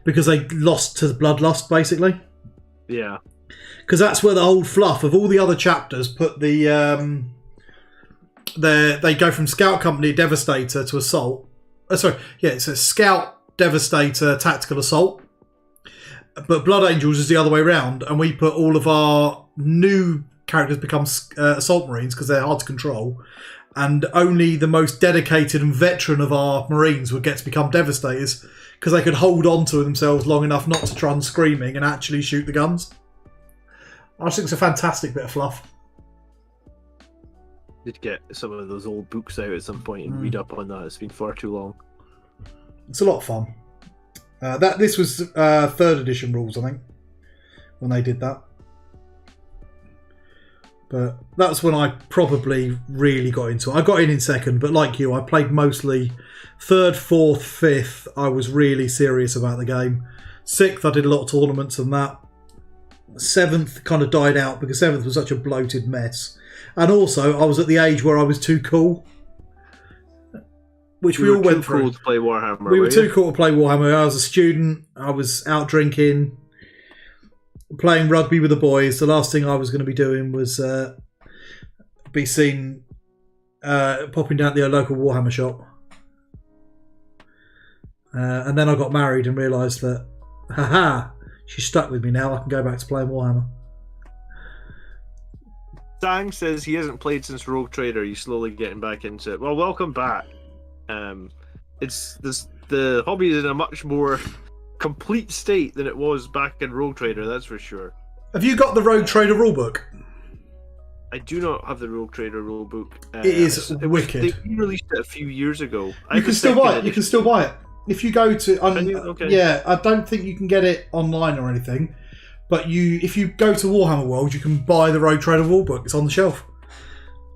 Because they lost to the Bloodlust, basically. Yeah. Because that's where the whole fluff of all the other chapters put they go from Scout Company Devastator to Assault. It's a Scout Devastator Tactical Assault. But Blood Angels is the other way around, and we put all of our new characters become Assault Marines because they're hard to control, and only the most dedicated and veteran of our Marines would get to become Devastators because they could hold on to themselves long enough not to try and screaming and actually shoot the guns. I just think it's a fantastic bit of fluff. Did get some of those old books out at some point and read up on that. It's been far too long. It's a lot of fun. This was 3rd edition rules, I think, when they did that. But that's when I probably really got into it. I got in 2nd, but like you, I played mostly 3rd, 4th, 5th. I was really serious about the game. 6th, I did a lot of tournaments and that. 7th kind of died out because 7th was such a bloated mess. And also, I was at the age where I was too cool. Which we all went through. Cool to play Warhammer. We were too cool to play Warhammer. I was a student. I was out drinking, playing rugby with the boys. The last thing I was going to be doing was be seen popping down to the local Warhammer shop. And then I got married and realised that, haha, she's stuck with me now. I can go back to playing Warhammer. Sang says he hasn't played since Rogue Trader. He's slowly getting back into it. Well, welcome back. The hobby is in a much more complete state than it was back in Rogue Trader, that's for sure. Have you got the Rogue Trader rulebook? I do not have the Rogue Trader rulebook. It is wicked. They released it a few years ago. You can still buy it. You can still buy it. If you go to... Okay. Yeah, I don't think you can get it online or anything, but if you go to Warhammer World, you can buy the Rogue Trader rulebook. It's on the shelf.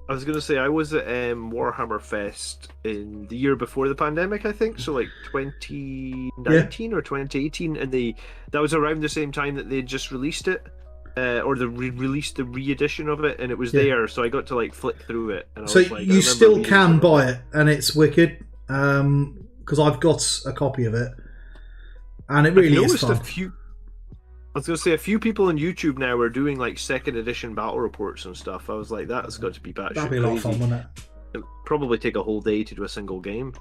I was going to say, I was at Warhammer Fest in the year before the pandemic, I think, so like 2019 or 2018, and that was around the same time that they just released it, or they released the re-edition of it, and it was there, so I got to like flick through it. And you still can buy it, and it's wicked, because I've got a copy of it, and it really is fun. I was going to say, a few people on YouTube now are doing like 2nd edition battle reports and stuff. I was like, that's got to be batshit crazy. That'd be a lot of fun, wouldn't it? It'd probably take a whole day to do a single game.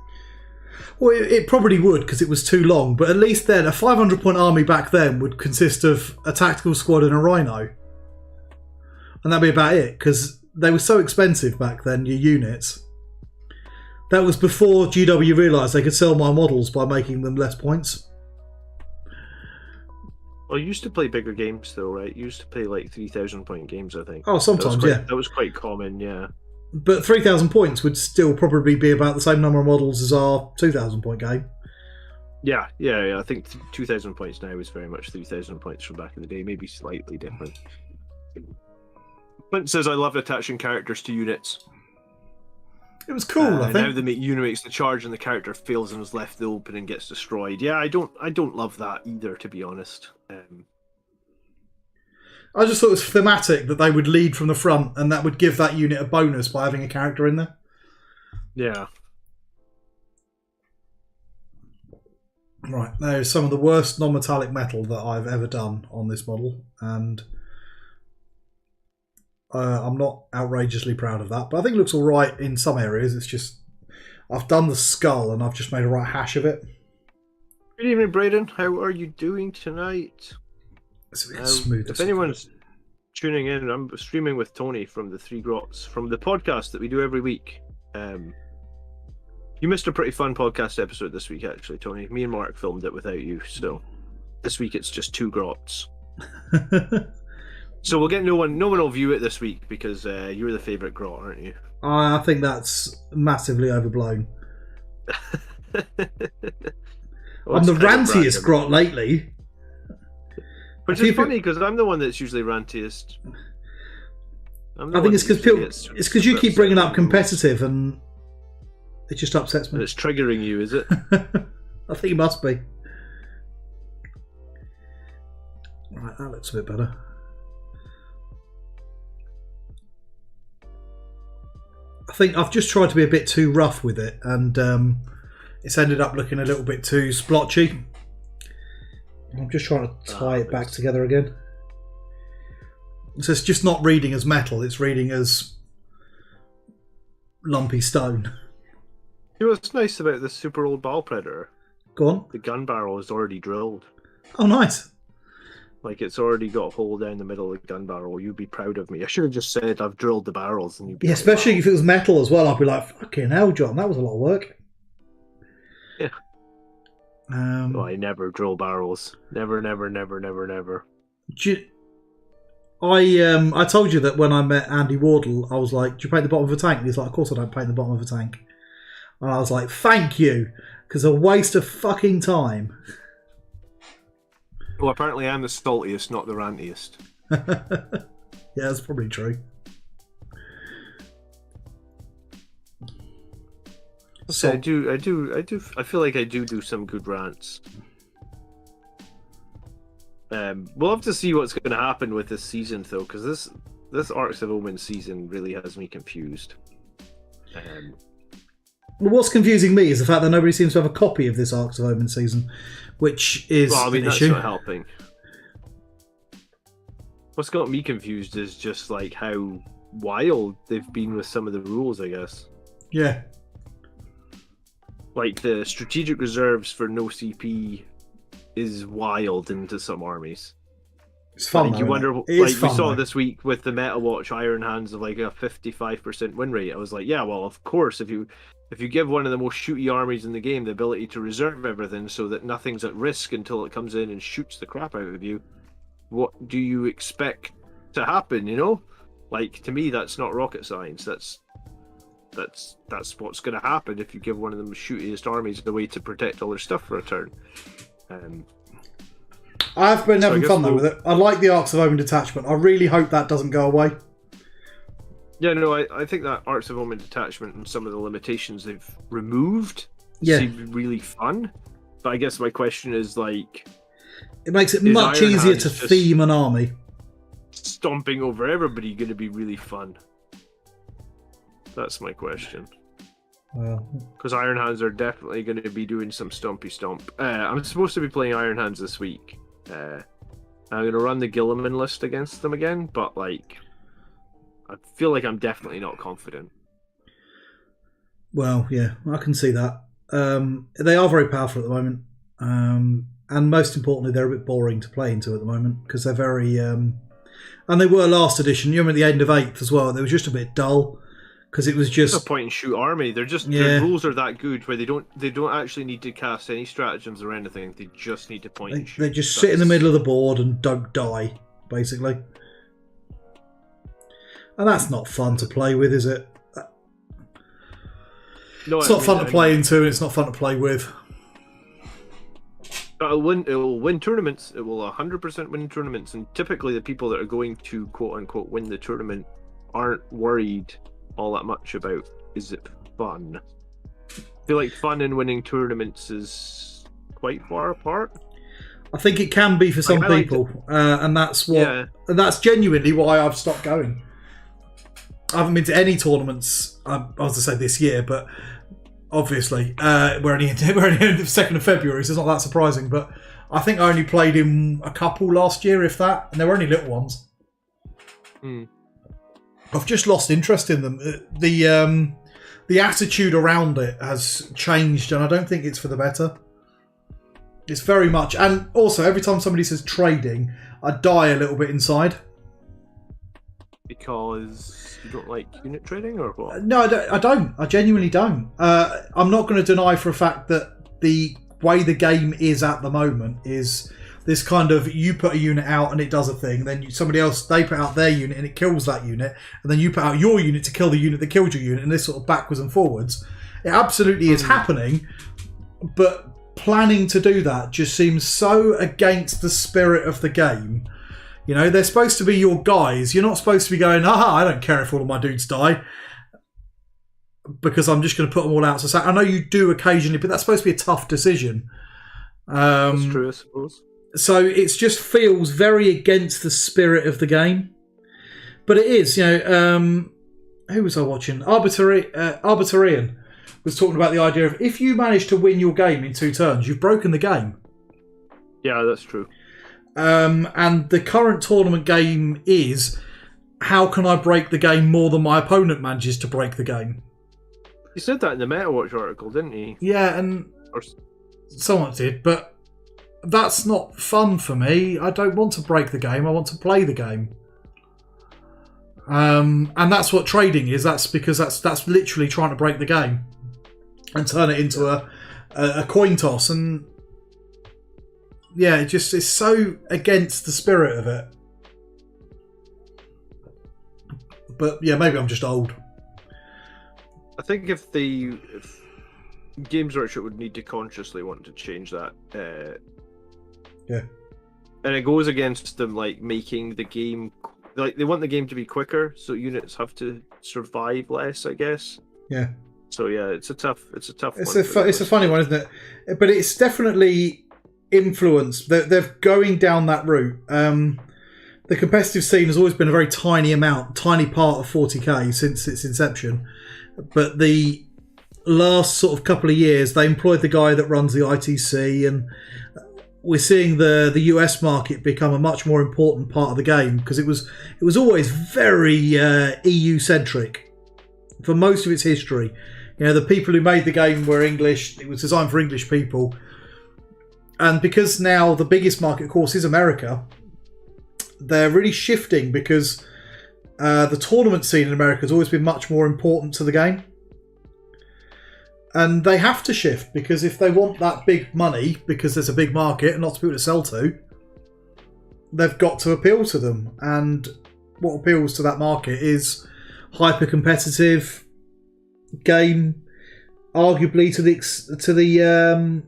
Well, it probably would, because it was too long. But at least then, a 500-point army back then would consist of a tactical squad and a rhino. And that'd be about it, because they were so expensive back then, your units. That was before GW realised they could sell my models by making them less points. Well, you used to play bigger games, though, right? You used to play like 3,000-point games, I think. Oh, sometimes, that was quite common, yeah. But 3,000 points would still probably be about the same number of models as our 2,000-point game. Yeah. I think 2,000 points now is very much 3,000 points from back in the day, maybe slightly different. Clint says, I loved attaching characters to units. It was cool, I think. Now the unit makes the charge and the character fails and is left open and gets destroyed. Yeah, I don't love that either, to be honest. I just thought it was thematic that they would lead from the front, and that would give that unit a bonus by having a character in there. Yeah. Right, now is some of the worst non-metallic metal that I've ever done on this model, and I'm not outrageously proud of that, but I think it looks all right in some areas. It's just I've done the skull and I've just made a right hash of it. Good evening, Braden. How are you doing tonight? It's a bit smooth. If anyone's tuning in, I'm streaming with Tony from the Three Grots, from the podcast that we do every week. You missed a pretty fun podcast episode this week, actually, Tony. Me and Mark filmed it without you, so this week it's just 2 Grots. So we'll get no one will view it this week because you're the favourite Grot, aren't you? I think that's massively overblown. Well, I'm the rantiest Grot lately. Which is funny because I'm the one that's usually rantiest. I think it's because you keep bringing up competitive and it just upsets me. And it's triggering you, is it? I think it must be. Right, that looks a bit better. I think I've just tried to be a bit too rough with it, and it's ended up looking a little bit too splotchy. I'm just trying to tie it back together again. So it's just not reading as metal, it's reading as lumpy stone. You know what's nice about this super old Ball Predator? Go on. The gun barrel is already drilled. Oh, nice. Like, it's already got a hole down the middle of the gun barrel. You'd be proud of me. I should have just said I've drilled the barrels. And you'd be like, especially wow. if it was metal as well. I'd be like, fucking hell, John, that was a lot of work. Yeah. I never drill barrels. Never. I told you that when I met Andy Wardle, I was like, do you paint the bottom of a tank? And he's like, of course I don't paint the bottom of a tank. And I was like, thank you, because a waste of fucking time. Well, apparently I'm the saltiest, not the rantiest. Yeah, that's probably true. So I do. I feel like I do some good rants. We'll have to see what's going to happen with this season, though, because this Arcs of Omen season really has me confused. Well, what's confusing me is the fact that nobody seems to have a copy of this Arcs of Omen season, which is an that's issue. Not helping. What's got me confused is just like how wild they've been with some of the rules, I guess. Yeah. Like the strategic reserves for no CP is wild into some armies. It's fun. Like, you wonder, like we saw this week with the Meta Watch Iron Hands of like a 55% win rate. I was like, yeah, well, of course, if you give one of the most shooty armies in the game the ability to reserve everything so that nothing's at risk until it comes in and shoots the crap out of you, what do you expect to happen? You know, like, to me, that's not rocket science. That's what's going to happen if you give one of the shootiest armies the way to protect all their stuff for a turn. I've been having fun though with it. I like the Arcs of Omen detachment. I really hope that doesn't go away. Yeah, no, I think that Arcs of Omen detachment and some of the limitations they've removed seem really fun. But I guess my question is, like, it makes it much easier to theme an army. Stomping over everybody going to be really fun? That's my question. Well, because Iron Hands are definitely going to be doing some stompy stomp. I'm supposed to be playing Iron Hands this week. I'm going to run the Gilliman list against them again, but like, I feel like I'm definitely not confident. Well, yeah, I can see that. They are very powerful at the moment, and most importantly, they're a bit boring to play into at the moment because they're very. And they were last edition. You remember at the end of 8th as well. They were just a bit dull. Because it was just a point and shoot army. They're just their rules are that good where they don't actually need to cast any stratagems or anything. They just need to point and shoot. They just sit in the middle of the board and don't die, basically. And that's not fun to play with, is it? No, it's not fun to play into. It's not fun to play with. It'll win tournaments. It will 100% win tournaments. And typically, the people that are going to quote unquote win the tournament aren't worried all that much about is it fun. I feel like fun and winning tournaments is quite far apart. I think it can be for some people, and that's and that's genuinely why I've stopped going. I haven't been to any tournaments. I was to say this year, but obviously. We're only in the 2nd of February, so it's not that surprising. But I think I only played him a couple last year, if that, and they were only little ones. I've just lost interest in them. The attitude around it has changed, and I don't think it's for the better. It's very much, and also every time somebody says trading, I die a little bit inside. Because you don't like unit trading, or what? No, I don't. I genuinely don't. I'm not going to deny for a fact that the way the game is at the moment is this kind of, you put a unit out and it does a thing, then somebody else, they put out their unit and it kills that unit, and then you put out your unit to kill the unit that killed your unit, and this sort of backwards and forwards. It absolutely is happening, but planning to do that just seems so against the spirit of the game. You know, they're supposed to be your guys. You're not supposed to be going, I don't care if all of my dudes die, because I'm just going to put them all out. So I know you do occasionally, but that's supposed to be a tough decision. That's true, I suppose. So it just feels very against the spirit of the game. But it is, you know, who was I watching? Arbitorian was talking about the idea of, if you manage to win your game in 2 turns, you've broken the game. Yeah, that's true. And the current tournament game is, how can I break the game more than my opponent manages to break the game? He said that in the MetaWatch article, didn't he? Yeah, and someone did, but that's not fun for me. I don't want to break the game. I want to play the game. And that's what trading is. That's because that's literally trying to break the game and turn it into a coin toss. And yeah, it just is so against the spirit of it. But yeah, maybe I'm just old. I think if Games Workshop would need to consciously want to change that. Yeah. And it goes against them, like, making the game, like, they want the game to be quicker, so units have to survive less, I guess. Yeah. So yeah, it's a tough one. It's a funny one, isn't it? But it's definitely influenced. They're going down that route. The competitive scene has always been a very tiny part of 40k since its inception. But the last sort of couple of years, they employed the guy that runs the ITC, and we're seeing the US market become a much more important part of the game, because it was always very EU centric for most of its history. You know, the people who made the game were English. It was designed for English people, and because now the biggest market, of course, is America, they're really shifting, because the tournament scene in America has always been much more important to the game. And they have to shift, because if they want that big money, because there's a big market and lots of people to sell to, they've got to appeal to them. And what appeals to that market is hyper-competitive game, arguably to the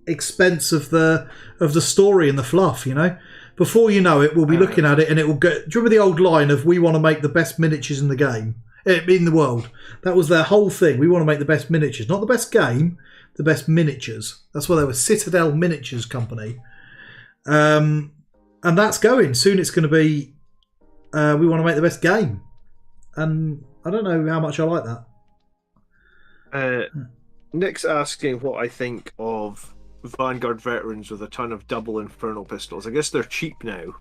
expense of the story and the fluff, you know. Before you know it, we'll be looking at it and it will go. Do you remember the old line of, we want to make the best miniatures in the game, in the world? That was their whole thing. We want to make the best miniatures, not the best game, the best miniatures. That's why they were Citadel Miniatures Company. And that's going. Soon it's going to be, we want to make the best game. And I don't know how much I like that. Nick's asking what I think of Vanguard veterans with a ton of double infernal pistols. I guess they're cheap now.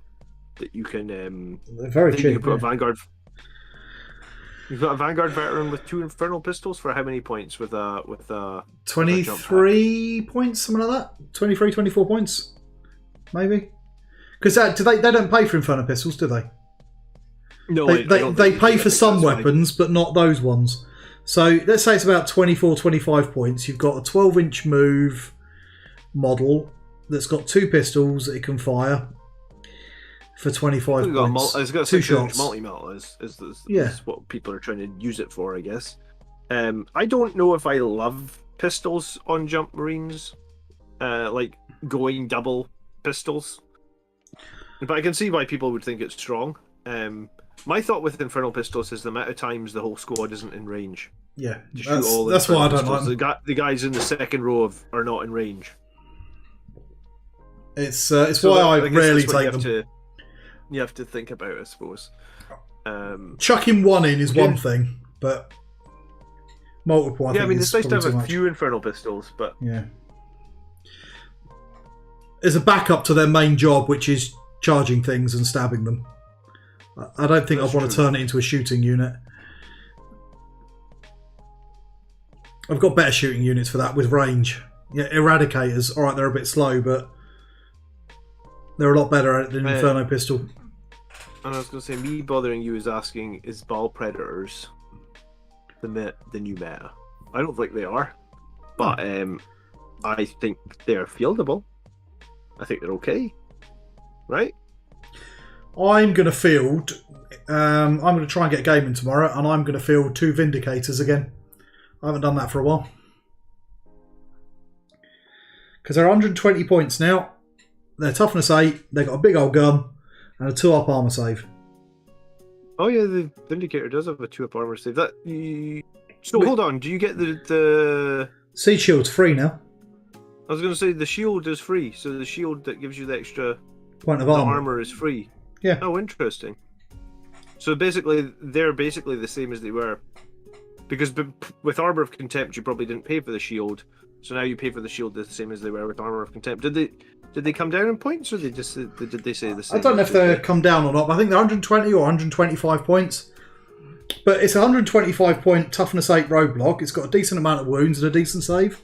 That you can. They're very cheap. You can put a Vanguard. You've got a Vanguard veteran with 2 infernal pistols for how many points? With a 23 points, something like that. 23, 24 points, maybe. Because they don't pay for infernal pistols, do they? No, they pay for some weapons, but not those ones. So let's say it's about 24, 25 points. You've got a 12-inch move model that's got 2 pistols that it can fire for 25 points. It's got 2 shots. Multi-melt is what people are trying to use it for, I guess. I don't know if I love pistols on Jump Marines, like going double pistols. But I can see why people would think it's strong. My thought with Infernal Pistols is the amount of times the whole squad isn't in range. Yeah, that's why I don't like them. The guys in the second row are not in range. It's why I rarely take them. You have to think about it, I suppose. Chucking one in is one thing, but Multiple, I Yeah, I think, mean, is it's nice to probably have too a much. few infernal pistols, but Yeah. As a backup to their main job, which is charging things and stabbing them. I don't think That's I'd want to true. turn it into a shooting unit. I've got better shooting units for that with range. Yeah, Eradicators, alright, they're a bit slow, but they're a lot better at it than Inferno Pistol. And I was going to say, me bothering you is asking, is Ball Predators the new meta? I don't think they are, but I think they're fieldable. I think they're okay, right? I'm going to field. I'm going to try and get a game in tomorrow, and I'm going to field 2 Vindicators again. I haven't done that for a while. Because they're 120 points now. They're toughness 8. They've got a big old gun and a 2-up armor save. Oh yeah, the Vindicator does have a 2-up armor save. So hold on, do you get the? Siege Shield's free now. I was going to say the shield is free, so the shield that gives you the extra Point of the armor. armor is free. Yeah. Oh, interesting. So basically, they're basically the same as they were, because with Armor of Contempt, you probably didn't pay for the shield, so now you pay for the shield the same as they were with Armor of Contempt. Did they come down in points, or did they say the same? I don't know if they come down or not, but I think they're 120 or 125 points. But it's a 125 point toughness 8 roadblock. It's got a decent amount of wounds and a decent save.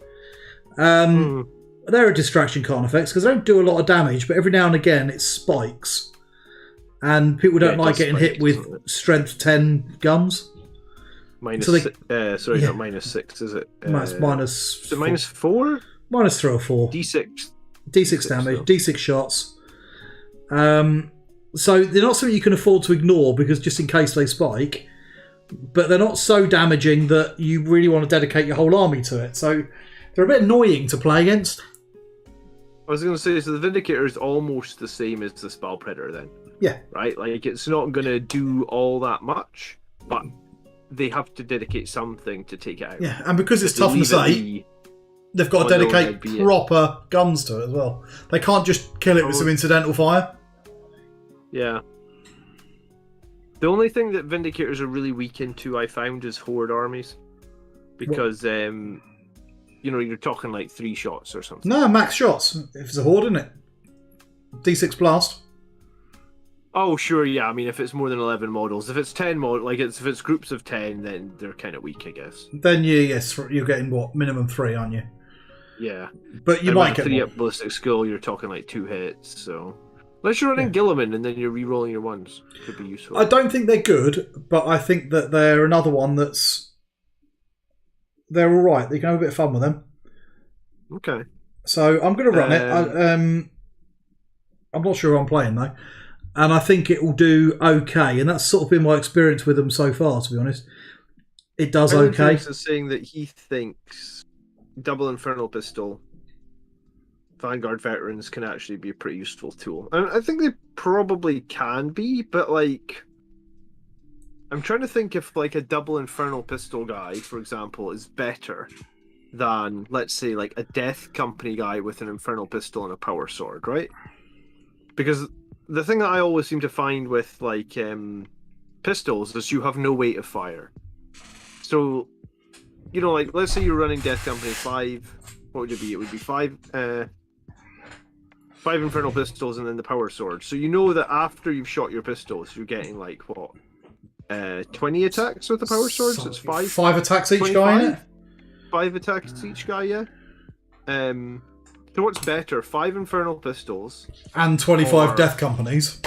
They're a distraction card effects because they don't do a lot of damage, but every now and again it spikes. And people don't like getting hit with strength 10 guns. Minus, so not -6, is it? Minus is it -4? Minus 3 or 4. D6. D6 damage, D6 shots. So they're not something you can afford to ignore because just in case they spike, but they're not so damaging that you really want to dedicate your whole army to it. So they're a bit annoying to play against. I was going to say, so the Vindicator is almost the same as the Spell Predator then. Yeah. Right? Like, it's not going to do all that much, but they have to dedicate something to take it out. Yeah, and because it's toughness 8, they've got to dedicate proper guns to it as well. They can't just kill it with some incidental fire. Yeah. The only thing that Vindicators are really weak into, I found, is Horde armies. Because, you're talking like 3 shots or something. No, max shots. If it's a Horde, isn't it? D6 blast. Oh, sure, yeah. I mean, if it's more than 11 models. If it's 10 models, if it's groups of 10, then they're kind of weak, I guess. Then you're getting, what, minimum 3, aren't you? Yeah. But you might get 3 up ballistic skill, you're talking like 2 hits, so... Unless you're running Gilliman and then you're re-rolling your ones. Could be useful. I don't think they're good, but I think that they're another one that's... They're alright. You can have a bit of fun with them. Okay. So I'm going to run it. I'm not sure who I'm playing, though. And I think it will do okay. And that's sort of been my experience with them so far, to be honest. It does okay. Is saying that he thinks Double Infernal Pistol Vanguard veterans can actually be a pretty useful tool. And I think they probably can be, but like... I'm trying to think if like a Double Infernal Pistol guy, for example, is better than, let's say, like a Death Company guy with an Infernal Pistol and a Power Sword, right? Because the thing that I always seem to find with like pistols is you have no weight of fire. So, like let's say you're running Death Company 5, what would it be? It would be 5 Infernal Pistols and then the Power Sword. So you know that after you've shot your pistols, you're getting like what? 20 attacks with the Power Sword, so it's 5. 5 attacks each guy, in it? 5 attacks each guy, yeah. So what's better, 5 Infernal Pistols and 25 Death Companies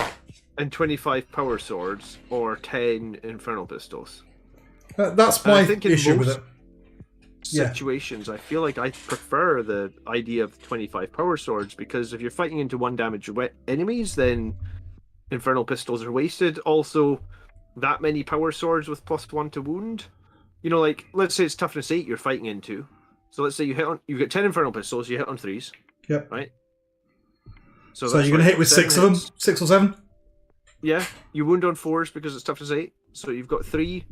and 25 Power Swords, or 10 Infernal Pistols? That's my issue with it. Situations, I feel like I prefer the idea of 25 Power Swords, because if you're fighting into 1 damage enemies, then Infernal Pistols are wasted. Also, that many Power Swords with +1 to wound, like let's say it's toughness 8 you're fighting into, so let's say you get 10 Infernal Pistols, you hit on 3s. Yep. Right. So you're gonna hit with 6 of them, 6 or 7. Yeah, you wound on 4s because it's toughness 8, so you've got 3.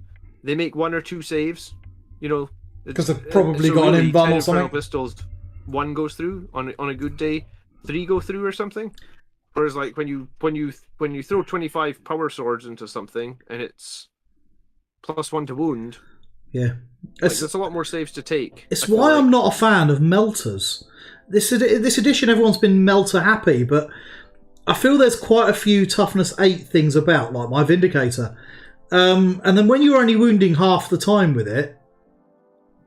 They make 1 or 2 saves, because they've probably got an invuln or something. Pistols, 1 goes through on a good day, 3 go through or something. Whereas like when you throw 25 Power Swords into something and it's +1 to wound, yeah, Like, there's a lot more saves to take. It's why I'm not a fan of melters. This edition, everyone's been melter happy, but I feel there's quite a few toughness 8 things about, like my Vindicator. And then when you're only wounding half the time with it,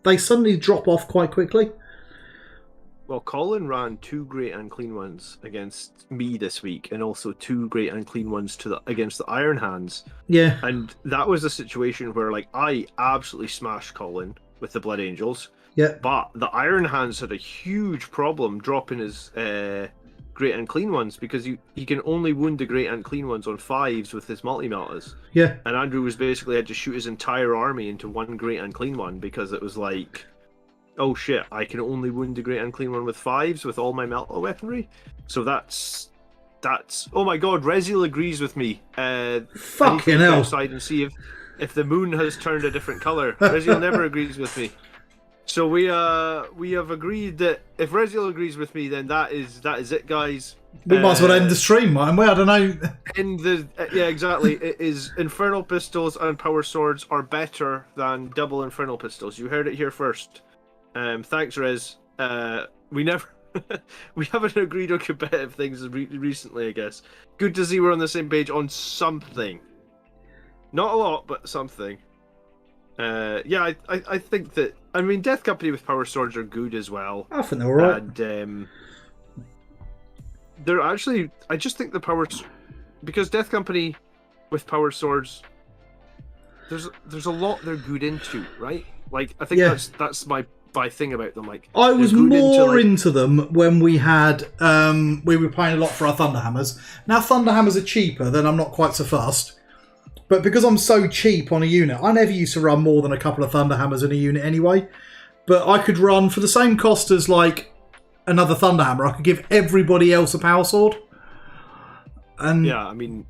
they suddenly drop off quite quickly. Well, Colin ran 2 great and clean ones against me this week, and also 2 great and clean ones against the Iron Hands. Yeah. And that was a situation where, like, I absolutely smashed Colin with the Blood Angels. Yeah. But the Iron Hands had a huge problem dropping his great and clean ones, because he can only wound the great and clean ones on 5s with his multi-meltas. Yeah. And Andrew was basically had to shoot his entire army into 1 great and clean one, because it was like, oh shit, I can only wound the great and clean one with 5s with all my melta weaponry. So that's oh my god, Reziel agrees with me. Fucking hell. Outside and see if the moon has turned a different colour. Reziel never agrees with me. So we have agreed that if Reziel agrees with me, then that is it, guys. We might as well end the stream, mightn't we? I don't know. Yeah, exactly. It is Infernal Pistols and Power Swords are better than double Infernal Pistols. You heard it here first. Thanks, Rez. We haven't agreed on competitive things recently, I guess. Good to see we're on the same page on something. Not a lot, but something. Yeah, I think that. I mean, Death Company with Power Swords are good as well. I think they're alright. And they're actually. I just think the because Death Company with Power Swords. There's a lot they're good into, right? Like, I think that's my thing about them. Like, I was more into them when we had we were paying a lot for our Thunderhammers. Now Thunderhammers are cheaper, then I'm not quite so fussed. But because I'm so cheap on a unit, I never used to run more than a couple of Thunderhammers in a unit anyway. But I could run, for the same cost as like another Thunderhammer, I could give everybody else a Power Sword. And yeah, I mean,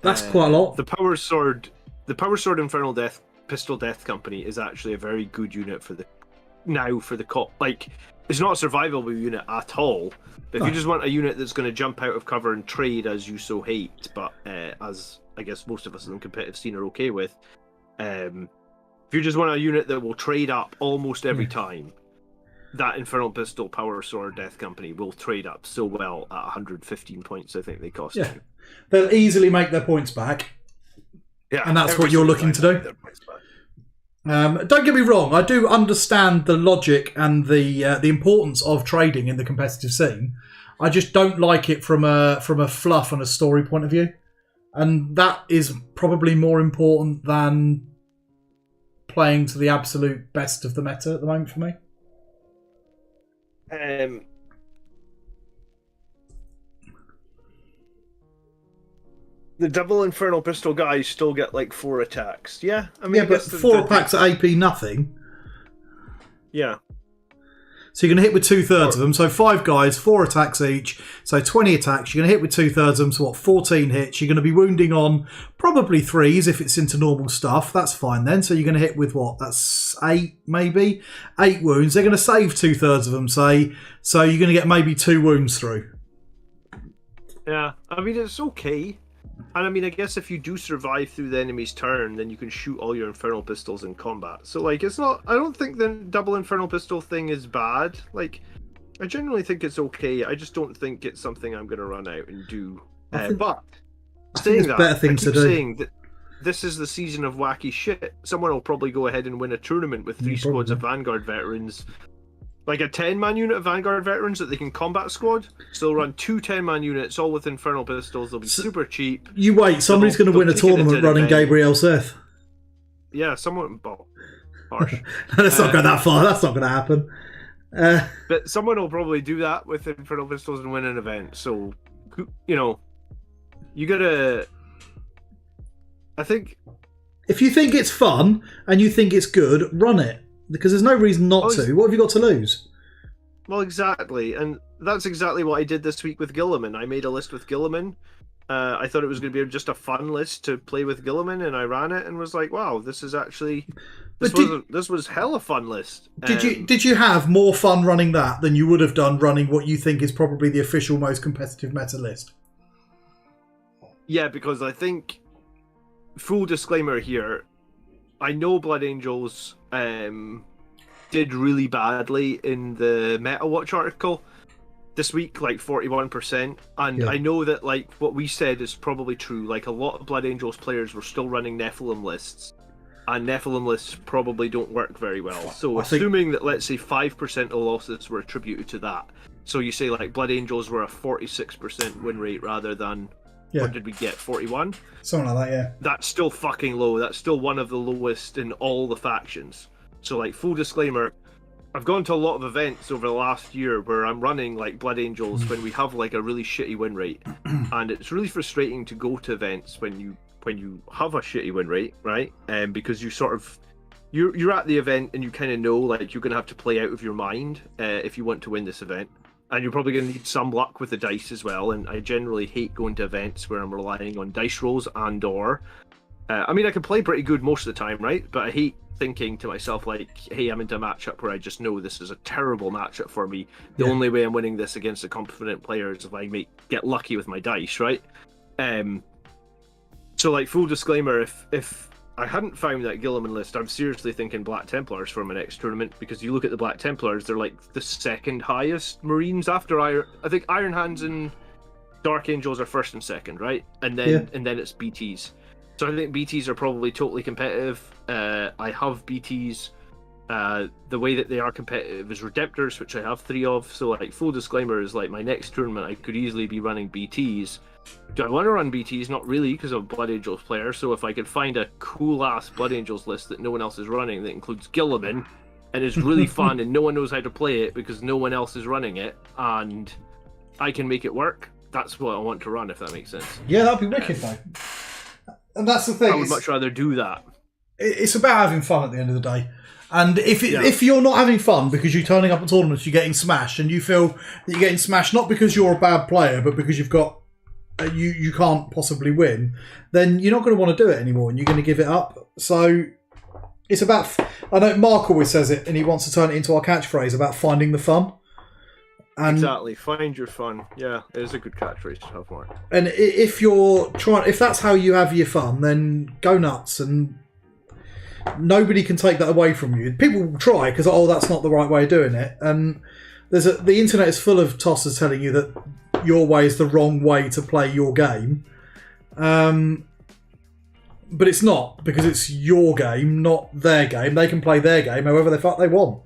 that's quite a lot. The Power Sword Infernal Pistol Death Company is actually a very good unit for the like, it's not a survivable unit at all. But if you just want a unit that's going to jump out of cover and trade as you so hate, but as I guess most of us in the competitive scene are okay with, if you just want a unit that will trade up almost every time, that Infernal Pistol Power Sword Death Company will trade up so well at 115 points. I think they cost. Yeah, they'll easily make their points back. Yeah, and that's what you're looking to do. Don't get me wrong, I do understand the logic and the importance of trading in the competitive scene. I just don't like it from a fluff and a story point of view, and that is probably more important than playing to the absolute best of the meta at the moment for me. The double Infernal Pistol guys still get like 4 attacks. Yeah, I mean, yeah, but 4 attacks at AP nothing. Yeah. So you're going to hit with 2/3 of them. So 5 guys, 4 attacks each. So 20 attacks. You're going to hit with 2/3 of them. So what? 14 hits. You're going to be wounding on probably 3s if it's into normal stuff. That's fine then. So you're going to hit with what? That's 8 maybe. 8 wounds. They're going to save 2/3 of them. Say. So you're going to get maybe 2 wounds through. Yeah, I mean, it's okay. And I mean, I guess if you do survive through the enemy's turn, then you can shoot all your Infernal Pistols in combat. So, like, it's not... I don't think the double Infernal Pistol thing is bad. Like, I generally think it's okay. I just don't think it's something I'm going to run out and do. But, saying that, better things I keep to do. saying that this is the season of wacky shit. Someone will probably go ahead and win a tournament with 3 squads of Vanguard veterans. Like a 10-man unit of Vanguard veterans that they can combat squad. So they'll run 2 10-man units, all with Infernal Pistols. They'll be super cheap. You wait, somebody's going to win a tournament running Gabriel Seth. Yeah, someone... Well, harsh. Let's not go that far. That's not going to happen. But someone will probably do that with Infernal Pistols and win an event. So, you know, you got to... I think... If you think it's fun and you think it's good, run it. Because there's no reason not to. What have you got to lose? Well, exactly. And that's exactly what I did this week with Guilliman. I made a list with Guilliman. I thought it was going to be just a fun list to play with Guilliman, and I ran it and was like, wow, this is actually... This was hella fun list. Did you have more fun running that than you would have done running what you think is probably the official most competitive meta list? Yeah, because I think... Full disclaimer here. I know Blood Angels did really badly in the Meta Watch article this week, like 41%. And I know that like what we said is probably true. Like a lot of Blood Angels players were still running Nephilim lists, and Nephilim lists probably don't work very well. So assuming that, let's say, 5% of losses were attributed to that. So you say like Blood Angels were a 46% win rate rather than, what did we get, 41? Something like that, yeah. That's still fucking low. That's still one of the lowest in all the factions. So like, full disclaimer, I've gone to a lot of events over the last year where I'm running like Blood Angels when we have like a really shitty win rate. And it's really frustrating to go to events when you have a shitty win rate, right? Because you sort of you're at the event and you kind of know like you're gonna have to play out of your mind if you want to win this event, and you're probably gonna need some luck with the dice as well. And I generally hate going to events where I'm relying on dice rolls and or I mean, I can play pretty good most of the time, right? But I hate thinking to myself like, hey, I'm into a matchup where I just know this is a terrible matchup for me. The only way I'm winning this against a confident player is if I get lucky with my dice, right? So like, full disclaimer, if I hadn't found that Gilliman list, I'm seriously thinking Black Templars for my next tournament, because you look at the Black Templars, they're like the second highest Marines after I think Iron Hands and Dark Angels are first and second, right? And then it's BTs. So I think BTs are probably totally competitive. I have BTs. The way that they are competitive is Redemptors, which I have 3 of. So like, full disclaimer is like, my next tournament I could easily be running BTs. Do I want to run BTs? Not really, because I'm a Blood Angels player. So if I could find a cool ass Blood Angels list that no one else is running, that includes Gilliman, and is really fun and no one knows how to play it because no one else is running it, and I can make it work, that's what I want to run, if that makes sense. Yeah, that'd be wicked though. And that's the thing. I would much rather do that. It's about having fun at the end of the day. And if you're not having fun because you're turning up at tournaments, you're getting smashed, and you feel that you're getting smashed not because you're a bad player, but because you've got you can't possibly win, then you're not going to want to do it anymore, and you're going to give it up. So it's about. I know Mark always says it, and he wants to turn it into our catchphrase about finding the fun. And exactly, find your fun. Yeah, it is a good catchphrase to have, Mark. And if that's how you have your fun, then go nuts, and nobody can take that away from you. People will try because that's not the right way of doing it, and the internet is full of tossers telling you that your way is the wrong way to play your game, but it's not, because it's your game, not their game. They can play their game however the fuck they want.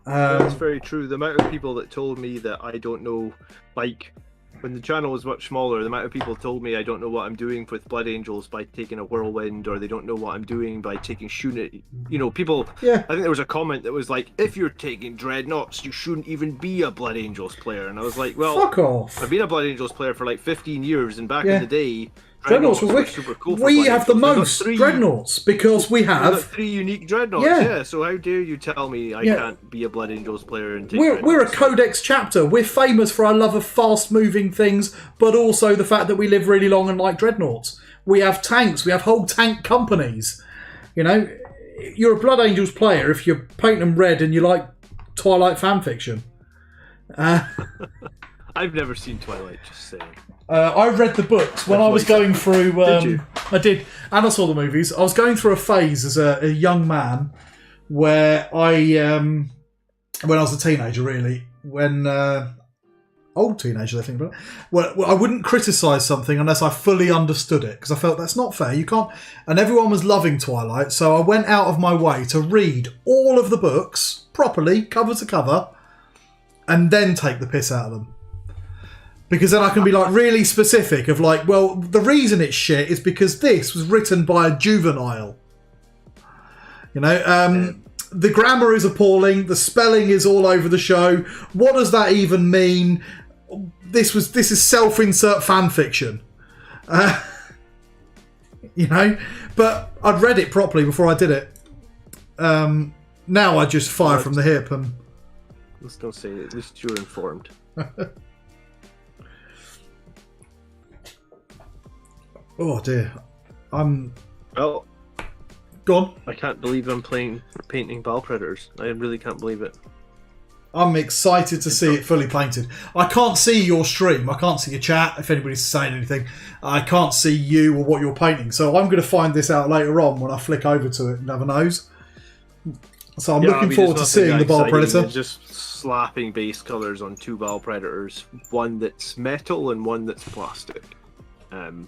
That's very true. The amount of people that told me that I don't know, like, when the channel was much smaller, the amount of people told me I don't know what I'm doing with Blood Angels by taking a Whirlwind, or they don't know what I'm doing by taking people. I think there was a comment that was like, if you're taking Dreadnoughts, you shouldn't even be a Blood Angels player. And I was like, well, fuck off. I've been a Blood Angels player for like 15 years, and back in the day, Dreadnoughts were super cool. We have the most Dreadnoughts because we have 3 unique Dreadnoughts. Yeah, so how dare you tell me I can't be a Blood Angels player and take We're a Codex chapter. We're famous for our love of fast-moving things, but also the fact that we live really long and like Dreadnoughts. We have tanks. We have whole tank companies. You know, you're a Blood Angels player if you're painting them red and you like Twilight fanfiction. I've never seen Twilight, just saying. I read the books when I was going through. Did you? I did, and I saw the movies. I was going through a phase as a young man where when I was a teenager, really, old teenager, I think, but well, I wouldn't criticise something unless I fully understood it, because I felt that's not fair. You can't, and everyone was loving Twilight, so I went out of my way to read all of the books properly, cover to cover, and then take the piss out of them. Because then I can be like really specific of like, well, the reason it's shit is because this was written by a juvenile. You know, the grammar is appalling. The spelling is all over the show. What does that even mean? This is self-insert fan fiction. You know, but I'd read it properly before I did it. Now I just fire from the hip and. Let's don't say it. At least you're informed. Oh dear, well. Go on. I can't believe I'm painting Ball Predators. I really can't believe it. I'm excited to see it fully painted. I can't see your stream. I can't see your chat if anybody's saying anything. I can't see you or what you're painting. So I'm going to find this out later on when I flick over to it and have a nose. So I'm looking forward to seeing the Bile Predator. Just slapping base colours on two Bile Predators, one that's metal and one that's plastic. And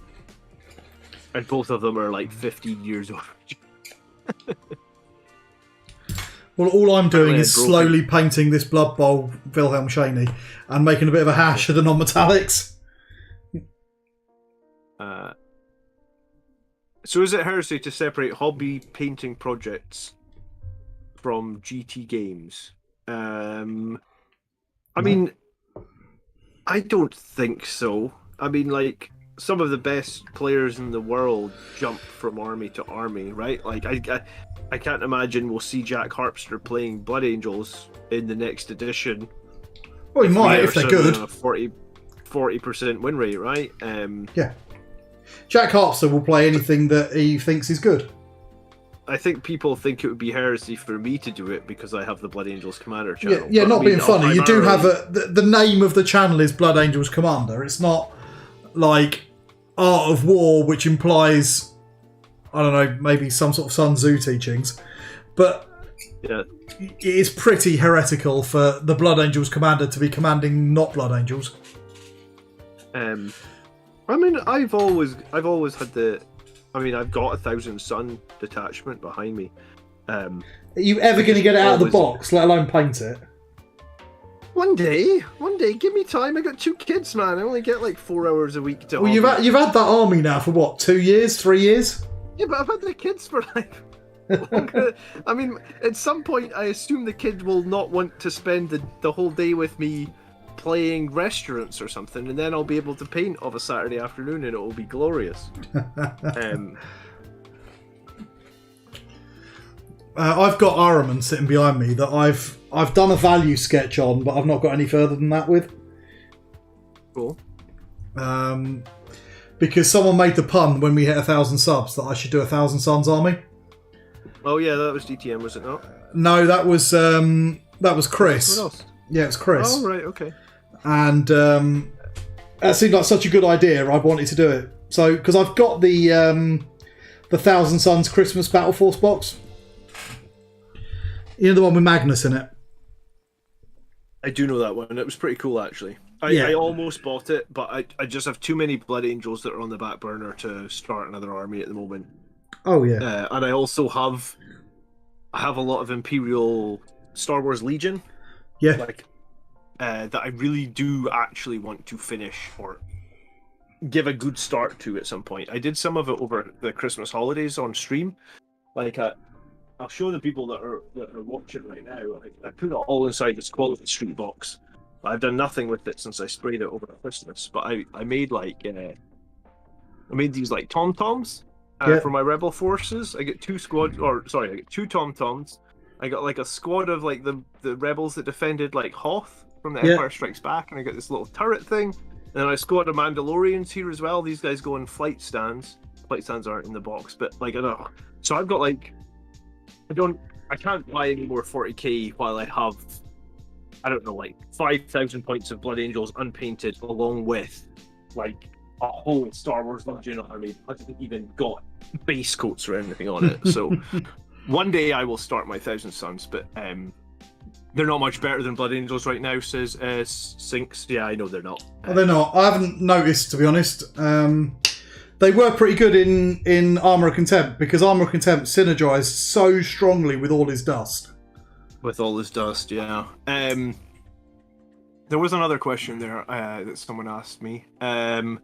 both of them are like 15 years old. Well, all I'm doing is slowly painting this Blood Bowl Wilhelm Chaney and making a bit of a hash of the non-metallics. So is it heresy to separate hobby painting projects from GT games? I mean, I don't think so. I mean, like, some of the best players in the world jump from army to army, right? Like, I can't imagine we'll see Jack Harpster playing Blood Angels in the next edition. Well, he might if they're good. 40% win rate, right? Yeah. Jack Harpster will play anything that he thinks is good. I think people think it would be heresy for me to do it because I have the Blood Angels Commander channel. Yeah, not being funny. You do have the name of the channel is Blood Angels Commander. It's not like Art of War, which implies, I don't know, maybe some sort of Sun Tzu teachings. But yeah, it is pretty heretical for the Blood Angels Commander to be commanding not Blood Angels. I mean, I've always had the. I mean, I've got a 1,000 Sun detachment behind me. Are you ever going to get it out of the box, let alone paint it? One day, give me time. I got 2 kids, man. I only get like 4 hours a week to. Well, you've had that army now for what, 2 years, 3 years? Yeah, but I've had the kids for like. I mean, at some point, I assume the kid will not want to spend the whole day with me playing restaurants or something, and then I'll be able to paint of a Saturday afternoon, and it will be glorious. I've got Araman sitting behind me that I've done a value sketch on, but I've not got any further than that with. Cool. Because someone made the pun when we hit 1,000 subs that I should do a 1,000 Suns army. Oh yeah, that was DTM, was it not? No, that was Chris. What else? Yeah, it was Chris. Oh right, okay. And that seemed like such a good idea. I wanted to do it. So because I've got the 1,000 Suns Christmas Battle Force box. You know, the one with Magnus in it. I do know that one. It was pretty cool, actually. I almost bought it, but I just have too many Blood Angels that are on the back burner to start another army at the moment. Oh yeah. And I also have a lot of Imperial Star Wars Legion. Yeah. Like that I really do actually want to finish or give a good start to at some point. I did some of it over the Christmas holidays on stream. Like I'll show the people that are watching right now. I put it all inside this Quality Street box. I've done nothing with it since I sprayed it over Christmas. But I made like I made these like tom-toms for my rebel forces. I get 2 tom-toms. I got like a squad of like the rebels that defended like Hoth from the Empire Strikes Back, and I got this little turret thing. And then I squad of Mandalorians here as well. These guys go in flight stands. Flight stands aren't in the box, but like I don't know. So I've got like I can't buy any more 40k while I have, I don't know, like 5,000 points of Blood Angels unpainted, along with like a whole Star Wars Legion army. I haven't even got base coats or anything on it. So one day I will start my 1,000 Suns, but they're not much better than Blood Angels right now, says Sinks. Yeah, I know they're not. Well, they're not. I haven't noticed, to be honest. They were pretty good in Armour of Contempt, because Armour of Contempt synergised so strongly with all his dust. With all his dust, yeah. There was another question there that someone asked me. I've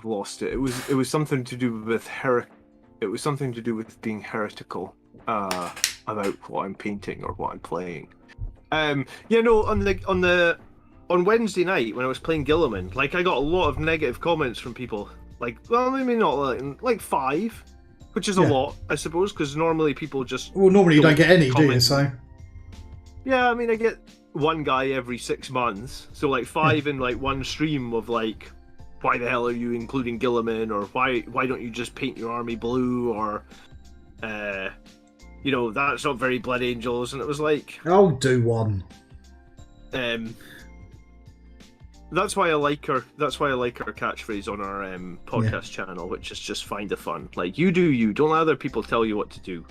lost it. It was something to do with It was something to do with being heretical about what I'm painting or what I'm playing. On Wednesday night when I was playing Guilliman, like I got a lot of negative comments from people. Like, well, maybe not like 5, which is a lot, I suppose, because normally people just. Well, normally you don't get any, do you? So. Yeah, I mean, I get one guy every 6 months, so like 5 in like one stream of like, why the hell are you including Guilliman, or why don't you just paint your army blue, or that's not very Blood Angels, and it was like, I'll do one. That's why I like her. That's why I like her catchphrase on our podcast channel, which is just find the fun. Like, you do you. Don't let other people tell you what to do.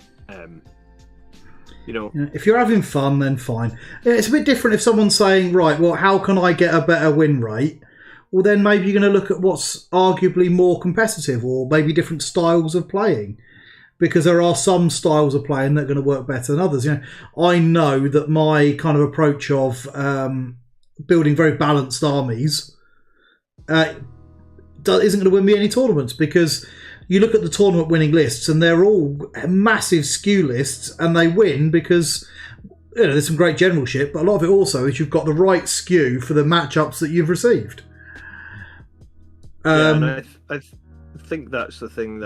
If you're having fun, then fine. It's a bit different if someone's saying, right, well, how can I get a better win rate? Well, then maybe you're going to look at what's arguably more competitive, or maybe different styles of playing. Because there are some styles of playing that are going to work better than others. I know that my kind of approach of building very balanced armies isn't going to win me any tournaments, because you look at the tournament winning lists and they're all massive skew lists, and they win because there's some great generalship, but a lot of it also is you've got the right skew for the matchups that you've received. And I think that's the thing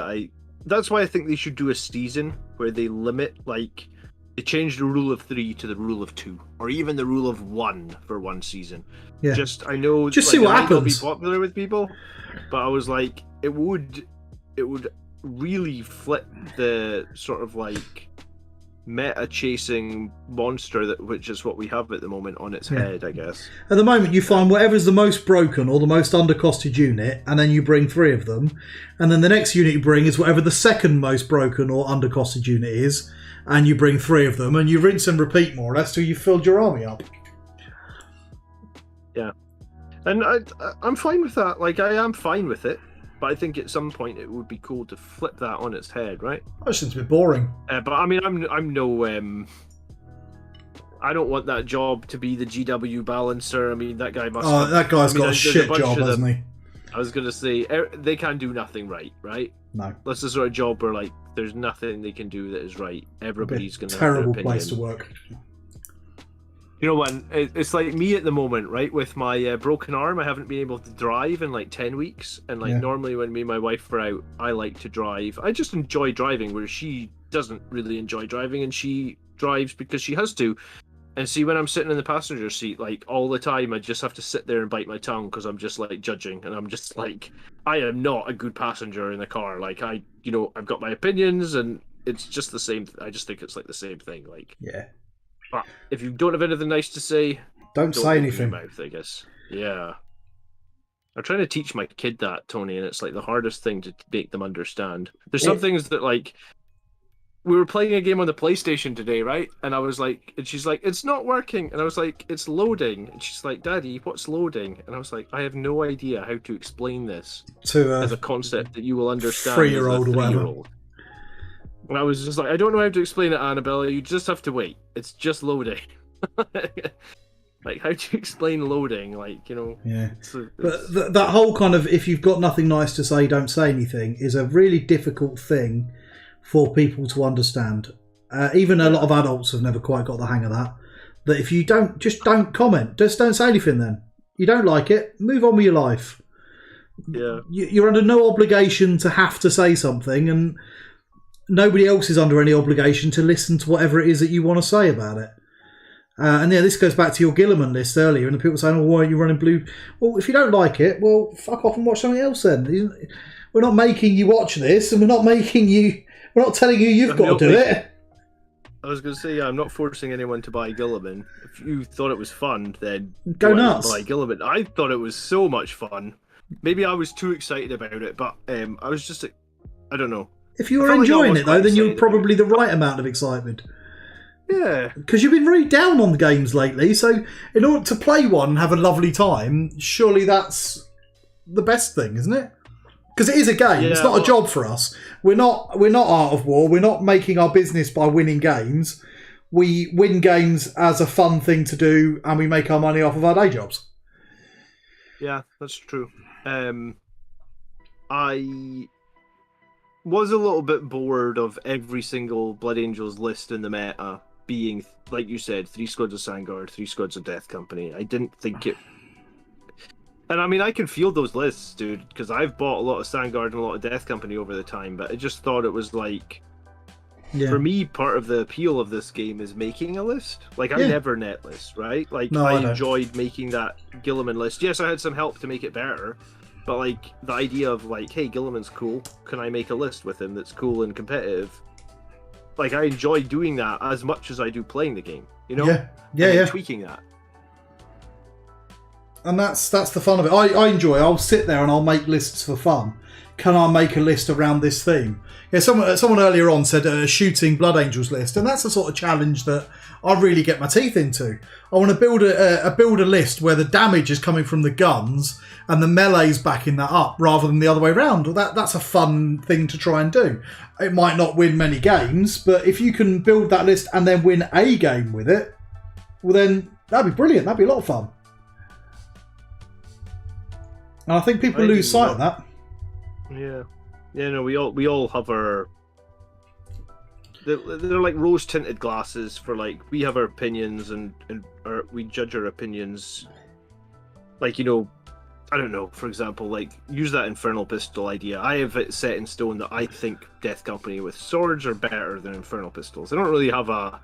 that's why I think they should do a season where they limit, like, they change the rule of 3 to the rule of 2, or even the rule of 1 for one season. Yeah. I know, just see what happens. It might not be popular with people, but I was like, it would really flip the sort of like meta chasing monster which is what we have at the moment on its head, I guess. At the moment, you find whatever's the most broken or the most undercosted unit, and then you bring 3 of them, and then the next unit you bring is whatever the second most broken or undercosted unit is, and you bring 3 of them, and you rinse and repeat more or less till you've filled your army up. Yeah. And I'm fine with that. Like, I am fine with it. But I think at some point it would be cool to flip that on its head, right? That seems a bit boring. But I mean, I'm no... I don't want that job to be the GW balancer. I mean, that guy must... Oh, that guy's got a shit job, hasn't he? I was going to say, they can't do nothing right? No. That's the sort of job where, like, there's nothing they can do that is right. Everybody's going to have an terrible opinion. Place to work. You know what? It's like me at the moment, right? With my broken arm, I haven't been able to drive in like 10 weeks. And like normally when me and my wife are out, I like to drive. I just enjoy driving, whereas she doesn't really enjoy driving, and she drives because she has to. And see, when I'm sitting in the passenger seat, like all the time, I just have to sit there and bite my tongue because I'm just like judging, and I'm just like, I am not a good passenger in the car. Like I've got my opinions, and it's just the same. I just think it's like the same thing. Like, yeah. But if you don't have anything nice to say, don't say anything. Your mouth, I guess. Yeah. I'm trying to teach my kid that, Tony, and it's like the hardest thing to make them understand. There's some things that, like, we were playing a game on the PlayStation today, right? And I was like, and she's like, it's not working. And I was like, it's loading. And she's like, Daddy, what's loading? And I was like, I have no idea how to explain this as a concept that you will understand. 3-year-old or whatever. And I was just like, I don't know how to explain it, Annabella. You just have to wait. It's just loading. Like, how do you explain loading? Like, Yeah. But that whole kind of, if you've got nothing nice to say, don't say anything, is a really difficult thing for people to understand. Even a lot of adults have never quite got the hang of that. That if you don't comment. Just don't say anything then. You don't like it, move on with your life. Yeah. You're under no obligation to have to say something, and nobody else is under any obligation to listen to whatever it is that you want to say about it. And this goes back to your Gilliman list earlier, and the people saying, "Oh, why are you running blue?" Well, if you don't like it, well, fuck off and watch something else then. We're not making you watch this, and we're not telling you you've got to do it. I was going to say, I'm not forcing anyone to buy Gilliman. If you thought it was fun, then go nuts. Buy Gilliman. I thought it was so much fun. Maybe I was too excited about it, but I was just, I don't know. If you were enjoying it, though, then you're probably the right amount of excitement. Yeah. Because you've been really down on the games lately, so in order to play one and have a lovely time, surely that's the best thing, isn't it? Because it is a game. Yeah, it's not a job for us. We're not Art of War. We're not making our business by winning games. We win games as a fun thing to do, and we make our money off of our day jobs. Yeah, that's true. I was a little bit bored of every single Blood Angels list in the meta being, like you said, 3 squads of Sandguard, 3 squads of Death Company. I didn't think it... And I mean, I can feel those lists, dude, because I've bought a lot of Sandguard and a lot of Death Company over the time, but I just thought it was like... Yeah. For me, part of the appeal of this game is making a list. Like, I never net list, right? Like, no, I enjoyed making that Gilliman list. Yes, I had some help to make it better, but, like, the idea of, like, hey, Gilliman's cool. Can I make a list with him that's cool and competitive? Like, I enjoy doing that as much as I do playing the game, you know? Yeah. Tweaking that. And that's the fun of it. I enjoy it. I'll sit there and I'll make lists for fun. Can I make a list around this theme? Yeah, someone earlier on said shooting Blood Angels list, and that's the sort of challenge that I really get my teeth into. I want to build a list where the damage is coming from the guns and the melee's backing that up rather than the other way around. That's a fun thing to try and do. It might not win many games, but if you can build that list and then win a game with it, well then that'd be brilliant. That'd be a lot of fun. And I think people lose sight of that. Yeah. Yeah, no, we all have our... They're like rose-tinted glasses for, like, we have our opinions and we judge our opinions. Like, you know, I don't know, for example, like, use that Infernal Pistol idea. I have it set in stone that I think Death Company with swords are better than Infernal Pistols. I don't really have a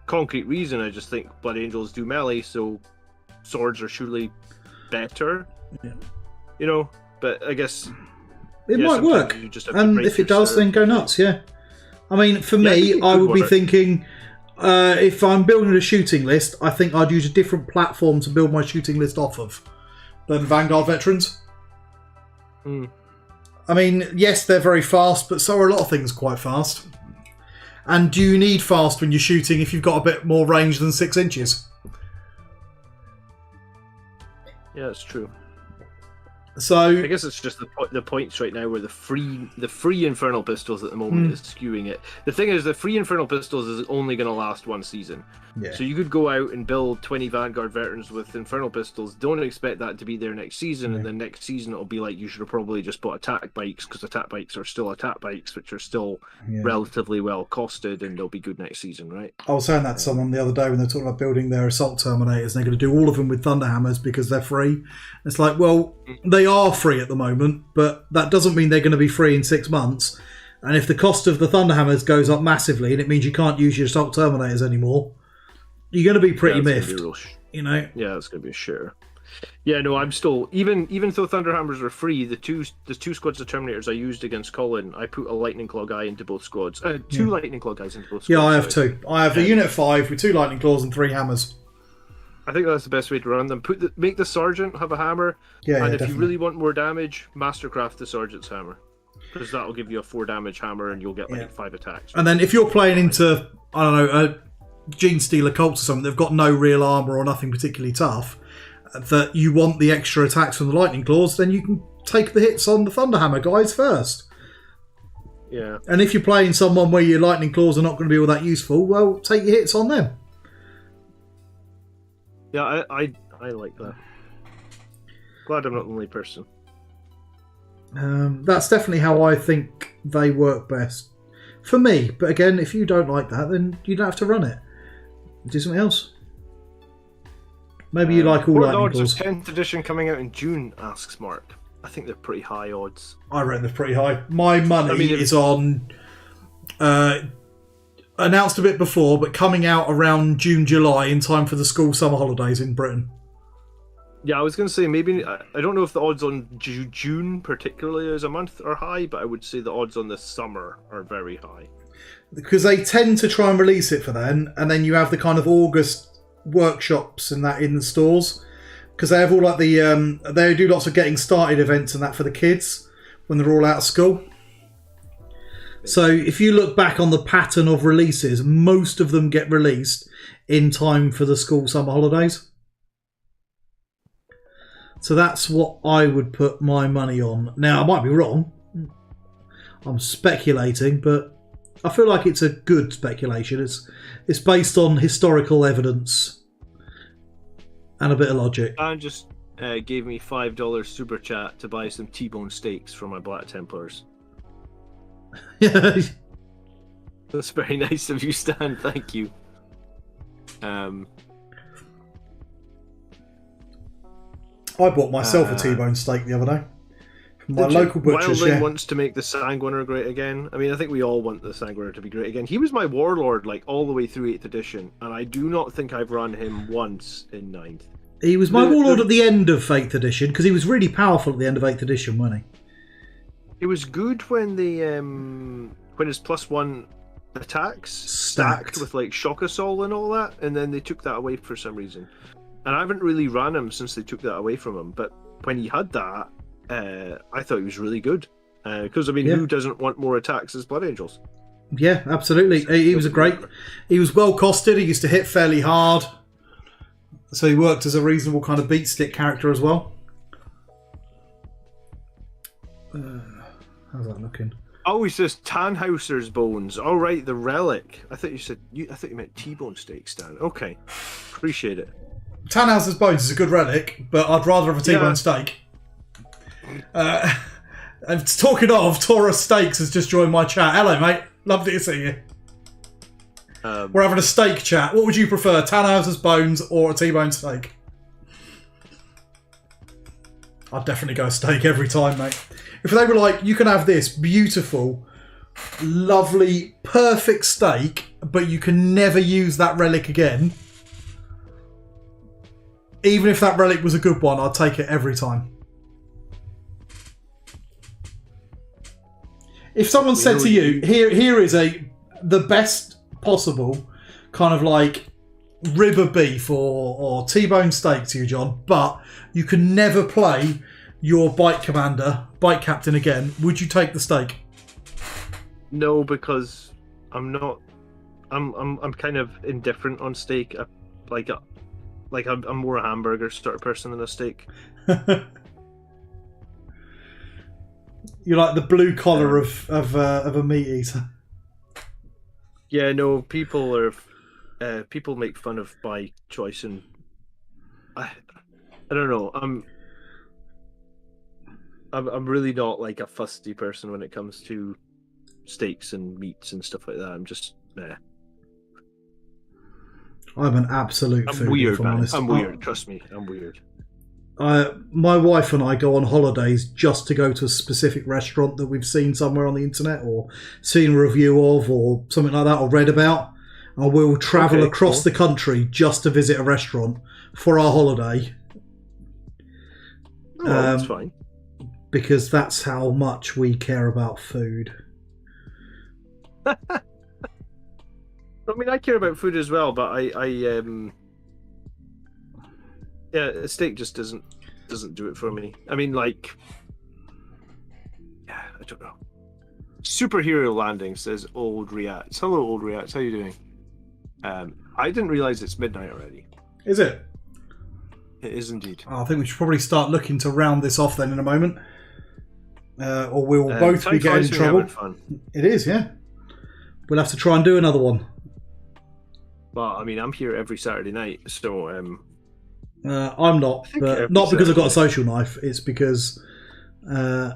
concrete reason, I just think Blood Angels do melee, so swords are surely better. Yeah. You know, but I guess... It might work, and if it does, then go nuts, yeah. I mean, for me, I would be thinking, if I'm building a shooting list, I think I'd use a different platform to build my shooting list off of than Vanguard Veterans. Mm. I mean, yes, they're very fast, but so are a lot of things quite fast. And do you need fast when you're shooting if you've got a bit more range than 6 inches? Yeah, that's true. So I guess it's just the points right now where the free Infernal Pistols at the moment is skewing it. The thing is, the free Infernal Pistols is only going to last one season. Yeah. So you could go out and build 20 Vanguard Veterans with Infernal Pistols. Don't expect that to be there next season, and then next season it'll be like you should have probably just bought attack bikes, because attack bikes are still attack bikes, which are still relatively well costed, and they'll be good next season, right? I was saying that to someone the other day when they were talking about building their assault terminators, and they're going to do all of them with Thunderhammers because they're free. It's like, well, they are free at the moment, but that doesn't mean they're going to be free in 6 months. And if the cost of the Thunderhammers goes up massively, and it means you can't use your assault terminators anymore, you're going to be pretty miffed. You know? Yeah, it's going to be a share. Yeah, no, I'm still even though Thunderhammers are free, the two squads of Terminators I used against Colin, I put a Lightning Claw guy into both squads. Two Lightning Claw guys into both squads. Yeah, I have two. I have a Unit 5 with 2 Lightning Claws and 3 hammers. I think that's the best way to run them. Make the Sergeant have a hammer, and if you really want more damage, Mastercraft the Sergeant's hammer, because that'll give you a 4 damage hammer, and you'll get like 5 attacks. And then if you're playing into, I don't know, Gene Stealer Colts or something, they've got no real armour or nothing particularly tough, that you want the extra attacks from the Lightning Claws, then you can take the hits on the Thunderhammer guys first. Yeah. And if you're playing someone where your Lightning Claws are not going to be all that useful, well, take your hits on them. Yeah, I like that. Glad I'm not the only person. That's definitely how I think they work best. For me, but again, if you don't like that, then you don't have to run it. Do something else. Maybe you like all Lightning Claws. 10th edition coming out in June, asks Mark. I think they're pretty high odds. I reckon they're pretty high. My money is on... announced a bit before, but coming out around June, July, in time for the school summer holidays in Britain. Yeah, I was going to say, maybe... I don't know if the odds on June, particularly as a month, are high, but I would say the odds on the summer are very high. Because they tend to try and release it for then, and then you have the kind of August workshops and that in the stores, because they have all like the they do lots of getting started events and that for the kids when they're all out of school. So if you look back on the pattern of releases, most of them get released in time for the school summer holidays. So that's what I would put my money on. Now, I might be wrong. I'm speculating, but I feel like it's a good speculation. It's based on historical evidence and a bit of logic. Dan just gave me $5 super chat to buy some T-bone steaks for my Black Templars. That's very nice of you, Stan. Thank you. I bought myself a T-bone steak the other day. My local butcher's. Wildling wants to make the Sanguiner great again. I mean, I think we all want the Sanguiner to be great again. He was my warlord like all the way through 8th edition, and I do not think I've run him once in 9th. He was my warlord at the end of 8th edition, because he was really powerful at the end of 8th edition, wasn't he? It was good when his +1 attacks stacked with like shock assault and all that, and then they took that away for some reason. and I haven't really ran him since they took that away from him. But when he had that, I thought he was really good. Because who doesn't want more attacks as Blood Angels? Yeah, absolutely. He was he was well costed. He used to hit fairly hard, so he worked as a reasonable kind of beat stick character as well. How's that looking? Oh, he says Tannhauser's bones. All right, the relic. I thought you meant T-bone steak, Stan. Okay, appreciate it. Tannhauser's bones is a good relic, but I'd rather have a T-bone steak. And talking of, Taurus Steaks has just joined my chat. Hello, mate. Lovely to see you. We're having a steak chat. What would you prefer, Tannhauser's bones or a T-bone steak? I'd definitely go steak every time, mate. If they were like, you can have this beautiful, lovely, perfect steak, but you can never use that relic again, even if that relic was a good one, I'd take it every time. If someone said to you, here is the best possible kind of like rib of beef or T-bone steak to you, John, but you can never play your bike captain again, would you take the steak? No, because I'm not. I'm kind of indifferent on steak. I'm more a hamburger sort of person than a steak. You're like the blue collar of a meat eater. Yeah, no. People make fun of my choice, and I don't know. I'm really not like a fusty person when it comes to steaks and meats and stuff like that. I'm just I'm an absolute foodie, weird, if I'm man. honest. I'm weird. Trust me, I'm weird. My wife and I go on holidays just to go to a specific restaurant that we've seen somewhere on the internet or seen a review of or something like that or read about. And we'll travel across the country just to visit a restaurant for our holiday. Oh, that's fine. Because that's how much we care about food. I mean, I care about food as well, but a steak just doesn't do it for me. I mean, like, yeah, I don't know. Superhero Landing says Old Reacts. Hello, Old Reacts. How you doing? I didn't realize it's midnight already. Is it? It is indeed. I think we should probably start looking to round this off then in a moment, or we'll both be getting in trouble. It is, yeah. We'll have to try and do another one. Well, I mean, I'm here every Saturday night, so I'm not, but not because I've got a social knife. It's because my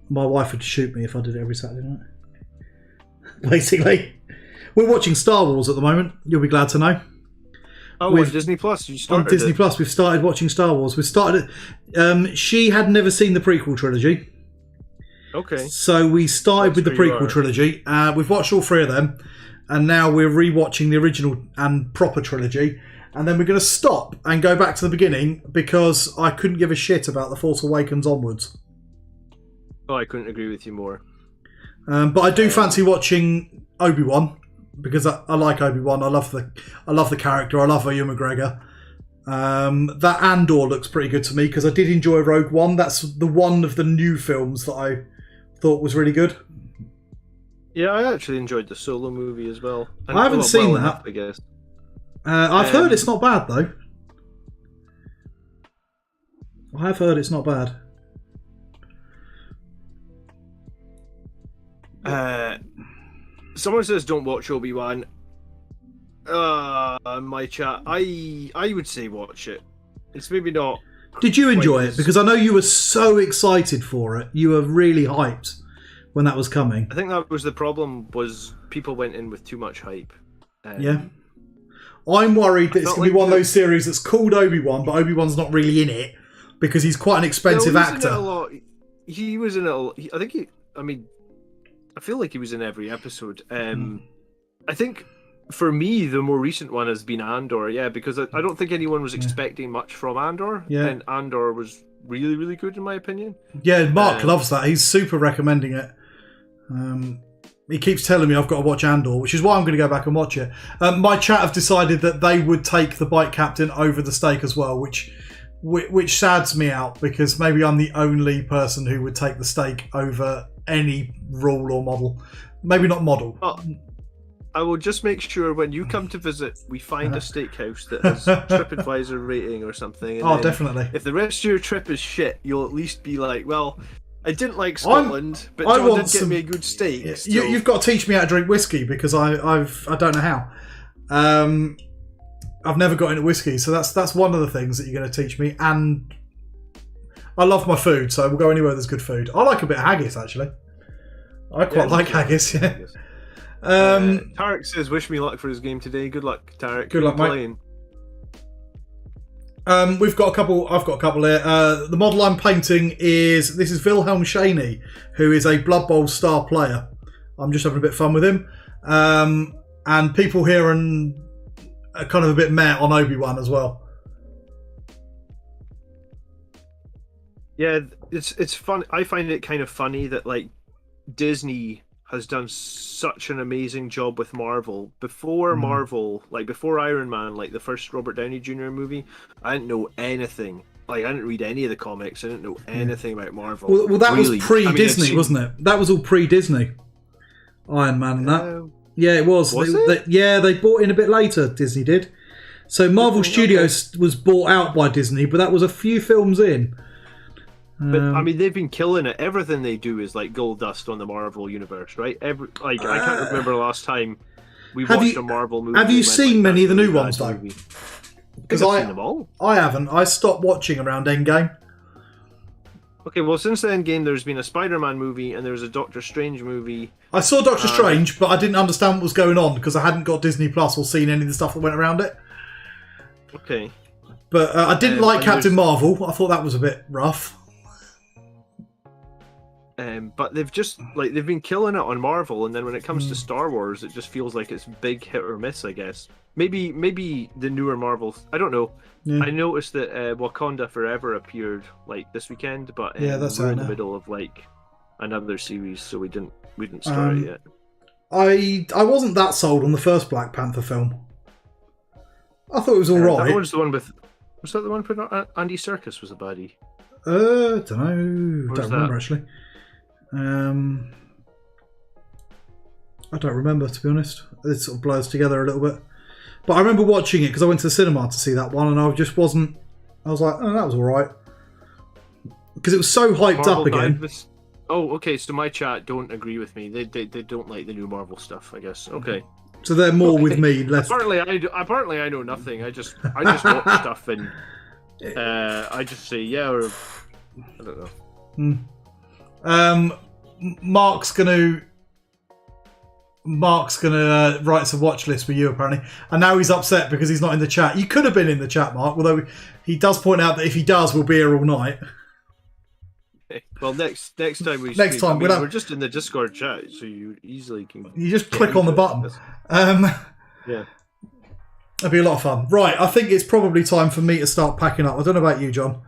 wife would shoot me if I did it every Saturday night. Basically, we're watching Star Wars at the moment. You'll be glad to know. Oh, with Disney Plus, you started on Disney Plus. We've started watching Star Wars. We started it. She had never seen the prequel trilogy. Okay. So we started with the prequel trilogy. We've watched all three of them, and now we're rewatching the original and proper trilogy. And then we're going to stop and go back to the beginning because I couldn't give a shit about The Force Awakens onwards. Oh, I couldn't agree with you more. But I do fancy watching Obi-Wan because I like Obi-Wan. I love the character. I love Ewan McGregor. That Andor looks pretty good to me because I did enjoy Rogue One. That's the one of the new films that I thought was really good. Yeah, I actually enjoyed the Solo movie as well. I haven't seen that. Enough, I guess. I've heard it's not bad though. I have heard it's not bad. Someone says don't watch Obi-Wan. My chat. I would say watch it. It's maybe not. Did you enjoy it? Because I know you were so excited for it. You were really hyped when that was coming. I think that was the problem. Was people went in with too much hype. Yeah. I'm worried that it's going to be one of those series that's called Obi-Wan, but Obi-Wan's not really in it because he's quite an expensive actor. In it a lot. He was in it. I think I feel like he was in every episode. I think for me, the more recent one has been Andor, yeah, because I don't think anyone was expecting much from Andor, and Andor was really, really good in my opinion. Yeah, Mark loves that. He's super recommending it. He keeps telling me I've got to watch Andor, which is why I'm going to go back and watch it. My chat have decided that they would take the Bike Captain over the steak as well, which sads me out, because maybe I'm the only person who would take the steak over any rule or model. Maybe not model. I will just make sure when you come to visit, we find a steakhouse that has TripAdvisor rating or something. And definitely. If the rest of your trip is shit, you'll at least be like, well, I didn't like Scotland, but John did get me a good steak. So. You've got to teach me how to drink whiskey, because I don't know how. I've never got into whiskey, so that's one of the things that you're going to teach me. And I love my food, so we'll go anywhere there's good food. I like a bit of haggis, actually. I quite like haggis, yeah. Tarek says, wish me luck for his game today. Good luck, Tarek. Good luck, mate. I've got a couple here. The model I'm painting is Wilhelm Chaney, who is a Blood Bowl star player. I'm just having a bit of fun with him. And people here are kind of a bit meh on Obi-Wan as well. Yeah, it's fun. I find it kind of funny that like Disney has done such an amazing job with Marvel. Before Marvel, like before Iron Man, like the first Robert Downey Jr. movie, I didn't know anything. Like I didn't read any of the comics. I didn't know anything about Marvel. Well, that was pre-Disney, wasn't it? That was all pre-Disney. Iron Man and that. Yeah, it was. They bought in a bit later, Disney did. So Marvel Studios was bought out by Disney, but that was a few films in. But I mean, they've been killing it. Everything they do is like gold dust on the Marvel universe, right? I can't remember the last time we watched a Marvel movie. Have you seen many of the new ones, though? Because I've seen them all. I haven't. I stopped watching around Endgame. Okay, well, since the Endgame, there's been a Spider-Man movie and there's a Doctor Strange movie. I saw Doctor Strange, but I didn't understand what was going on because I hadn't got Disney Plus or seen any of the stuff that went around it. Okay. But I didn't like Captain Marvel. I thought that was a bit rough. But they've been killing it on Marvel, and then when it comes to Star Wars, it just feels like it's big hit or miss, I guess. Maybe the newer Marvels, I don't know. Yeah. I noticed that Wakanda Forever appeared like this weekend, but we're in the middle of like another series, so we didn't start it yet. I wasn't that sold on the first Black Panther film. I thought it was alright. That was the one with. Was that the one where Andy Serkis was a baddie? Don't know. Don't remember actually. I don't remember, to be honest. It sort of blurs together a little bit. But I remember watching it because I went to the cinema to see that one, and I just wasn't. I was like, oh, that was alright. Because it was so hyped up again. Oh, okay. So my chat don't agree with me. They don't like the new Marvel stuff, I guess. Okay. So they're more with me. Less. Apparently, I know nothing. I just watch stuff and I just say yeah or I don't know. Mark's gonna write some watch list for you apparently, and now he's upset because he's not in the chat. You could have been in the chat, Mark. Although he does point out that if he does, we'll be here all night. Well, next time we're just in the Discord chat, so you easily can. You just click on the button. Yeah, that'd be a lot of fun. Right, I think it's probably time for me to start packing up. I don't know about you, John,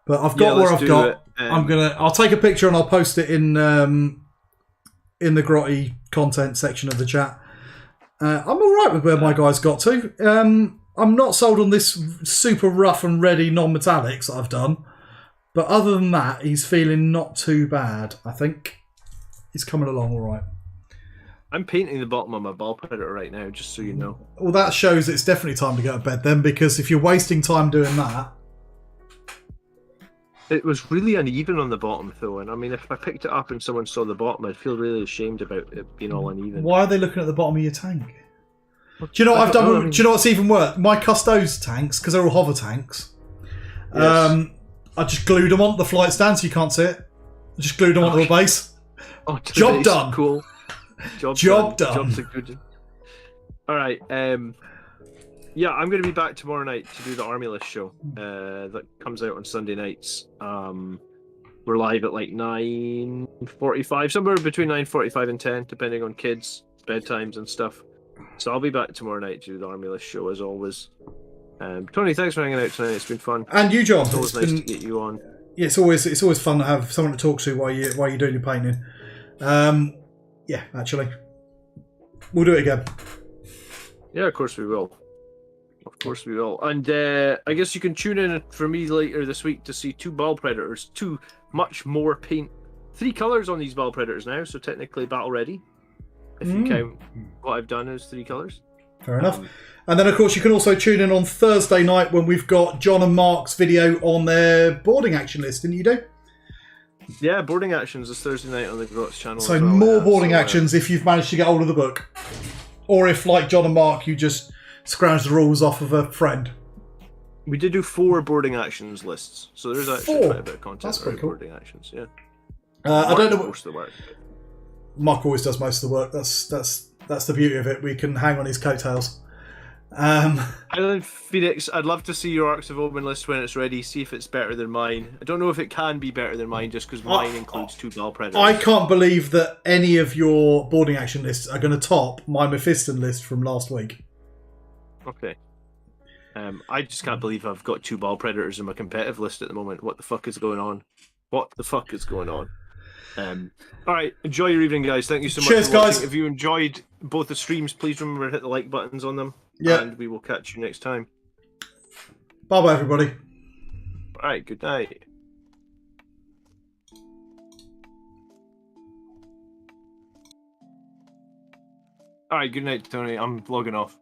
but I've got where I've got. I'll take a picture and I'll post it in the grotty content section of the chat. I'm all right with where my guys got to. I'm not sold on this super rough and ready non-metallics that I've done. But other than that, he's feeling not too bad. I think he's coming along all right. I'm painting the bottom of my ball printer right now, just so you know. Well, that shows it's definitely time to go to bed then, because if you're wasting time doing that... It was really uneven on the bottom, though, and I mean, if I picked it up and someone saw the bottom, I'd feel really ashamed about it being all uneven. Why are they looking at the bottom of your tank? Do you know what I've done? Do you know what's even worse? My Custodes tanks, because they're all hover tanks. Yes. I just glued them onto the flight stand so you can't see it. I just glued them onto the base. Job done. Cool. Job done. Job's a good. All right. Yeah, I'm going to be back tomorrow night to do the Army List show that comes out on Sunday nights. We're live at like 9:45, somewhere between 9:45 and 10, depending on kids' bedtimes and stuff. So I'll be back tomorrow night to do the Army List show as always. Tony, thanks for hanging out tonight. It's been fun. And you, John. It's always nice to get you on. Yeah, it's always fun to have someone to talk to while you're doing your painting. Yeah, actually. We'll do it again. Yeah, of course we will. Of course we will. And I guess you can tune in for me later this week to see 2 Ball Predators, 2 much more paint. 3 colours on these Ball Predators now, so technically battle ready. If you count what I've done as 3 colours. Fair enough. And then, of course, you can also tune in on Thursday night when we've got John and Mark's video on their boarding action list, didn't you do? Yeah, boarding actions is Thursday night on the Grots channel. So as well, more boarding actions if you've managed to get hold of the book. Or if, like John and Mark, you just scrounge the rules off of a friend. We did do 4 boarding actions lists, so there's actually 4? quite a bit of content. That's pretty cool. Boarding actions, yeah. I don't know what... Most of the work. Mark always does most of the work. That's the beauty of it. We can hang on his coattails. Island Phoenix, I'd love to see your Arcs of Omen list when it's ready, see if it's better than mine. I don't know if it can be better than mine just because mine includes 2 Ball Predators. I can't believe that any of your boarding action lists are going to top my Mephiston list from last week. Okay. I just can't believe I've got 2 Ball Predators in my competitive list at the moment. What the fuck is going on? What the fuck is going on? Alright, enjoy your evening, guys. Thank you so much Cheers, for watching. guys. If you enjoyed both the streams, please remember to hit the like buttons on them. Yeah. And we will catch you next time. Bye-bye, everybody. Alright, good night. Alright, good night, Tony. I'm logging off.